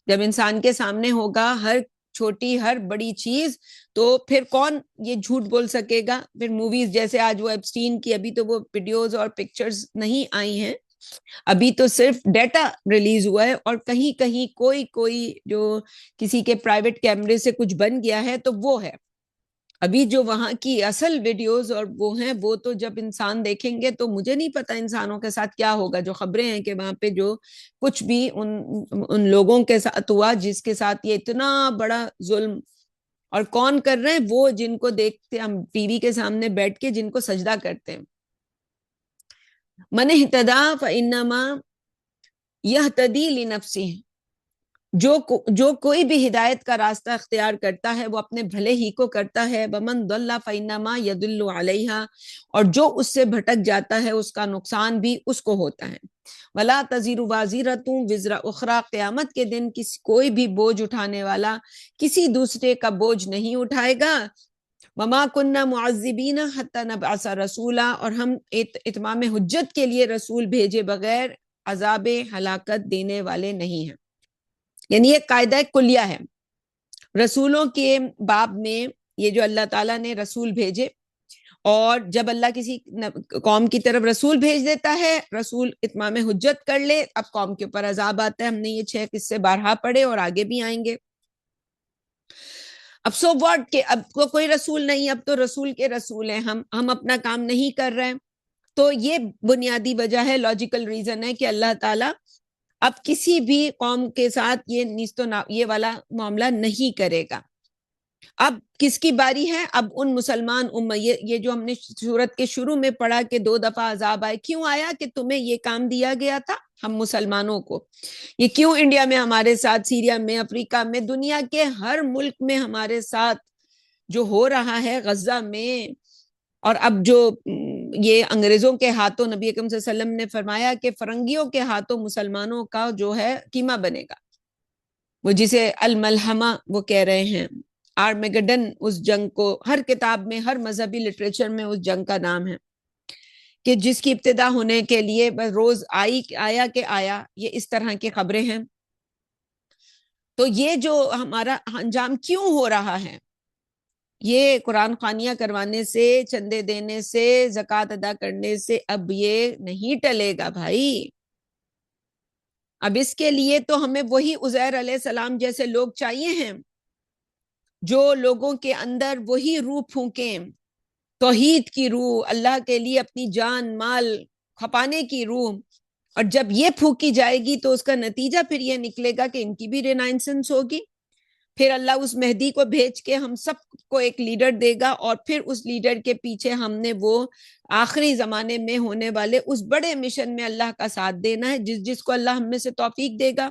[SPEAKER 1] جب انسان کے سامنے ہوگا ہر چھوٹی ہر بڑی چیز، تو پھر کون یہ جھوٹ بول سکے گا؟ پھر موویز جیسے آج وہ ایپسٹین کی، ابھی تو وہ ویڈیوز اور پکچرز نہیں آئی ہیں، ابھی تو صرف ڈیٹا ریلیز ہوا ہے، اور کہیں کہیں کوئی جو کسی کے پرائیویٹ کیمرے سے کچھ بن گیا ہے تو وہ ہے. ابھی جو وہاں کی اصل ویڈیوز اور وہ ہیں، وہ تو جب انسان دیکھیں گے تو مجھے نہیں پتا انسانوں کے ساتھ کیا ہوگا. جو خبریں ہیں کہ وہاں پہ جو کچھ بھی ان لوگوں کے ساتھ ہوا جس کے ساتھ یہ اتنا بڑا ظلم، اور کون کر رہے ہیں؟ وہ جن کو دیکھتے ہم ٹی وی کے سامنے بیٹھ کے، جن کو سجدہ کرتے ہیں. من اہتدی فانما یہتدی لنفسہ، جو کوئی بھی ہدایت کا راستہ اختیار کرتا ہے وہ اپنے بھلے ہی کو کرتا ہے. ومن ضل فانما یضل علیہا، اور جو اس سے بھٹک جاتا ہے اس کا نقصان بھی اس کو ہوتا ہے. ولا تزر وازرۃ وزر اخری، قیامت کے دن کوئی بھی بوجھ اٹھانے والا کسی دوسرے کا بوجھ نہیں اٹھائے گا. وما كنا معذبین حتی نبعث رسولا، اور ہم اتمام حجت کے لیے رسول بھیجے بغیر عذاب ہلاکت دینے والے نہیں ہیں. یعنی یہ قاعدہ کلیہ ہے رسولوں کے باب میں، یہ جو اللہ تعالیٰ نے رسول بھیجے، اور جب اللہ کسی قوم کی طرف رسول بھیج دیتا ہے، رسول اتمام حجت کر لے، اب قوم کے اوپر عذاب آتا ہے. ہم نے یہ 6 قصے بارہا پڑھے اور آگے بھی آئیں گے. اب سو واٹ کہ اب کوئی رسول نہیں، اب تو رسول کے رسول ہیں، ہم اپنا کام نہیں کر رہے ہیں. تو یہ بنیادی وجہ ہے، لاجیکل ریزن ہے کہ اللہ تعالیٰ اب کسی بھی قوم کے ساتھ یہ والا معاملہ نہیں کرے گا. اب کس کی باری ہے؟ اب ان مسلمان یہ جو ہم نے سورت کے شروع میں پڑھا کہ 2 دفعہ عذاب آئے. کیوں آیا؟ کہ تمہیں یہ کام دیا گیا تھا، ہم مسلمانوں کو. یہ کیوں انڈیا میں ہمارے ساتھ، سیریا میں، افریقہ میں، دنیا کے ہر ملک میں ہمارے ساتھ جو ہو رہا ہے، غزہ میں، اور اب جو یہ انگریزوں کے ہاتھوں، نبی اکرم صلی اللہ علیہ وسلم نے فرمایا کہ فرنگیوں کے ہاتھوں مسلمانوں کا جو ہے قیمہ بنے گا، وہ جسے الملحمہ وہ کہہ رہے ہیں، آرمیگڈن، اس جنگ کو ہر کتاب میں، ہر مذہبی لٹریچر میں اس جنگ کا نام ہے، کہ جس کی ابتدا ہونے کے لیے بس روز آیا کہ آیا. یہ اس طرح کی خبریں ہیں. تو یہ جو ہمارا انجام کیوں ہو رہا ہے، یہ قرآن خوانیاں کروانے سے، چندے دینے سے، زکوٰۃ ادا کرنے سے اب یہ نہیں ٹلے گا بھائی. اب اس کے لیے تو ہمیں وہی عزیر علیہ السلام جیسے لوگ چاہیے ہیں، جو لوگوں کے اندر وہی روح پھونکیں، توحید کی روح، اللہ کے لیے اپنی جان مال کھپانے کی روح. اور جب یہ پھونکی جائے گی تو اس کا نتیجہ پھر یہ نکلے گا کہ ان کی بھی رینائنسنس ہوگی. پھر اللہ اس مہدی کو بھیج کے ہم سب کو ایک لیڈر دے گا، اور پھر اس لیڈر کے پیچھے ہم نے وہ آخری زمانے میں ہونے والے اس بڑے مشن میں اللہ کا ساتھ دینا ہے، جس کو اللہ ہم میں سے توفیق دے گا.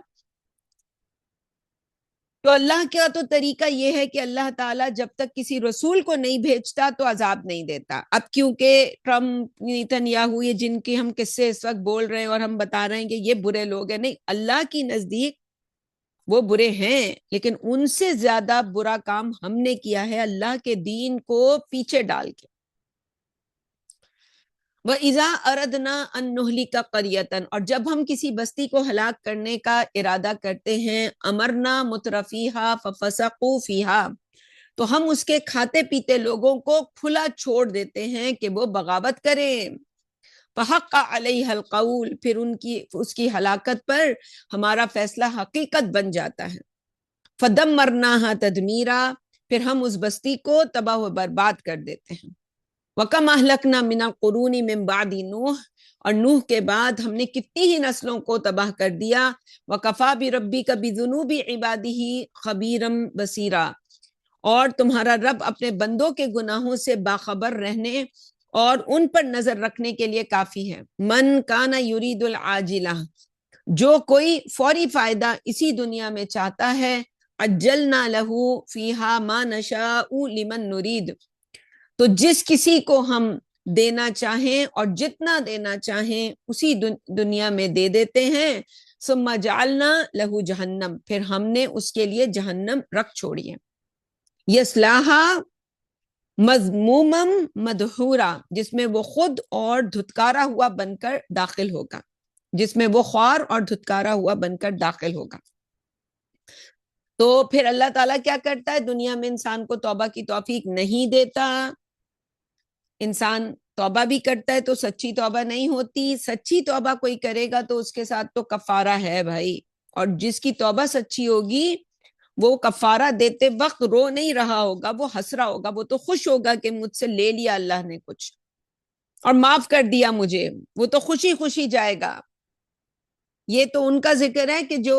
[SPEAKER 1] تو اللہ کا تو طریقہ یہ ہے کہ اللہ تعالیٰ جب تک کسی رسول کو نہیں بھیجتا تو عذاب نہیں دیتا. اب کیونکہ ٹرمپ، نیتن یاہو، یہ جن کی ہم قصے اس وقت بول رہے ہیں اور ہم بتا رہے ہیں کہ یہ برے لوگ ہیں، نہیں، اللہ کی نزدیک وہ برے ہیں، لیکن ان سے زیادہ برا کام ہم نے کیا ہے اللہ کے دین کو پیچھے ڈال کے. وَإِذَا أَرَدْنَا أَن نُهْلِكَ قَرْيَةً، اور جب ہم کسی بستی کو ہلاک کرنے کا ارادہ کرتے ہیں، أَمَرْنَا مُتْرَفِيهَا فَفَسَقُوا فِيهَا، تو ہم اس کے کھاتے پیتے لوگوں کو کھلا چھوڑ دیتے ہیں کہ وہ بغاوت کریں. فحق علیہ القول، پھر اس کی ہلاکت پر ہمارا فیصلہ حقیقت بن جاتا ہے. فدمرناها تدمیرا، پھر ہم اس بستی کو تباہ و برباد کر دیتے ہیں. وَكَمْ أَهْلَكْنَا مِنَ الْقُرُونِ مِنْ بَعْدِ نوح، اور نوح کے بعد ہم نے کتنی ہی نسلوں کو تباہ کر دیا. وَكَفَى بِرَبِّكَ بِذُنُوبِ عِبَادِهِ خَبِيرًا بَصِيرًا، اور تمہارا رب اپنے بندوں کے گناہوں سے باخبر رہنے اور ان پر نظر رکھنے کے لیے کافی ہے. من کان یرید العاجلہ، جو کوئی فوری فائدہ اسی دنیا میں چاہتا ہے، عجلنا لہ فیہا ما نشاء لمن نرید، تو جس کسی کو ہم دینا چاہیں اور جتنا دینا چاہیں اسی دنیا میں دے دیتے ہیں. ثم جعلنا لہ جہنم، پھر ہم نے اس کے لیے جہنم رکھ چھوڑی ہے. یصلاھا مذموما مدحورا، جس میں وہ خود اور دھتکارا ہوا بن کر داخل ہوگا، جس میں وہ خوار اور دھتکارا ہوا بن کر داخل ہوگا. تو پھر اللہ تعالیٰ کیا کرتا ہے؟ دنیا میں انسان کو توبہ کی توفیق نہیں دیتا. انسان توبہ بھی کرتا ہے تو سچی توبہ نہیں ہوتی. سچی توبہ کوئی کرے گا تو اس کے ساتھ تو کفارہ ہے بھائی، اور جس کی توبہ سچی ہوگی وہ کفارہ دیتے وقت رو نہیں رہا ہوگا، وہ ہنس رہا ہوگا، وہ تو خوش ہوگا کہ مجھ سے لے لیا اللہ نے کچھ اور معاف کر دیا مجھے، وہ تو خوشی خوشی جائے گا. یہ تو ان کا ذکر ہے کہ جو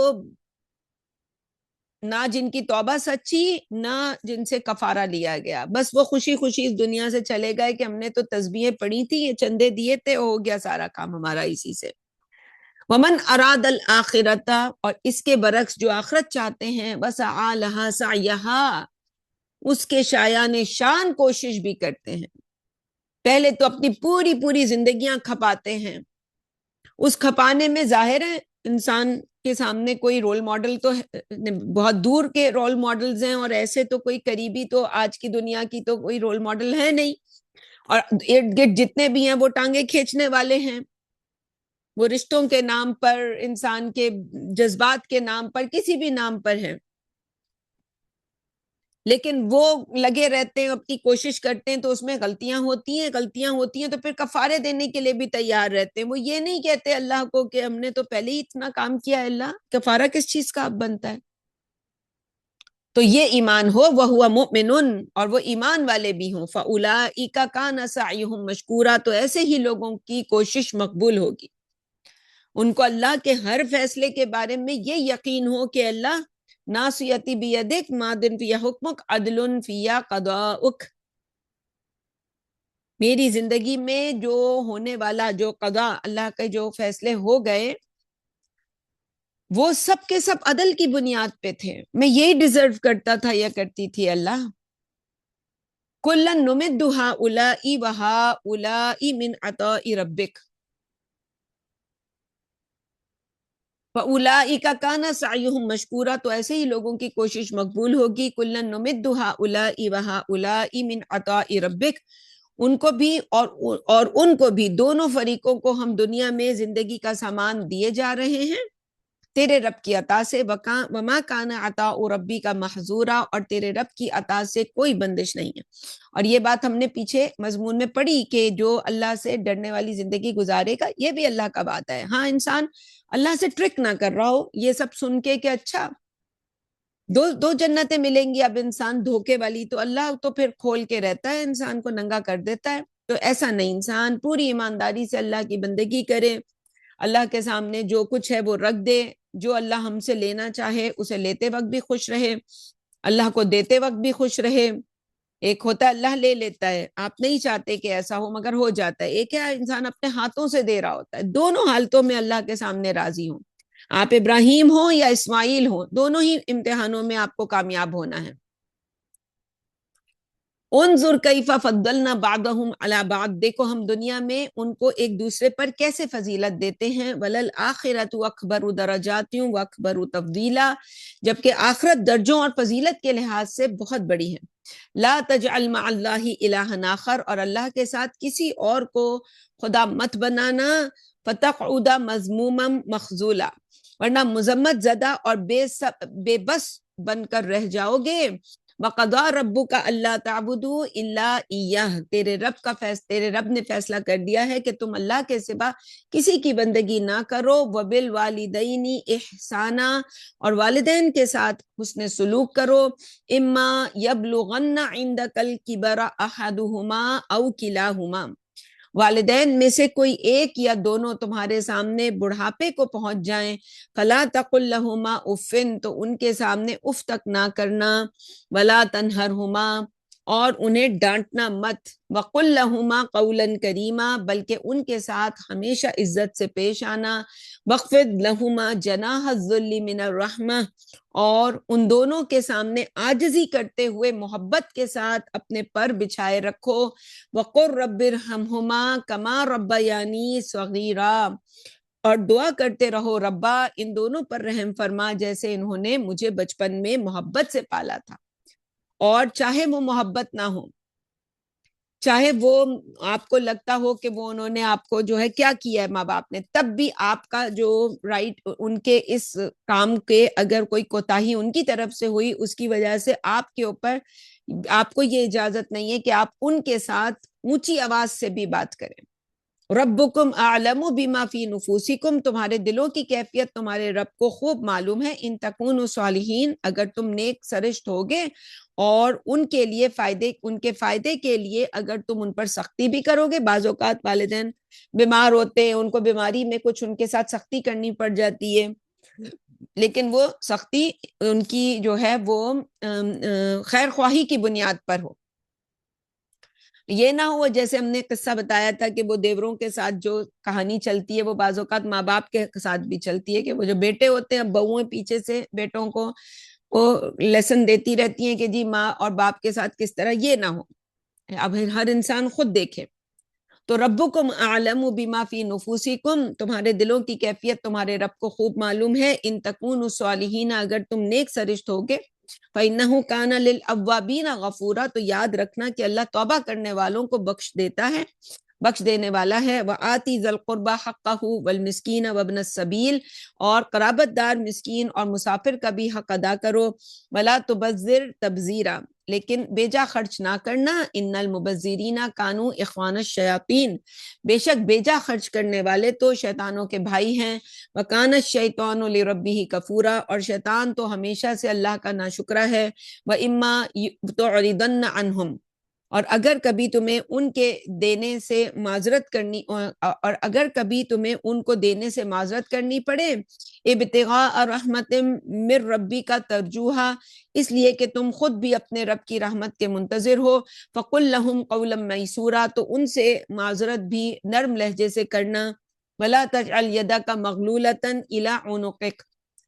[SPEAKER 1] نہ جن کی توبہ سچی، نہ جن سے کفارہ لیا گیا، بس وہ خوشی خوشی اس دنیا سے چلے گئے کہ ہم نے تو تسبیحیں پڑھی تھی، یہ چندے دیے تھے، ہو گیا سارا کام ہمارا اسی سے. ومن اراد الآخرۃ، اور اس کے برعکس جو آخرت چاہتے ہیں، وسعی لہا سعیہا، اس کے شایان شان کوشش بھی کرتے ہیں. پہلے تو اپنی پوری پوری زندگیاں کھپاتے ہیں. اس کھپانے میں ظاہر ہے انسان کے سامنے کوئی رول ماڈل تو بہت دور کے رول ماڈلز ہیں، اور ایسے تو کوئی قریبی تو آج کی دنیا کی تو کوئی رول ماڈل ہے نہیں، اور ارد گرد جتنے بھی ہیں وہ ٹانگیں کھینچنے والے ہیں. وہ رشتوں کے نام پر، انسان کے جذبات کے نام پر، کسی بھی نام پر ہیں، لیکن وہ لگے رہتے ہیں، اپنی کوشش کرتے ہیں تو اس میں غلطیاں ہوتی ہیں تو پھر کفارے دینے کے لیے بھی تیار رہتے ہیں. وہ یہ نہیں کہتے اللہ کو کہ ہم نے تو پہلے ہی اتنا کام کیا ہے، اللہ کفارہ کس چیز کا اب بنتا ہے. تو یہ ایمان ہو وَهُوَ مُؤْمِنٌ، اور وہ ایمان والے بھی ہوں. فَأُولَٰئِکَ كَانَ سَعْیُهُمْ مَشْکُورًا، تو ایسے ہی لوگوں کی کوشش مقبول ہوگی. ان کو اللہ کے ہر فیصلے کے بارے میں یہ یقین ہو کہ اللہ ناصیتی بیدک مادن فی حکمک عدل فی قضاؤک، میری زندگی میں جو ہونے والا، جو قضا اللہ کے جو فیصلے ہو گئے، وہ سب کے سب عدل کی بنیاد پہ تھے. میں یہی ڈیزرو کرتا تھا یا کرتی تھی. اللہ کلن نمد ہؤلاء وہؤلاء من عطاء ربک فَأُولَٰئِکَ کَانَ سَعْیُهُمْ مَشْکُورًا، تو ایسے ہی لوگوں کی کوشش مقبول ہوگی. کلن نمد ہؤلاء وہؤلاء من عطاء ربک، ان کو بھی اور ان کو بھی، دونوں فریقوں کو ہم دنیا میں زندگی کا سامان دیے جا رہے ہیں تیرے رب کی عطا سے. وما کان عطاء ربک محظورا، اور تیرے رب کی عطا سے کوئی بندش نہیں ہے. اور یہ بات ہم نے پیچھے مضمون میں پڑھی کہ جو اللہ سے ڈرنے والی زندگی گزارے گا، یہ بھی اللہ کا وعدہ ہے. ہاں انسان اللہ سے ٹرک نہ کر رہا ہو یہ سب سن کے کہ اچھا دو جنتیں ملیں گی، اب انسان دھوکے والی، تو اللہ تو پھر کھول کے رہتا ہے، انسان کو ننگا کر دیتا ہے. تو ایسا نہیں، انسان پوری ایمانداری سے اللہ کی بندگی کرے، اللہ کے سامنے جو کچھ ہے وہ رکھ دے، جو اللہ ہم سے لینا چاہے اسے لیتے وقت بھی خوش رہے، اللہ کو دیتے وقت بھی خوش رہے. ایک ہوتا ہے اللہ لے لیتا ہے، آپ نہیں چاہتے کہ ایسا ہو مگر ہو جاتا ہے. ایک ہے انسان اپنے ہاتھوں سے دے رہا ہوتا ہے. دونوں حالتوں میں اللہ کے سامنے راضی ہوں. آپ ابراہیم ہوں یا اسماعیل ہوں، دونوں ہی امتحانوں میں آپ کو کامیاب ہونا ہے. انظر کیف فضلنا بعضهم علی بعض، دیکھو ہم دنیا میں ان کو ایک دوسرے پر کیسے فضیلت دیتے ہیں. وللآخرۃ اکبر درجات واکبر تفضیلا، جبکہ آخرت درجوں اور فضیلت کے لحاظ سے بہت بڑی ہے. لا تجعل مع اللہ الہا آخر، اور اللہ کے ساتھ کسی اور کو خدا مت بنانا. فتقعد مذموما مخذولا، ورنہ مذمت زدہ اور بے بس بن کر رہ جاؤ گے. وَقَضَى رَبُّكَ أَلَّا تَعْبُدُوا إِلَّا إِيَّاهُ، تیرے رب نے فیصلہ کر دیا ہے کہ تم اللہ کے سوا کسی کی بندگی نہ کرو، وَبِالْوَالِدَيْنِ إِحْسَانًا، اور والدین کے ساتھ حسن سلوک کرو، اما یبلغن عندک الکبر احدہما او کلاہما، والدین میں سے کوئی ایک یا دونوں تمہارے سامنے بڑھاپے کو پہنچ جائیں، فلا تقل لہما اف، تو ان کے سامنے اف تک نہ کرنا، ولا تنہرہما، اور انہیں ڈانٹنا مت، وقل لہما قولا کریما، بلکہ ان کے ساتھ ہمیشہ عزت سے پیش آنا، واخفض لہما جناح الذل من الرحمہ، اور ان دونوں کے سامنے عاجزی کرتے ہوئے محبت کے ساتھ اپنے پر بچھائے رکھو، وقر رب ارحمہما کما ربیانی صغیرا، اور دعا کرتے رہو ربا ان دونوں پر رحم فرما جیسے انہوں نے مجھے بچپن میں محبت سے پالا تھا۔ اور چاہے وہ محبت نہ ہو، چاہے وہ آپ کو لگتا ہو کہ وہ انہوں نے آپ کو جو ہے کیا کیا ہے ماں باپ نے، تب بھی آپ کا جو رائٹ ان کے اس کام کے اگر کوئی کوتاہی ان کی طرف سے ہوئی، اس کی وجہ سے آپ کے اوپر، آپ کو یہ اجازت نہیں ہے کہ آپ ان کے ساتھ اونچی آواز سے بھی بات کریں۔ ربکم اعلم بما فی نفوسکم، تمہارے دلوں کی کیفیت تمہارے رب کو خوب معلوم ہے، ان تکونوا صالحین، اگر تم نیک سرشت ہوگے اور ان کے لیے ان کے فائدے کے لیے اگر تم ان پر سختی بھی کرو گے، بعض اوقات والدین بیمار ہوتے ہیں، ان کو بیماری میں کچھ ان کے ساتھ سختی کرنی پڑ جاتی ہے، لیکن وہ سختی ان کی جو ہے وہ خیر خواہی کی بنیاد پر ہو، یہ نہ ہو جیسے ہم نے قصہ بتایا تھا کہ وہ دیوروں کے ساتھ جو کہانی چلتی ہے وہ بعض اوقات ماں باپ کے ساتھ بھی چلتی ہے، کہ وہ جو بیٹے ہوتے ہیں بہویں پیچھے سے بیٹوں کو وہ لیسن دیتی رہتی ہیں کہ جی ماں اور باپ کے ساتھ کس طرح، یہ نہ ہو، اب ہر انسان خود دیکھے۔ تو ربکم اعلم بما فی نفوسکم، تمہارے دلوں کی کیفیت تمہارے رب کو خوب معلوم ہے، ان تکونوا صالحین، اگر تم نیک سرشت ہوگے، فإنہ کان للأوابین غفورا، تو یاد رکھنا کہ اللہ توبہ کرنے والوں کو بخش دیتا ہے، بخش دینے والا ہے، وآتی ذی القربى حقہ والمسکین وابن السبیل، اور قرابت دار، مسکین اور مسافر کا بھی حق ادا کرو، ولا تبذر تبذیرا، لیکن بیجا خرچ نہ کرنا، ان المبذرین کانوا اخوان الشیاطین، بے شک بیجا خرچ کرنے والے تو شیطانوں کے بھائی ہیں، وکان الشیطان لربہ کفورا، اور شیطان تو ہمیشہ سے اللہ کا ناشکرا ہے، وَإِمَّا تُعْرِضَنَّ عَنْهُمْ، اور اگر کبھی تمہیں ان کے دینے سے معذرت کرنی، اور اگر کبھی تمہیں ان کو دینے سے معذرت کرنی پڑے، ابتغاء رحمت من ربی کا ترجوہا، اس لیے کہ تم خود بھی اپنے رب کی رحمت کے منتظر ہو، فقل لہم قولا میسورا، تو ان سے معذرت بھی نرم لہجے سے کرنا، ولا تجعل یدک مغلولۃ الی عنقک،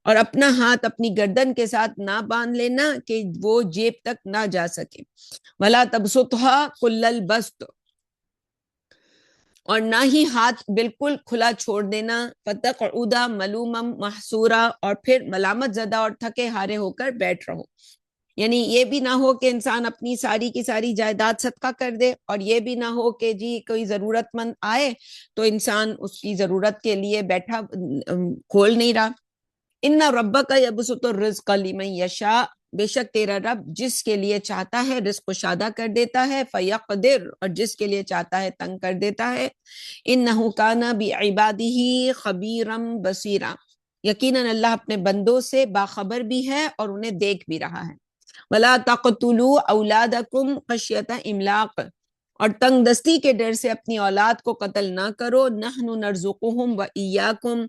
[SPEAKER 1] اور اپنا ہاتھ اپنی گردن کے ساتھ نہ باندھ لینا کہ وہ جیب تک نہ جا سکے، ولا تبسطها کل البسط، اور نہ ہی ہاتھ بالکل کھلا چھوڑ دینا، فتقعد ملوما محسورا، اور پھر ملامت زدہ اور تھکے ہارے ہو کر بیٹھ رہو، یعنی یہ بھی نہ ہو کہ انسان اپنی ساری کی ساری جائیداد صدقہ کر دے، اور یہ بھی نہ ہو کہ جی کوئی ضرورت مند آئے تو انسان اس کی ضرورت کے لیے بیٹھا کھول نہیں رہا۔ ان ربک یبسط الرزق لمن یشاء، بے شک تیرا رب جس کے لیے چاہتا ہے رزق کشادہ کر دیتا ہے، فیقدر، اور جس کے لیے چاہتا ہے تنگ کر دیتا ہے، انہ کان بعبادہ خبیرا بصیرا، یقیناً اللہ اپنے بندوں سے باخبر بھی ہے اور انہیں دیکھ بھی رہا ہے۔ ولا تقتلوا اولادکم خشیۃ املاق، اور تنگ دستی کے ڈر سے اپنی اولاد کو قتل نہ کرو، نحن نرزقہم وایاکم،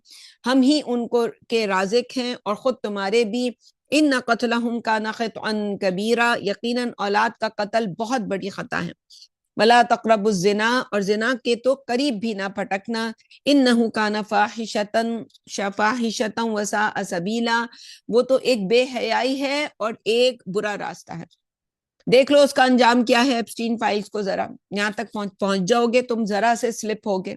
[SPEAKER 1] ہم ہی ان کو کے رازق ہیں اور خود تمہارے بھی، ان قتلہم کان خطئا کبیرا، یقیناً اولاد کا قتل بہت بڑی خطا ہے، ولا تقربوا الزنا، اور زنا کے تو قریب بھی نہ پھٹکنا، انہ کان فاحشۃ وساء سبیلا، وہ تو ایک بے حیائی ہے اور ایک برا راستہ ہے، دیکھ لو اس کا انجام کیا ہے، ایپسٹین فائلز کو ذرا یہاں تک پہنچ جاؤ گے تم، ذرا سے سلپ ہوگے۔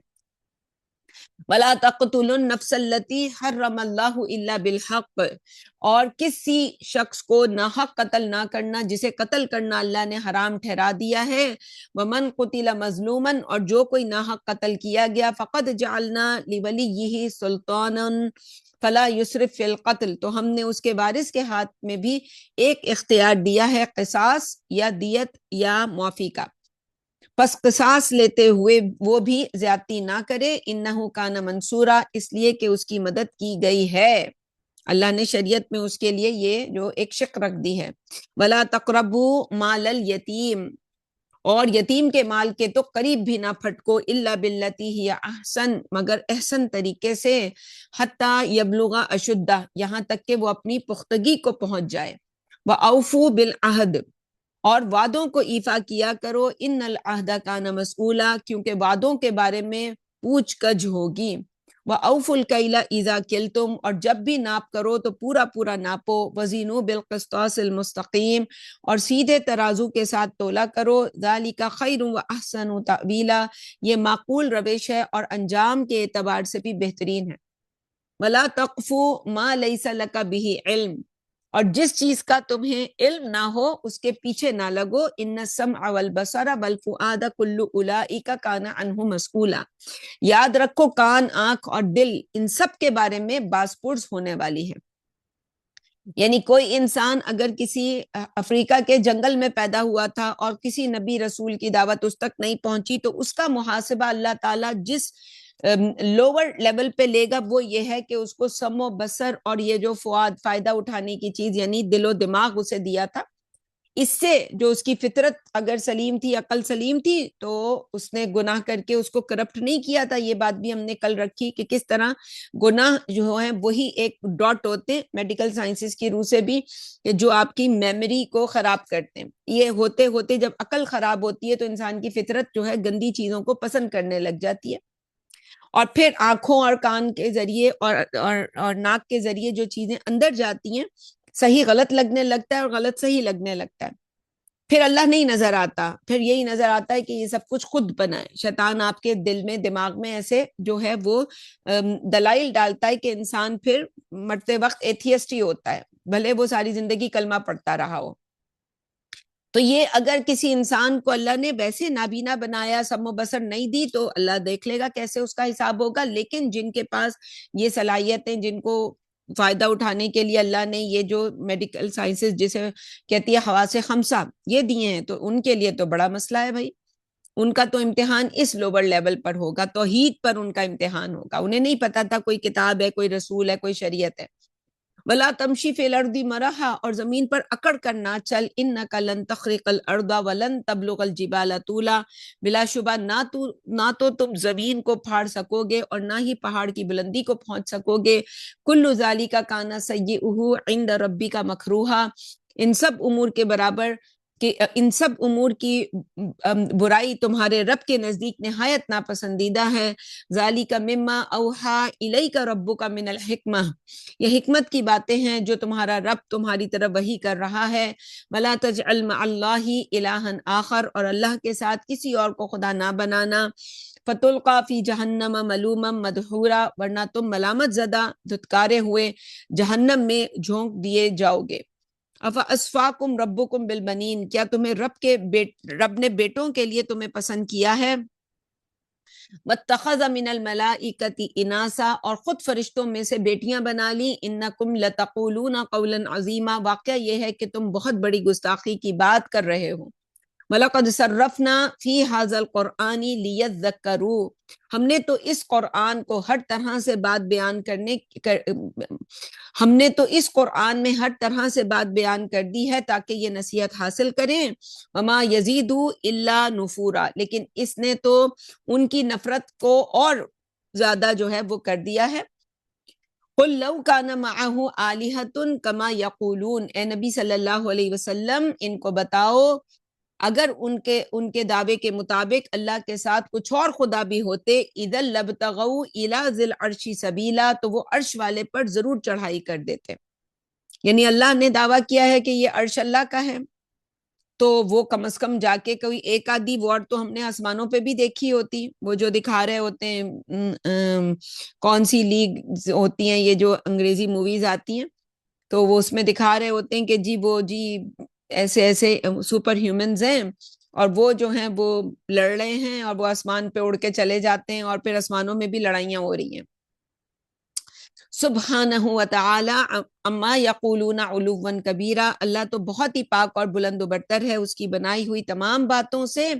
[SPEAKER 1] وَلَا تَقْتُلُوا النَّفْسَ الَّتِي حَرَّمَ اللَّهُ إِلَّا بِالْحَقِّ، اور کسی شخص کو ناحق قتل نہ کرنا جسے قتل کرنا اللہ نے حرام ٹھہرا دیا ہے، وَمَنْ قُتِلَ مَظْلُومًا، اور جو کوئی ناحق قتل کیا گیا، فَقَدْ جَعَلْنَا لِوَلِيِّهِ سُلْطَانًا فلا یسرف فی القتل، تو ہم نے اس کے وارث کے ہاتھ میں بھی ایک اختیار دیا ہے، قصاص یا دیت یا معافی کا، پس قصاص لیتے ہوئے وہ بھی زیادتی نہ کرے، انہ کان منصورا، اس لیے کہ اس کی مدد کی گئی ہے، اللہ نے شریعت میں اس کے لیے یہ جو ایک شق رکھ دی ہے۔ ولا تقربوا مال الیتیم، اور یتیم کے مال کے تو قریب بھی نہ پھٹکو، الا باللتی ہی احسن، مگر احسن طریقے سے، حتی یبلغ اشدہ، یہاں تک کہ وہ اپنی پختگی کو پہنچ جائے، واوفوا بالعہد، اور وعدوں کو ایفا کیا کرو، ان العہد کان مسئولا، کیونکہ وعدوں کے بارے میں پوچھ گچھ ہوگی، وَأَوْفُوا الْكَيْلَ إِذَا كِلْتُمْ، اور جب بھی ناپ کرو تو پورا پورا ناپو، وَزِنُوا بِالْقِسْطَاسِ الْمُسْتَقِيمِ، اور سیدھے ترازو کے ساتھ تولا کرو، ذَلِكَ خَيْرٌ وَأَحْسَنُ تَأْوِيلًا، یہ معقول روش ہے اور انجام کے اعتبار سے بھی بہترین ہے۔ وَلَا تَقْفُ مَا لَيْسَ لَكَ بِهِ علم، اور جس چیز کا تمہیں علم نہ ہو اس کے پیچھے نہ لگو، ان السمع والبصر والفؤاد کل اولئک کان عنہ مسئولا، یاد رکھو کان، آنکھ اور دل ان سب کے بارے میں باز پرس ہونے والی ہے۔ یعنی کوئی انسان اگر کسی افریقہ کے جنگل میں پیدا ہوا تھا اور کسی نبی رسول کی دعوت اس تک نہیں پہنچی، تو اس کا محاسبہ اللہ تعالیٰ جس لوور لیول پہ لے گا وہ یہ ہے کہ اس کو سم و بصر اور یہ جو فؤاد، فائدہ اٹھانے کی چیز یعنی دل و دماغ اسے دیا تھا، اس سے جو اس کی فطرت اگر سلیم تھی، عقل سلیم تھی، تو اس نے گناہ کر کے اس کو کرپٹ نہیں کیا تھا۔ یہ بات بھی ہم نے کل رکھی کہ کس طرح گناہ جو ہیں وہی ایک ڈاٹ ہوتے ہیں میڈیکل سائنسز کی روح سے بھی، کہ جو آپ کی میموری کو خراب کرتے ہیں۔ یہ ہوتے ہوتے جب عقل خراب ہوتی ہے تو انسان کی فطرت جو ہے گندی چیزوں کو پسند کرنے لگ جاتی ہے، اور پھر آنکھوں اور کان کے ذریعے اور ناک کے ذریعے جو چیزیں اندر جاتی ہیں، صحیح غلط لگنے لگتا ہے اور غلط صحیح لگنے لگتا ہے، پھر اللہ نہیں نظر آتا، پھر یہی نظر آتا ہے کہ یہ سب کچھ خود بنا ہے۔ شیطان آپ کے دل میں، دماغ میں ایسے جو ہے وہ دلائل ڈالتا ہے کہ انسان پھر مرتے وقت ایتھیسٹ ہی ہوتا ہے، بھلے وہ ساری زندگی کلمہ پڑھتا رہا ہو۔ تو یہ اگر کسی انسان کو اللہ نے ویسے نابینا بنایا، سم و بصر نہیں دی، تو اللہ دیکھ لے گا کیسے اس کا حساب ہوگا۔ لیکن جن کے پاس یہ صلاحیتیں، جن کو فائدہ اٹھانے کے لیے اللہ نے یہ جو میڈیکل سائنسز جسے کہتی ہے حواس خمسہ یہ دیے ہیں، تو ان کے لیے تو بڑا مسئلہ ہے بھائی، ان کا تو امتحان اس لوور لیول پر ہوگا، توحید پر ان کا امتحان ہوگا۔ انہیں نہیں پتا تھا کوئی کتاب ہے، کوئی رسول ہے، کوئی شریعت ہے۔ ولا تمشی فی الارض مرحا، اور زمین پر اکڑ کر نہ چل، انک لن تخرق الارض ولن تبلغ الجبال طولا، بلا شبہ نہ تو تم زمین کو پھاڑ سکو گے اور نہ ہی پہاڑ کی بلندی کو پہنچ سکو گے، کل ذالک کان سیئہ عند ربک مکروہا، ان سب امور کے برابر کہ ان سب امور کی برائی تمہارے رب کے نزدیک نہایت ناپسندیدہ ہے۔ ذالک مما اوحی الیک ربک من الحکمہ، یہ حکمت کی باتیں ہیں جو تمہارا رب تمہاری طرف وحی کر رہا ہے۔ ولا تجعل مع اللہ الہا آخر، اور اللہ کے ساتھ کسی اور کو خدا نہ بنانا، فتلقی فی جہنم ملوما مدحورا، ورنہ تم ملامت زدہ، دھتکارے ہوئے جہنم میں جھونک دیے جاؤ گے۔ افاسفاکم ربکم بالبنین، کیا تمہیں رب نے بیٹوں کے لیے تمہیں پسند کیا ہے؟ واتخذ من الملائکۃ اناسا، اور خود فرشتوں میں سے بیٹیاں بنا لی، انکم لتقولون قولا عظیما، واقعہ یہ ہے کہ تم بہت بڑی گستاخی کی بات کر رہے ہو۔ وَلَقَدْ صَرَّفْنَا فِي هَذَا الْقُرْآنِ لِيَذَّكَّرُوا، ہم نے تو اس قرآن کو ہر طرح سے بات بیان ہم نے تو اس قرآن میں ہر طرح سے بات بیان کر دی ہے تاکہ یہ نصیحت حاصل کریں۔ وَمَا يَزِيدُ إِلَّا نُفُورًا، لیکن اس نے تو ان کی نفرت کو اور زیادہ جو ہے وہ کر دیا ہے۔ قُلْ لَوْ كَانَ مَعَهُ آلِهَةٌ كَمَا يَقُولُونَ، اے نبی صلی اللہ علیہ وسلم ان کو بتاؤ اگر ان کے دعوے کے مطابق اللہ کے ساتھ کچھ اور خدا بھی ہوتے، اِذًا لَابْتَغَوْا إِلَىٰ ذِي الْعَرْشِ سَبِيلًا، تو وہ عرش والے پر ضرور چڑھائی کر دیتے۔ یعنی اللہ نے دعویٰ کیا ہے کہ یہ عرش اللہ کا ہے، تو وہ کم از کم جا کے کوئی ایک آدھی وارڈ تو ہم نے آسمانوں پہ بھی دیکھی ہوتی، وہ جو دکھا رہے ہوتے ہیں کون سی لیگ ہوتی ہیں، یہ جو انگریزی موویز آتی ہیں، تو وہ اس میں دکھا رہے ہوتے ہیں کہ جی ایسے ایسے سپر ہیومنز ہیں، اور وہ جو ہیں وہ لڑ رہے ہیں اور وہ آسمان پہ اڑ کے چلے جاتے ہیں، اور پھر آسمانوں میں بھی لڑائیاں ہو رہی ہیں۔ سبحانہ و تعالی اما یقولون علوا کبیرا، اللہ تو بہت ہی پاک اور بلند و برتر ہے اس کی بنائی ہوئی تمام باتوں سے،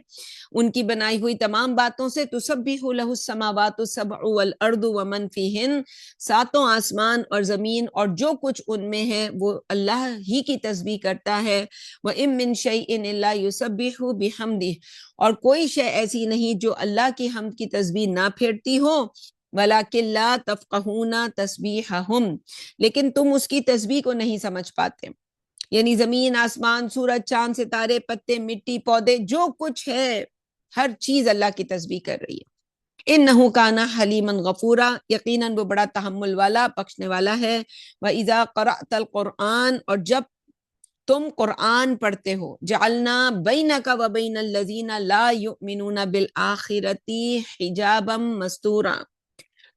[SPEAKER 1] ان کی بنائی ہوئی تمام باتوں سے۔ تسبح لہ السماوات السبع والارض ومن فیہن، ساتوں آسمان اور زمین اور جو کچھ ان میں ہے وہ اللہ ہی کی تسبیح کرتا ہے۔ وَإِن مِّن شَيْءٍ إِلَّا يُسَبِّحُ بِحَمْدِهِ، اور کوئی شے ایسی نہیں جو اللہ کی حمد کی تسبیح نہ پھیرتی ہو۔ وَلَٰكِن لَّا تَفْقَهُونَ تَسْبِيحَهُمْ، لیکن تم اس کی تسبیح کو نہیں سمجھ پاتے، یعنی زمین، آسمان، سورج، چاند، ستارے، پتے، مٹی، پودے، جو کچھ ہے ہر چیز اللہ کی تسبیح کر رہی ہے۔ انہ کان حلیما غفورا، یقیناً وہ بڑا تحمل والا، بخشنے والا ہے۔ وَإِذَا قَرَأْتَ الْقُرْآنَ، اور جب تم قرآن پڑھتے ہو، جعلنا بینک وبین الذین لا یؤمنون بالآخرۃ حجابا مستورا،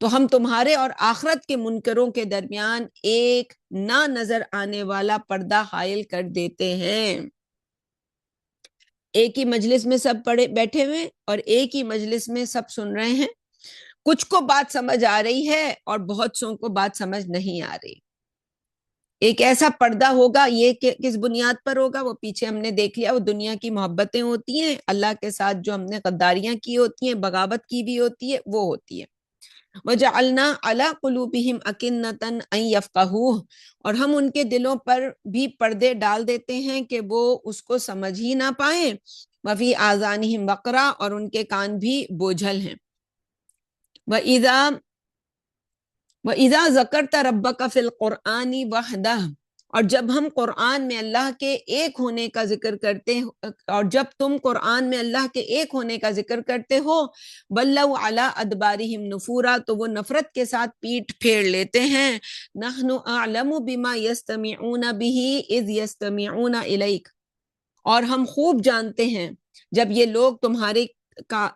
[SPEAKER 1] تو ہم تمہارے اور آخرت کے منکروں کے درمیان ایک نہ نظر آنے والا پردہ حائل کر دیتے ہیں۔ ایک ہی مجلس میں سب پڑھے بیٹھے ہوئے اور ایک ہی مجلس میں سب سن رہے ہیں، کچھ کو بات سمجھ آ رہی ہے اور بہت سو کو بات سمجھ نہیں آ رہی۔ ایک ایسا پردہ ہوگا، یہ کس بنیاد پر ہوگا وہ پیچھے ہم نے دیکھ لیا، وہ دنیا کی محبتیں ہوتی ہیں، اللہ کے ساتھ جو ہم نے غداریاں کی ہوتی ہیں، بغاوت کی بھی ہوتی ہے، وہ ہوتی ہے۔ وَجَعَلْنَا عَلَىٰ قُلُوبِهِمْ أَكِنَّةً أَن يَفْقَهُوهُ، اور ہم ان کے دلوں پر بھی پردے ڈال دیتے ہیں کہ وہ اس کو سمجھ ہی نہ پائیں۔ وَفِي آذَانِهِمْ وَقْرًا، اور ان کے کان بھی بوجھل ہیں۔ وَإِذَا ذَكَرْتَ رَبَّكَ فِي الْقُرْآنِ وَحْدَهُ، اور جب ہم قرآن میں اللہ کے ایک ہونے کا ذکر کرتے ہیں، اور جب تم قرآن میں اللہ کے ایک ہونے کا ذکر کرتے ہو، وَلَّوْا عَلَىٰ أَدْبَارِهِمْ نُفُورًا، تو وہ نفرت کے ساتھ پیٹھ پھیر لیتے ہیں۔ نَحْنُ أَعْلَمُ بِمَا يَسْتَمِعُونَ بِهِ إِذْ يَسْتَمِعُونَ إِلَيْكَ، اور ہم خوب جانتے ہیں جب یہ لوگ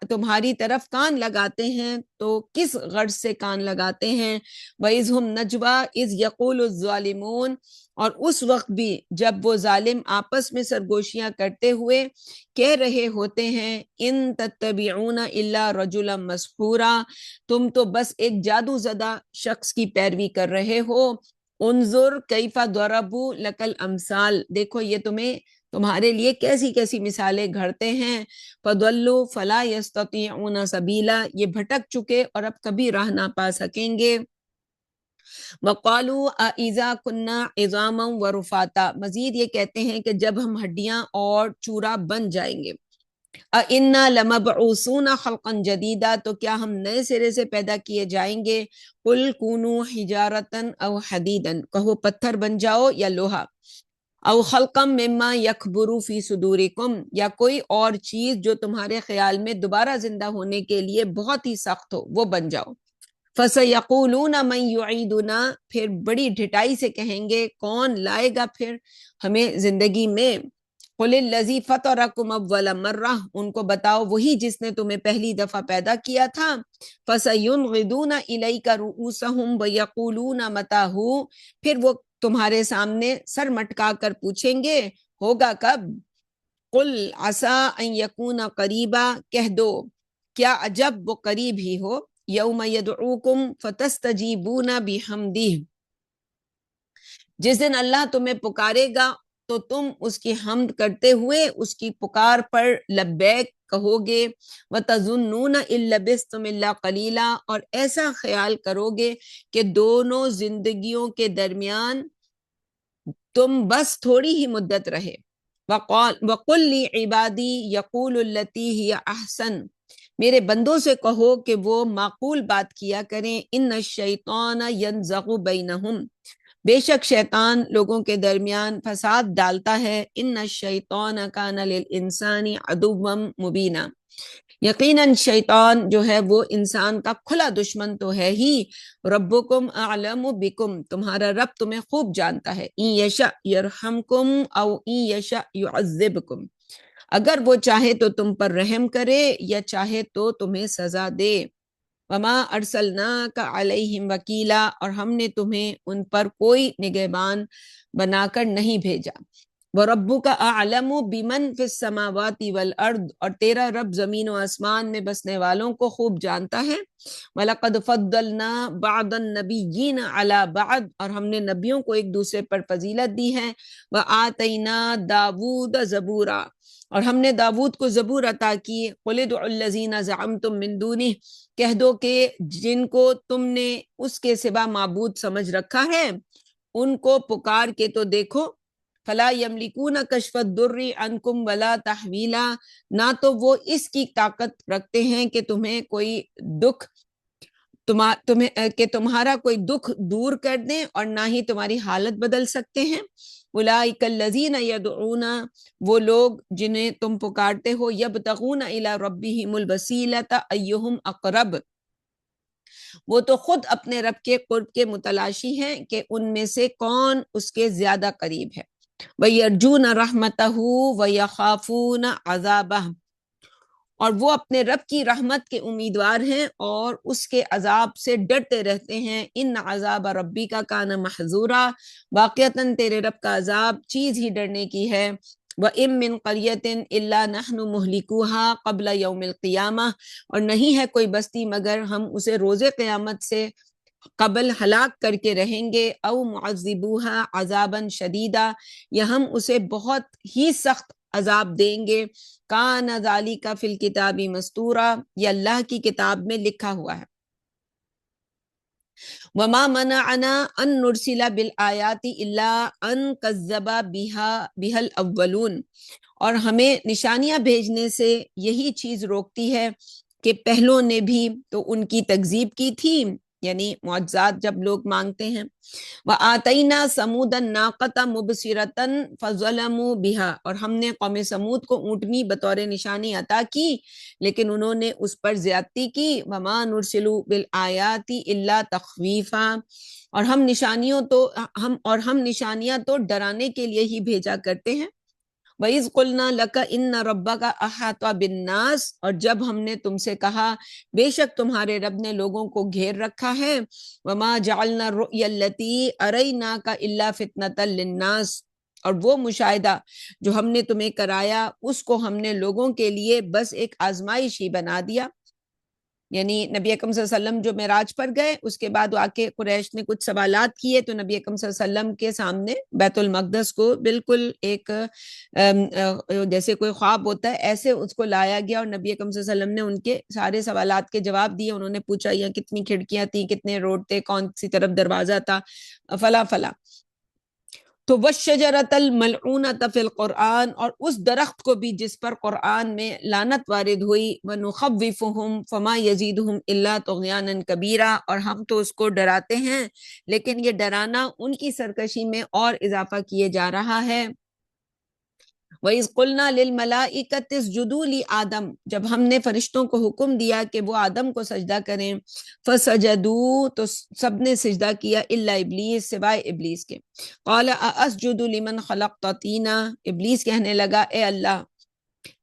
[SPEAKER 1] تمہاری طرف کان لگاتے ہیں تو کس غرض سے کان لگاتے ہیں۔ وَإِذْ هُمْ نَجْوَىٰ إِذْ يَقُولُ الظَّالِمُونَ، اور اس وقت بھی جب وہ ظالم آپس میں سرگوشیاں کرتے ہوئے کہہ رہے ہوتے ہیں، ان تتبعون الا رجلا مسحورا، تم تو بس ایک جادو زدہ شخص کی پیروی کر رہے ہو۔ انظر کیف ضربوا لک الامثال، دیکھو یہ تمہارے لیے کیسی کیسی مثالیں گھڑتے ہیں۔ فضلوا فلا يستطيعون سبیلا، یہ بھٹک چکے اور اب کبھی راہ نہ پا سکیں گے۔ وقالوا اذا كنا عظاما ورفاتا، مزید یہ کہتے ہیں کہ جب ہم ہڈیاں اور چورا بن جائیں گے۔ انا لمبعوثون خلقا جدیدا، تو کیا ہم نئے سرے سے پیدا کیے جائیں گے۔ قل كونوا حجارتا او حدیدا، کہو پتھر بن جاؤ یا لوہا۔ او خلقا مما یکبر فی صدورکم، یا کوئی اور چیز جو تمہارے خیال میں دوبارہ زندہ ہونے کے لیے بہت ہی سخت ہو، وہ بن جاؤ۔ فَسَيَقُولُونَ مَن يُعِيدُنَا، پھر بڑی ڈھٹائی سے کہیں گے کون لائے گا پھر ہمیں زندگی میں۔ قُلِ الَّذِي فَطَرَكُمْ أَوَّلَ مَرَّةٍ، ان کو بتاؤ وہی جس نے تمہیں پہلی دفعہ پیدا کیا تھا۔ فَسَيُنْغِضُونَ إِلَيْكَ رُؤُوسَهُمْ وَيَقُولُونَ مَتَىٰ هُوَ، پھر وہ تمہارے سامنے سر مٹکا کر پوچھیں گے ہوگا کب۔ قُلْ عَسَىٰ أَن يَكُونَ قَرِيبًا، کہہ دو کیا عجب وہ قریب ہی ہو۔ یوم یدعوکم فتستجیبون بحمدہ، جس دن اللہ تمہیں پکارے گا تو تم اس کی حمد کرتے ہوئے اس کی پکار پر لبیک کہو گے۔ وتظنون ان لبثتم الا قلیلا، اور ایسا خیال کرو گے کہ دونوں زندگیوں کے درمیان تم بس تھوڑی ہی مدت رہے۔ وَقُلْ لِعِبَادِي يَقُولُ الَّتِي هِيَ أَحْسَنُ، میرے بندوں سے کہو کہ وہ معقول بات کیا کریں۔ ان الشیطان ینزغ بینہم، بے شک شیطان لوگوں کے درمیان فساد ڈالتا ہے۔ ان الشیطان کان للانسان عدوا مبینا، یقیناً شیطان جو ہے وہ انسان کا کھلا دشمن تو ہے ہی۔ ربکم اعلم بکم، تمہارا رب تمہیں خوب جانتا ہے۔ ان یشاء یرحمکم او ان یشاء یعذبکم، اگر وہ چاہے تو تم پر رحم کرے یا چاہے تو تمہیں سزا دے۔ وما ارسلناک علیہم وکیلا، اور ہم نے تمہیں ان پر کوئی نگہبان بنا کر نہیں بھیجا۔ وَرَبُّكَ أَعْلَمُ بِمَنْ فِي السَّمَاوَاتِ وَالْأَرْضِ، اور تیرا رب زمین و آسمان میں بسنے والوں کو خوب جانتا ہے. وَلَقَدْ فَضَّلْنَا بَعْضَ النَّبِيِّينَ عَلَى بَعْضٍ، اور ہم نے نبیوں کو ایک دوسرے پر فضیلت دی ہے. وَآتَيْنَا دَاوُودَ زَبُورًا، اور ہم نے داود کو زبور عطا کی. قُلِ ادْعُوا الَّذِينَ زَعَمْتُم مِّن دُونِهِ، کہہ دو کہ جن کو تم نے اس کے سوا معبود سمجھ رکھا ہے ان کو پکار کے تو دیکھو. فلا یملکون کشف الضر عنکم ولا تحویلا، نہ تو وہ اس کی طاقت رکھتے ہیں کہ تمہیں کوئی دکھ تمہارا کوئی دکھ دور کر دیں، اور نہ ہی تمہاری حالت بدل سکتے ہیں. اولئک الذین یدعون، وہ لوگ جنہیں تم پکارتے ہو، یبتغون الی ربہم الوسیلۃ ایہم اقرب، وہ تو خود اپنے رب کے قرب کے متلاشی ہیں کہ ان میں سے کون اس کے زیادہ قریب ہے. وَيَرْجُونَ رَحْمَتَهُ وَيَخَافُونَ عَذَابَهُ، اور وہ اپنے رب کی رحمت کے امیدوار ہیں اور اس کے عذاب سے ڈرتے رہتے ہیں. ان عذاب ربک کان محذورا، واقعتاً تیرے رب کا عذاب چیز ہی ڈرنے کی ہے. وَإِن مِّن قَرْيَةٍ إِلَّا نَحْنُ مُهْلِكُوهَا قَبْلَ يَوْمِ الْقِيَامَةِ، اور نہیں ہے کوئی بستی مگر ہم اسے روز قیامت سے قبل ہلاک کر کے رہیں گے. او معذبوها عذابا شدیدا، یا ہم اسے بہت ہی سخت عذاب دیں گے. کان ذالک فی الکتاب مستورا، یہ اللہ کی کتاب میں لکھا ہوا ہے. وما منعنا ان نرسل بالآیات الا ان کذب بها الاولون، اور ہمیں نشانیاں بھیجنے سے یہی چیز روکتی ہے کہ پہلوں نے بھی تو ان کی تکذیب کی تھی، یعنی معجزات جب لوگ مانگتے ہیں. وَآتَيْنَا ثَمُودَ النَّاقَةَ مُبْصِرَةً فَظَلَمُوا بِهَا، اور ہم نے قوم سمود کو اونٹنی بطور نشانی عطا کی لیکن انہوں نے اس پر زیادتی کی. وَمَا نُرْسِلُ بِالْآيَاتِ إِلَّا تَخْوِيفًا، اور ہم نشانیاں تو ڈرانے کے لیے ہی بھیجا کرتے ہیں. وَإِذْ قُلْنَا لَكَ إِنَّ رَبَّكَ أَحَاطَ بِالنَّاسِ، اور جب ہم نے تم سے کہا بے شک تمہارے رب نے لوگوں کو گھیر رکھا ہے. وَمَا جَعَلْنَا الرُّؤْيَا الَّتِي أَرَيْنَاكَ إِلَّا فِتْنَةً لِلنَّاسِ، اور وہ مشاہدہ جو ہم نے تمہیں کرایا اس کو ہم نے لوگوں کے لیے بس ایک آزمائش ہی بنا دیا. یعنی نبی اکرم صلی اللہ علیہ وسلم جو معراج پر گئے اس کے بعد آ کے قریش نے کچھ سوالات کیے تو نبی اکرم صلی اللہ علیہ وسلم کے سامنے بیت المقدس کو بالکل ایک جیسے کوئی خواب ہوتا ہے ایسے اس کو لایا گیا، اور نبی اکرم صلی اللہ علیہ وسلم نے ان کے سارے سوالات کے جواب دیے. انہوں نے پوچھا یہ کتنی کھڑکیاں تھیں، کتنے روڈ تھے، کون سی طرف دروازہ تھا، فلا فلا. تو وَالشَّجَرَةَ الْمَلْعُونَةَ فِي الْقُرْآنِ، اور اس درخت کو بھی جس پر قرآن میں لعنت وارد ہوئی. وَنُخَوِّفُهُمْ فَمَا يَزِيدُهُمْ إِلَّا طُغْيَانًا كَبِيرًا، اور ہم تو اس کو ڈراتے ہیں لیکن یہ ڈرانا ان کی سرکشی میں اور اضافہ کیے جا رہا ہے. وَإِذْ قُلْنَا لِلْمَلَائِكَةِ اسْجُدُوا لِآدَمَ، جب ہم نے فرشتوں کو حکم دیا کہ وہ آدم کو سجدہ کریں. فَسَجَدُوا، تو سب نے سجدہ کیا، إِلَّا إِبْلِيسَ، سوائے ابلیس کے. قَالَ أَأَسْجُدُ لِمَنْ خَلَقْتَ طِينًا، ابلیس کہنے لگا اے اللہ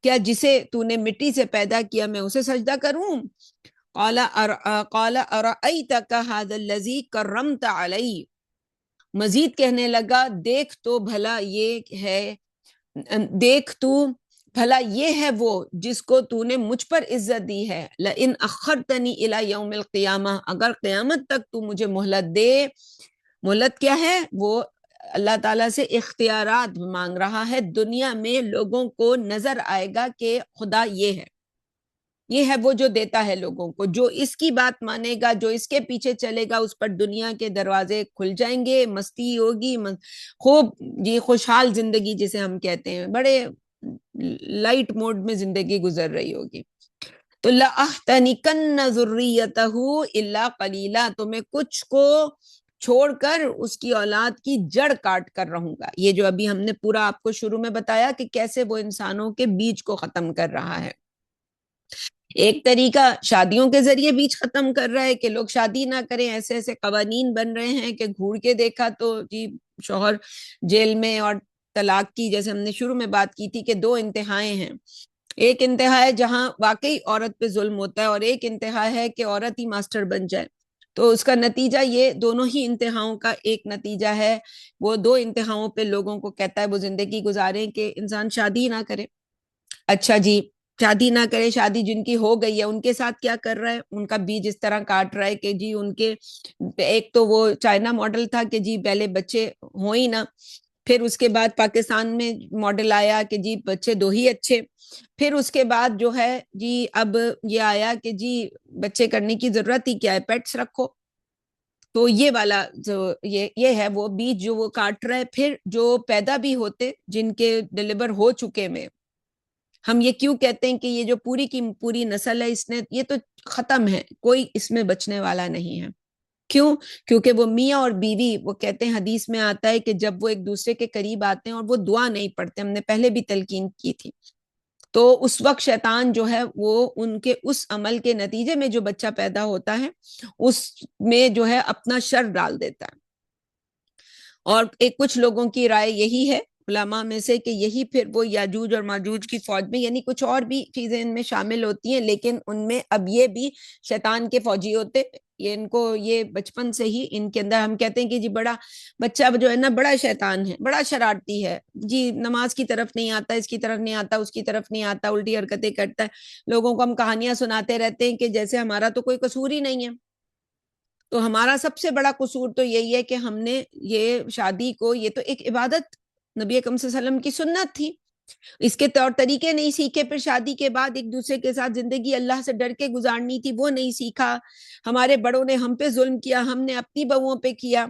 [SPEAKER 1] کیا جسے تو نے مٹی سے پیدا کیا میں اسے سجدہ کروں. قَالَ أَرَأَيْتَكَ هَذَا الَّذِي كَرَّمْتَ عَلَيَّ، مزید کہنے لگا دیکھ تو بھلا یہ ہے وہ جس کو تو نے مجھ پر عزت دی ہے. لَإِنْ أَخَّرْتَنِي إِلَى يَوْمِ الْقِيَامَةِ، اگر قیامت تک تو مجھے مہلت دے. مہلت کیا ہے؟ وہ اللہ تعالیٰ سے اختیارات مانگ رہا ہے. دنیا میں لوگوں کو نظر آئے گا کہ خدا یہ ہے وہ جو دیتا ہے لوگوں کو، جو اس کی بات مانے گا، جو اس کے پیچھے چلے گا اس پر دنیا کے دروازے کھل جائیں گے، مستی ہوگی، خوب یہ خوشحال زندگی جسے ہم کہتے ہیں، بڑے لائٹ موڈ میں زندگی گزر رہی ہوگی. تو لَأَحْتَنِكَنَّ ذُرِّيَّتَهُ إِلَّا قَلِيلًا، تو میں کچھ کو چھوڑ کر اس کی اولاد کی جڑ کاٹ کر رہوں گا. یہ جو ابھی ہم نے پورا آپ کو شروع میں بتایا کہ کیسے وہ انسانوں کے بیج کو ختم کر رہا ہے. ایک طریقہ شادیوں کے ذریعے بیچ ختم کر رہا ہے کہ لوگ شادی نہ کریں، ایسے ایسے قوانین بن رہے ہیں کہ گھوڑ کے دیکھا تو جی شوہر جیل میں. اور طلاق کی جیسے ہم نے شروع میں بات کی تھی کہ دو انتہائیں ہیں، ایک انتہا ہے جہاں واقعی عورت پہ ظلم ہوتا ہے اور ایک انتہا ہے کہ عورت ہی ماسٹر بن جائے. تو اس کا نتیجہ یہ دونوں ہی انتہاؤں کا ایک نتیجہ ہے. وہ دو انتہاؤں پہ لوگوں کو کہتا ہے وہ زندگی گزاریں کہ انسان شادی نہ کرے. اچھا جی شادی نہ کرے, شادی جن کی ہو گئی ہے ان کے ساتھ کیا کر رہا ہے, ان کا بیج اس طرح کاٹ رہا ہے کہ جی ان کے ایک تو وہ چائنا ماڈل تھا کہ جی پہلے بچے ہو ہی نہ, پھر اس کے بعد پاکستان میں ماڈل آیا کہ جی بچے دو ہی اچھے, پھر اس کے بعد جو ہے جی اب یہ آیا کہ جی بچے کرنے کی ضرورت ہی کیا ہے, پیٹس رکھو. تو یہ والا جو یہ ہے وہ بیج جو وہ کاٹ رہا ہے. پھر جو پیدا بھی ہوتے جن کے ڈلیور ہو چکے میں, ہم یہ کیوں کہتے ہیں کہ یہ جو پوری کی پوری نسل ہے اس نے یہ تو ختم ہے, کوئی اس میں بچنے والا نہیں ہے. کیوں؟ کیونکہ وہ میاں اور بیوی, وہ کہتے ہیں حدیث میں آتا ہے کہ جب وہ ایک دوسرے کے قریب آتے ہیں اور وہ دعا نہیں پڑھتے, ہم نے پہلے بھی تلقین کی تھی, تو اس وقت شیطان جو ہے وہ ان کے اس عمل کے نتیجے میں جو بچہ پیدا ہوتا ہے اس میں جو ہے اپنا شر ڈال دیتا ہے. اور ایک کچھ لوگوں کی رائے یہی ہے علماء میں سے کہ یہی پھر وہ یاجوج اور ماجوج کی فوج میں, یعنی کچھ اور بھی چیزیں ان میں شامل ہوتی ہیں, لیکن ان میں اب یہ بھی شیطان کے فوجی ہوتے. یہ ان کو یہ بچپن سے ہی ان کے اندر, ہم کہتے ہیں کہ جی بڑا بچہ جو ہے نا بڑا شیطان ہے, بڑا شرارتی ہے جی, نماز کی طرف نہیں آتا, اس کی طرف نہیں آتا, اس کی طرف نہیں آتا, الٹی حرکتیں کرتا ہے. لوگوں کو ہم کہانیاں سناتے رہتے ہیں کہ جیسے ہمارا تو کوئی قصور ہی نہیں ہے. تو ہمارا سب سے بڑا قصور تو یہی ہے کہ ہم نے یہ شادی کو, یہ تو ایک عبادت نبی اکرم صلی اللہ علیہ وسلم کی سنت تھی, اس کے طور طریقے نہیں سیکھے. پھر شادی کے بعد ایک دوسرے کے ساتھ زندگی اللہ سے ڈر کے گزارنی تھی, وہ نہیں سیکھا. ہمارے بڑوں نے ہم پہ ظلم کیا, ہم نے اپنی بہوؤں پہ کیا.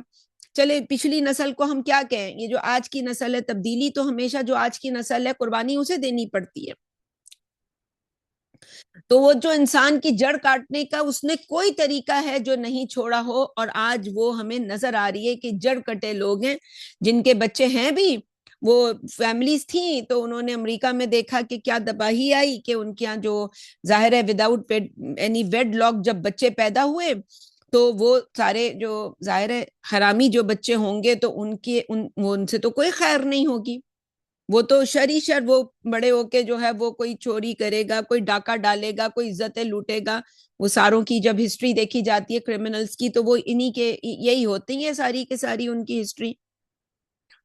[SPEAKER 1] چلے پچھلی نسل کو ہم کیا کہیں, یہ جو آج کی نسل ہے, تبدیلی تو ہمیشہ جو آج کی نسل ہے قربانی اسے دینی پڑتی ہے. تو وہ جو انسان کی جڑ کاٹنے کا اس نے کوئی طریقہ ہے جو نہیں چھوڑا ہو, اور آج وہ ہمیں نظر آ رہی ہے کہ جڑ کٹے لوگ ہیں جن کے بچے ہیں بھی, وہ فیملیز تھیں تو انہوں نے امریکہ میں دیکھا کہ کیا تباہی آئی کہ ان کے یہاں جو ظاہر ہے وداؤٹ اینی ویڈ لاک جب بچے پیدا ہوئے تو وہ سارے جو ظاہر ہے حرامی جو بچے ہوں گے تو ان سے تو کوئی خیر نہیں ہوگی. وہ تو شر شر, وہ بڑے ہو کے جو ہے وہ کوئی چوری کرے گا, کوئی ڈاکہ ڈالے گا, کوئی عزتیں لوٹے گا. وہ ساروں کی جب ہسٹری دیکھی جاتی ہے کرمنلز کی تو وہ انہی کے یہی ہوتی ہیں ساری کے ساری ان کی ہسٹری.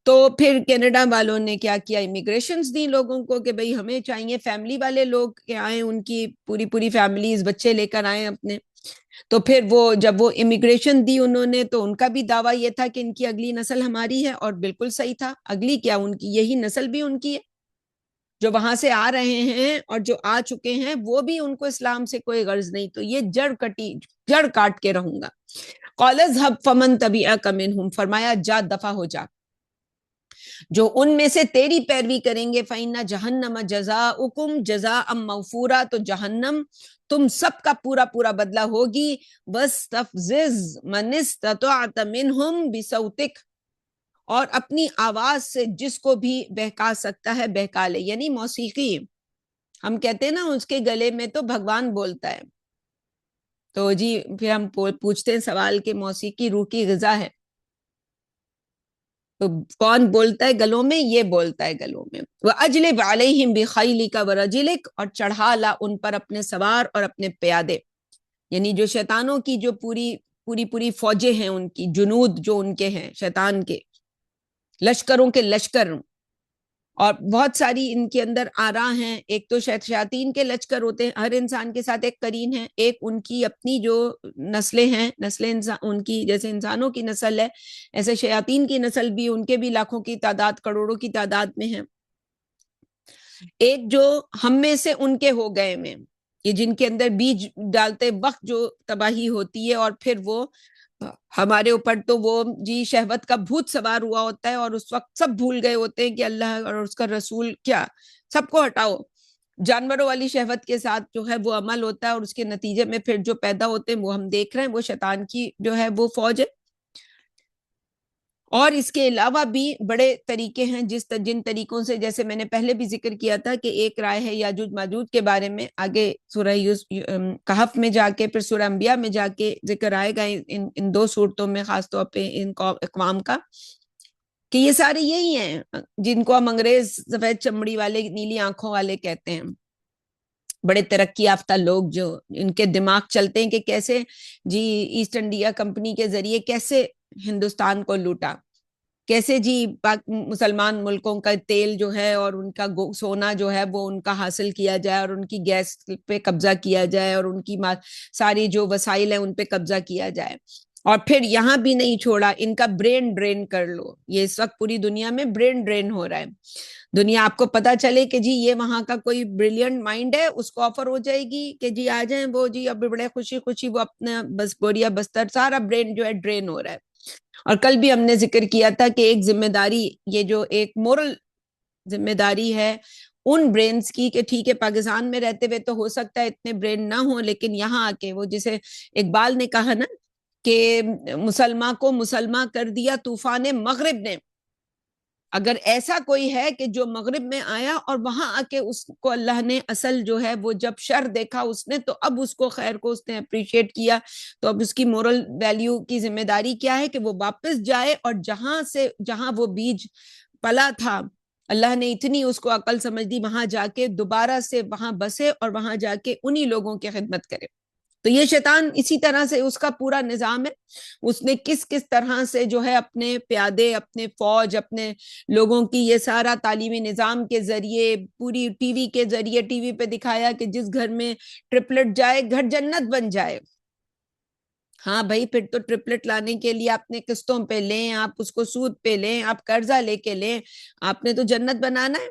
[SPEAKER 1] تو پھر کینیڈا والوں نے کیا کیا, امیگریشنز دی لوگوں کو کہ بھئی ہمیں چاہیے فیملی والے لوگ کہ آئیں, ان کی پوری پوری فیملیز بچے لے کر آئیں اپنے. تو پھر وہ جب وہ امیگریشن دی انہوں نے تو ان کا بھی دعویٰ یہ تھا کہ ان کی اگلی نسل ہماری ہے, اور بالکل صحیح تھا. اگلی کیا, ان کی یہی نسل بھی ان کی ہے جو وہاں سے آ رہے ہیں, اور جو آ چکے ہیں وہ بھی ان کو اسلام سے کوئی غرض نہیں. تو یہ جڑ کاٹ کے رہوں گا. قال اذهب فمن تبعك منهم, فرمایا جا دفع ہو جا, جو ان میں سے تیری پیروی کریں گے. فإن جہنم جزاؤکم جزاء موفورا, تو جہنم تم سب کا پورا پورا بدلہ ہوگی. واستفزز من استطعت منهم بصوتک, اور اپنی آواز سے جس کو بھی بہکا سکتا ہے بہکا لے. یعنی موسیقی, ہم کہتے ہیں نا اس کے گلے میں تو بھگوان بولتا ہے. تو جی پھر ہم پوچھتے ہیں سوال کہ موسیقی روح کی غذا ہے, تو کون بولتا ہے گلوں میں؟ یہ بولتا ہے گلوں میں. وَأَجْلِبْ عَلَيْهِمْ بِخَيْلِكَ وَرَجِلِكَ, اور چڑھا لا ان پر اپنے سوار اور اپنے پیادے. یعنی جو شیطانوں کی جو پوری فوجیں ہیں, ان کی جنود جو ان کے ہیں, شیطان کے لشکروں کے لشکر, اور بہت ساری ان کے اندر آرا ہیں. ایک تو شیاطین کے لشکر ہوتے ہیں, ہر انسان کے ساتھ ایک قرین ہے. ایک ان کی اپنی جو نسلیں ہیں, نسلیں ان کی جیسے انسانوں کی نسل ہے ایسے شیاطین کی نسل بھی, ان کے بھی لاکھوں کی تعداد, کروڑوں کی تعداد میں ہے. ایک جو ہم میں سے ان کے ہو گئے میں, یہ جن کے اندر بیج ڈالتے وقت جو تباہی ہوتی ہے, اور پھر وہ ہمارے اوپر تو وہ جی شہوت کا بھوت سوار ہوا ہوتا ہے, اور اس وقت سب بھول گئے ہوتے ہیں کہ اللہ اور اس کا رسول کیا, سب کو ہٹاؤ. جانوروں والی شہوت کے ساتھ جو ہے وہ عمل ہوتا ہے, اور اس کے نتیجے میں پھر جو پیدا ہوتے ہیں وہ ہم دیکھ رہے ہیں, وہ شیطان کی جو ہے وہ فوج ہے. اور اس کے علاوہ بھی بڑے طریقے ہیں جن طریقوں سے, جیسے میں نے پہلے بھی ذکر کیا تھا کہ ایک رائے ہے یاجوج ماجوج کے بارے میں, آگے سورہ کہف میں جا کے, پھر سورہ انبیاء میں جا کے ذکر آئے گا ان دو صورتوں میں خاص طور پہ ان اقوام کا, کہ یہ سارے یہی ہیں جن کو ہم انگریز سفید چمڑی والے نیلی آنکھوں والے کہتے ہیں. بڑے ترقی یافتہ لوگ جو ان کے دماغ چلتے ہیں کہ کیسے جی ایسٹ انڈیا کمپنی کے ذریعے کیسے ہندوستان کو لوٹا، کیسے جی مسلمان ملکوں کا تیل جو ہے اور ان کا سونا جو ہے وہ ان کا حاصل کیا جائے اور ان کی گیس پہ قبضہ کیا جائے اور ان کی ساری جو وسائل ہیں ان پہ قبضہ کیا جائے، اور پھر یہاں بھی نہیں چھوڑا، ان کا برین ڈرین کر لو۔ یہ اس وقت پوری دنیا میں برین ڈرین ہو رہا ہے، دنیا آپ کو پتا چلے کہ جی یہ وہاں کا کوئی بریلینٹ مائنڈ ہے، اس کو آفر ہو جائے گی کہ جی آ جائیں، وہ جی اب بڑے خوشی خوشی وہ اپنا بس بوریا بستر، سارا برین جو ہے ڈرین ہو رہا ہے۔ اور کل بھی ہم نے ذکر کیا تھا کہ ایک ذمہ داری، یہ جو ایک مورل ذمہ داری ہے ان برینز کی، کہ ٹھیک ہے پاکستان میں رہتے ہوئے تو ہو سکتا ہے اتنے برین نہ ہوں، لیکن یہاں آ کے وہ جسے اقبال نے کہا نا کہ مسلمان کو مسلمان کر دیا طوفان مغرب نے، اگر ایسا کوئی ہے کہ جو مغرب میں آیا اور وہاں آ کے اس کو اللہ نے اصل جو ہے وہ جب شر دیکھا اس نے تو اب اس کو خیر کو اس نے اپریشیٹ کیا، تو اب اس کی مورل ویلیو کی ذمہ داری کیا ہے کہ وہ واپس جائے اور جہاں وہ بیج پلا تھا، اللہ نے اتنی اس کو عقل سمجھ دی، وہاں جا کے دوبارہ سے وہاں بسے اور وہاں جا کے انہی لوگوں کی خدمت کرے۔ تو یہ شیطان اسی طرح سے اس کا پورا نظام ہے، اس نے کس طرح سے جو ہے اپنے پیادے، اپنے فوج، اپنے لوگوں کی یہ سارا تعلیمی نظام کے ذریعے، پوری ٹی وی کے ذریعے، ٹی وی پہ دکھایا کہ جس گھر میں ٹرپلٹ جائے گھر جنت بن جائے۔ ہاں بھائی پھر تو ٹرپلٹ لانے کے لیے آپ نے قسطوں پہ لیں، آپ اس کو سود پہ لیں، آپ قرضہ لے کے لیں، آپ نے تو جنت بنانا ہے۔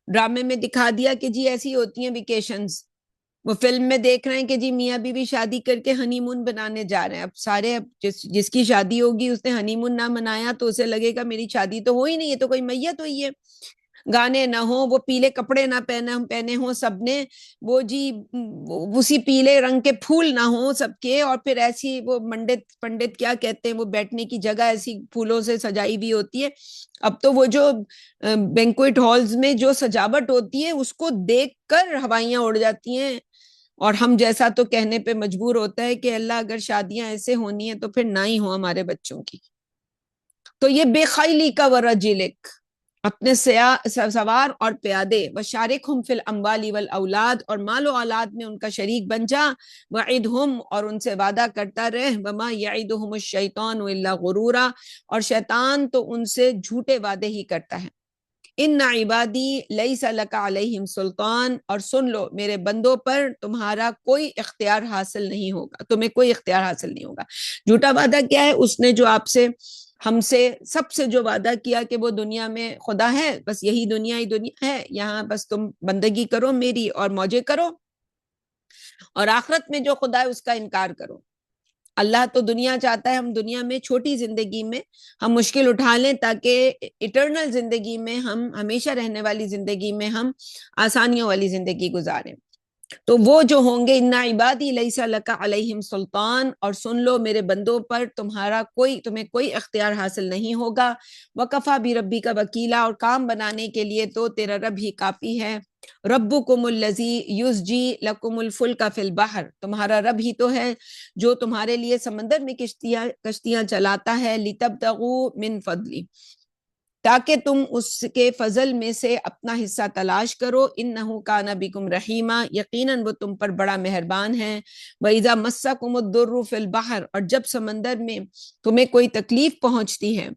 [SPEAKER 1] ڈرامے میں دکھا دیا کہ جی ایسی ہوتی ہیں ویکیشنز، وہ فلم میں دیکھ رہے ہیں کہ جی میاں بیوی شادی کر کے ہنی مون بنانے جا رہے ہیں، اب سارے جس کی شادی ہوگی اس نے ہنی مون نہ منایا تو اسے لگے گا میری شادی تو ہو ہی نہیں، یہ تو کوئی میت ہوئی ہے۔ گانے نہ ہوں، وہ پیلے کپڑے نہ پہنے ہوں سب نے، وہ جی اسی پیلے رنگ کے پھول نہ ہوں سب کے، اور پھر ایسی وہ پنڈت کیا کہتے ہیں وہ بیٹھنے کی جگہ ایسی پھولوں سے سجائی ہوئی ہوتی ہے۔ اب تو وہ جو بینکویٹ ہالز میں جو سجاوٹ ہوتی ہے اس کو دیکھ کر ہوائیاں اڑ جاتی ہیں، اور ہم جیسا تو کہنے پہ مجبور ہوتا ہے کہ اللہ اگر شادیاں ایسے ہونی ہیں تو پھر نہ ہی ہو ہمارے بچوں کی۔ تو یہ بے خیلی کا ورجلک، اپنے سوار اور پیادے، وشارکہم فی الاموال والاولاد، اور مال و اولاد میں ان کا شریک بن جا، وعدہم اور ان سے وعدہ کرتا رہ، وما یعدہم الشیطان الا غرورا، اور شیطان تو ان سے جھوٹے وعدے ہی کرتا ہے۔ ان عبادی لیس لک علیہم سلطان، اور سن لو میرے بندوں پر تمہارا کوئی اختیار حاصل نہیں ہوگا، تمہیں کوئی اختیار حاصل نہیں ہوگا۔ جھوٹا وعدہ کیا ہے؟ اس نے جو آپ سے، ہم سے، سب سے جو وعدہ کیا کہ وہ دنیا میں خدا ہے، بس یہی دنیا ہی دنیا ہے، یہاں بس تم بندگی کرو میری اور موجے کرو، اور آخرت میں جو خدا ہے اس کا انکار کرو۔ اللہ تو دنیا چاہتا ہے ہم دنیا میں چھوٹی زندگی میں ہم مشکل اٹھا لیں تاکہ ایٹرنل زندگی میں، ہم ہمیشہ رہنے والی زندگی میں ہم آسانیوں والی زندگی گزاریں۔ تو وہ جو ہوں گے، ان عبادی لیس لک علیہم سلطان، اور سن لو میرے بندوں پر تمہیں کوئی اختیار حاصل نہیں ہوگا، وکفا بربک وکیلا، اور کام بنانے کے لیے تو تیرا رب ہی کافی ہے۔ ربکم الذی یزجی لکم الفلک فی البحر، تمہارا رب ہی تو ہے جو تمہارے لیے سمندر میں کشتیاں چلاتا ہے، لتبتغوا من فضلی، تاکہ تم اس کے فضل میں سے اپنا حصہ تلاش کرو، انہ کان بکم رحیما، یقیناً وہ تم پر بڑا مہربان ہے۔ وَإِذَا مَسَّكُمُ الضُّرُّ فِي الْبَحْرِ، اور جب سمندر میں تمہیں کوئی تکلیف پہنچتی ہے،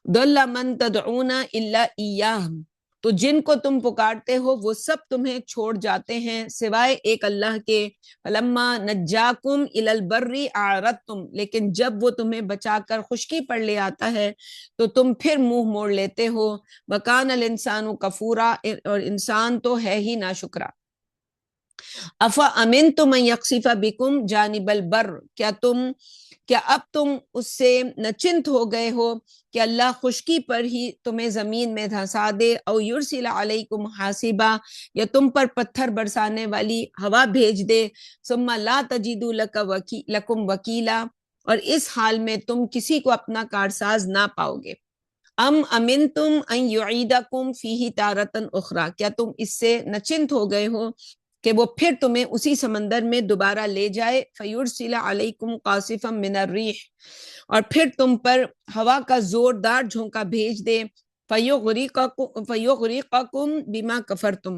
[SPEAKER 1] ضَلَّ مَن تَدْعُونَ إِلَّا إِيَّاهُ، تو جن کو تم پکارتے ہو وہ سب تمہیں چھوڑ جاتے ہیں سوائے ایک اللہ کے۔ فَلَمَّا نَجَّاكُمْ إِلَى الْبَرِّ أَعْرَضْتُمْ، لیکن جب وہ تمہیں بچا کر خشکی پر لے آتا ہے تو تم پھر منہ موڑ لیتے ہو۔ وَكَانَ الْإِنسَانُ كَفُورًا، اور انسان تو ہے ہی ناشکرا۔ أَفَأَمِنْتُمْ أَنْ يَخْسِفَ بِكُمْ جَانِبَ الْبَرِّ، کیا اب تم اس سے نچنت ہو گئے ہو کہ اللہ خشکی پر ہی تمہیں زمین میں دھنسا دے، او یرسل علیکم حاسبا، یا تم پر پتھر برسانے والی ہوا بھیج دے، ثم لا تجدوا لکم وکیلا، اور اس حال میں تم کسی کو اپنا کارساز نہ پاؤ گے۔ ام امنتم ان یعیدکم فیہ تارۃ اخری، کیا تم اس سے نچنت ہو گئے ہو کہ وہ پھر تمہیں اسی سمندر میں دوبارہ لے جائے، فیرسل علیکم قاصفا من الریح، اور پھر تم پر ہوا کا زوردار جھونکا بھیج دے، فیغرقکم بما کفرتم،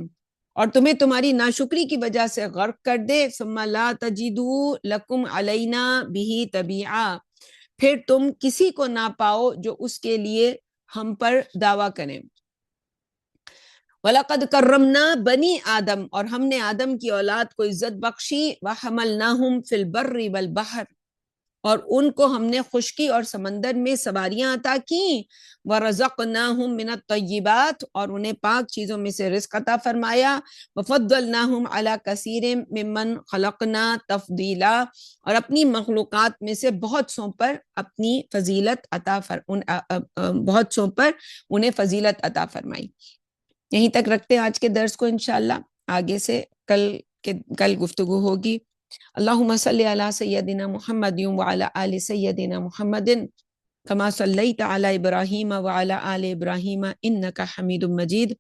[SPEAKER 1] اور تمہیں تمہاری ناشکری کی وجہ سے غرق کر دے، ثم لا تجدوا لکم علینا بہ تبیعا، پھر تم کسی کو نہ پاؤ جو اس کے لیے ہم پر دعویٰ کریں۔ وَلَقَدْ كَرَّمْنَا بَنِي آدم، اور ہم نے آدم کی اولاد کو عزت بخشی، وَحَمَلْنَاهُمْ فِي الْبَرِّ وَالْبَحْرِ، اور ان کو ہم نے خشکی اور سمندر میں سواریاں عطا کیں، وَرَزَقْنَاهُمْ مِنَ الطَّيِّبَاتِ، اور انہیں پاک چیزوں میں سے رزق عطا فرمایا، وَفَضَّلْنَاهُمْ عَلَى كَثِيرٍ مِّمَّنْ خَلَقْنَا تَفْضِيلًا، اور اپنی مخلوقات میں سے بہت سوں پر اپنی فضیلت عطا بہت سوں پر انہیں فضیلت عطا فرمائی۔ یہیں تک رکھتے ہیں آج کے درس کو، انشاءاللہ آگے سے کل گفتگو ہوگی۔ اللہم صلی علی سیدنا محمد وعلی آل سیدنا محمد کما صلیت علی ابراہیم وعلی آل ابراہیم انک حمید مجید۔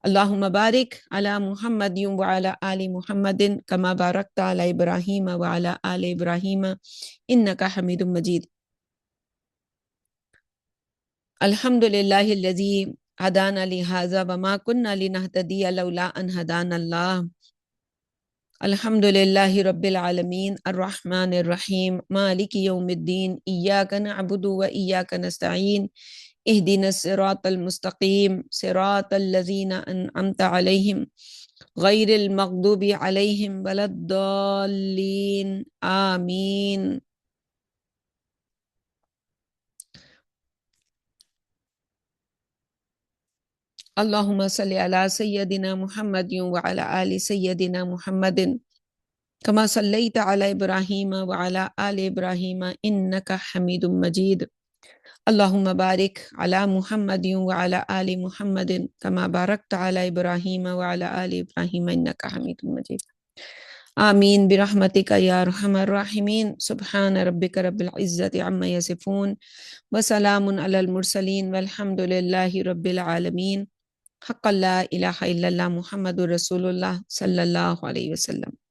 [SPEAKER 1] اللہم بارک علی محمد وعلی آل محمد کما بارکت علی ابراہیم وعلی آل ابراہیم انک حمید مجید۔ الحمدللہ الذی ہدانا لہذا وما كنا لنہتدی لولا ان ہدانا اللہ۔ الحمدللہ رب العالمین الرحمن الرحیم مالک یوم الدین، ایاک نعبد و ایاک نستعین، اہدنا الصراط المستقیم صراط الذین انعمت علیہم غیر المغضوب علیہم ولا الضالین آمین۔ اللہم صلی علی سیدنا محمد وعلی آل سیدنا محمد کما صلیت علی ابراہیم وعلی آل ابراہیم انک حمید مجید۔ اللہم بارک علی محمد وعلی آل محمد کما بارکت علی ابراہیم وعلی آل ابراہیم انک حمید مجید۔ آمین برحمتک یا ارحم الراحمین۔ سبحان ربک رب العزت عما یصفون وسلام علی المرسلین والحمد للہ رب العالمین۔ حق لا الہ الا اللہ محمد رسول اللہ صلی اللہ علیہ وسلم۔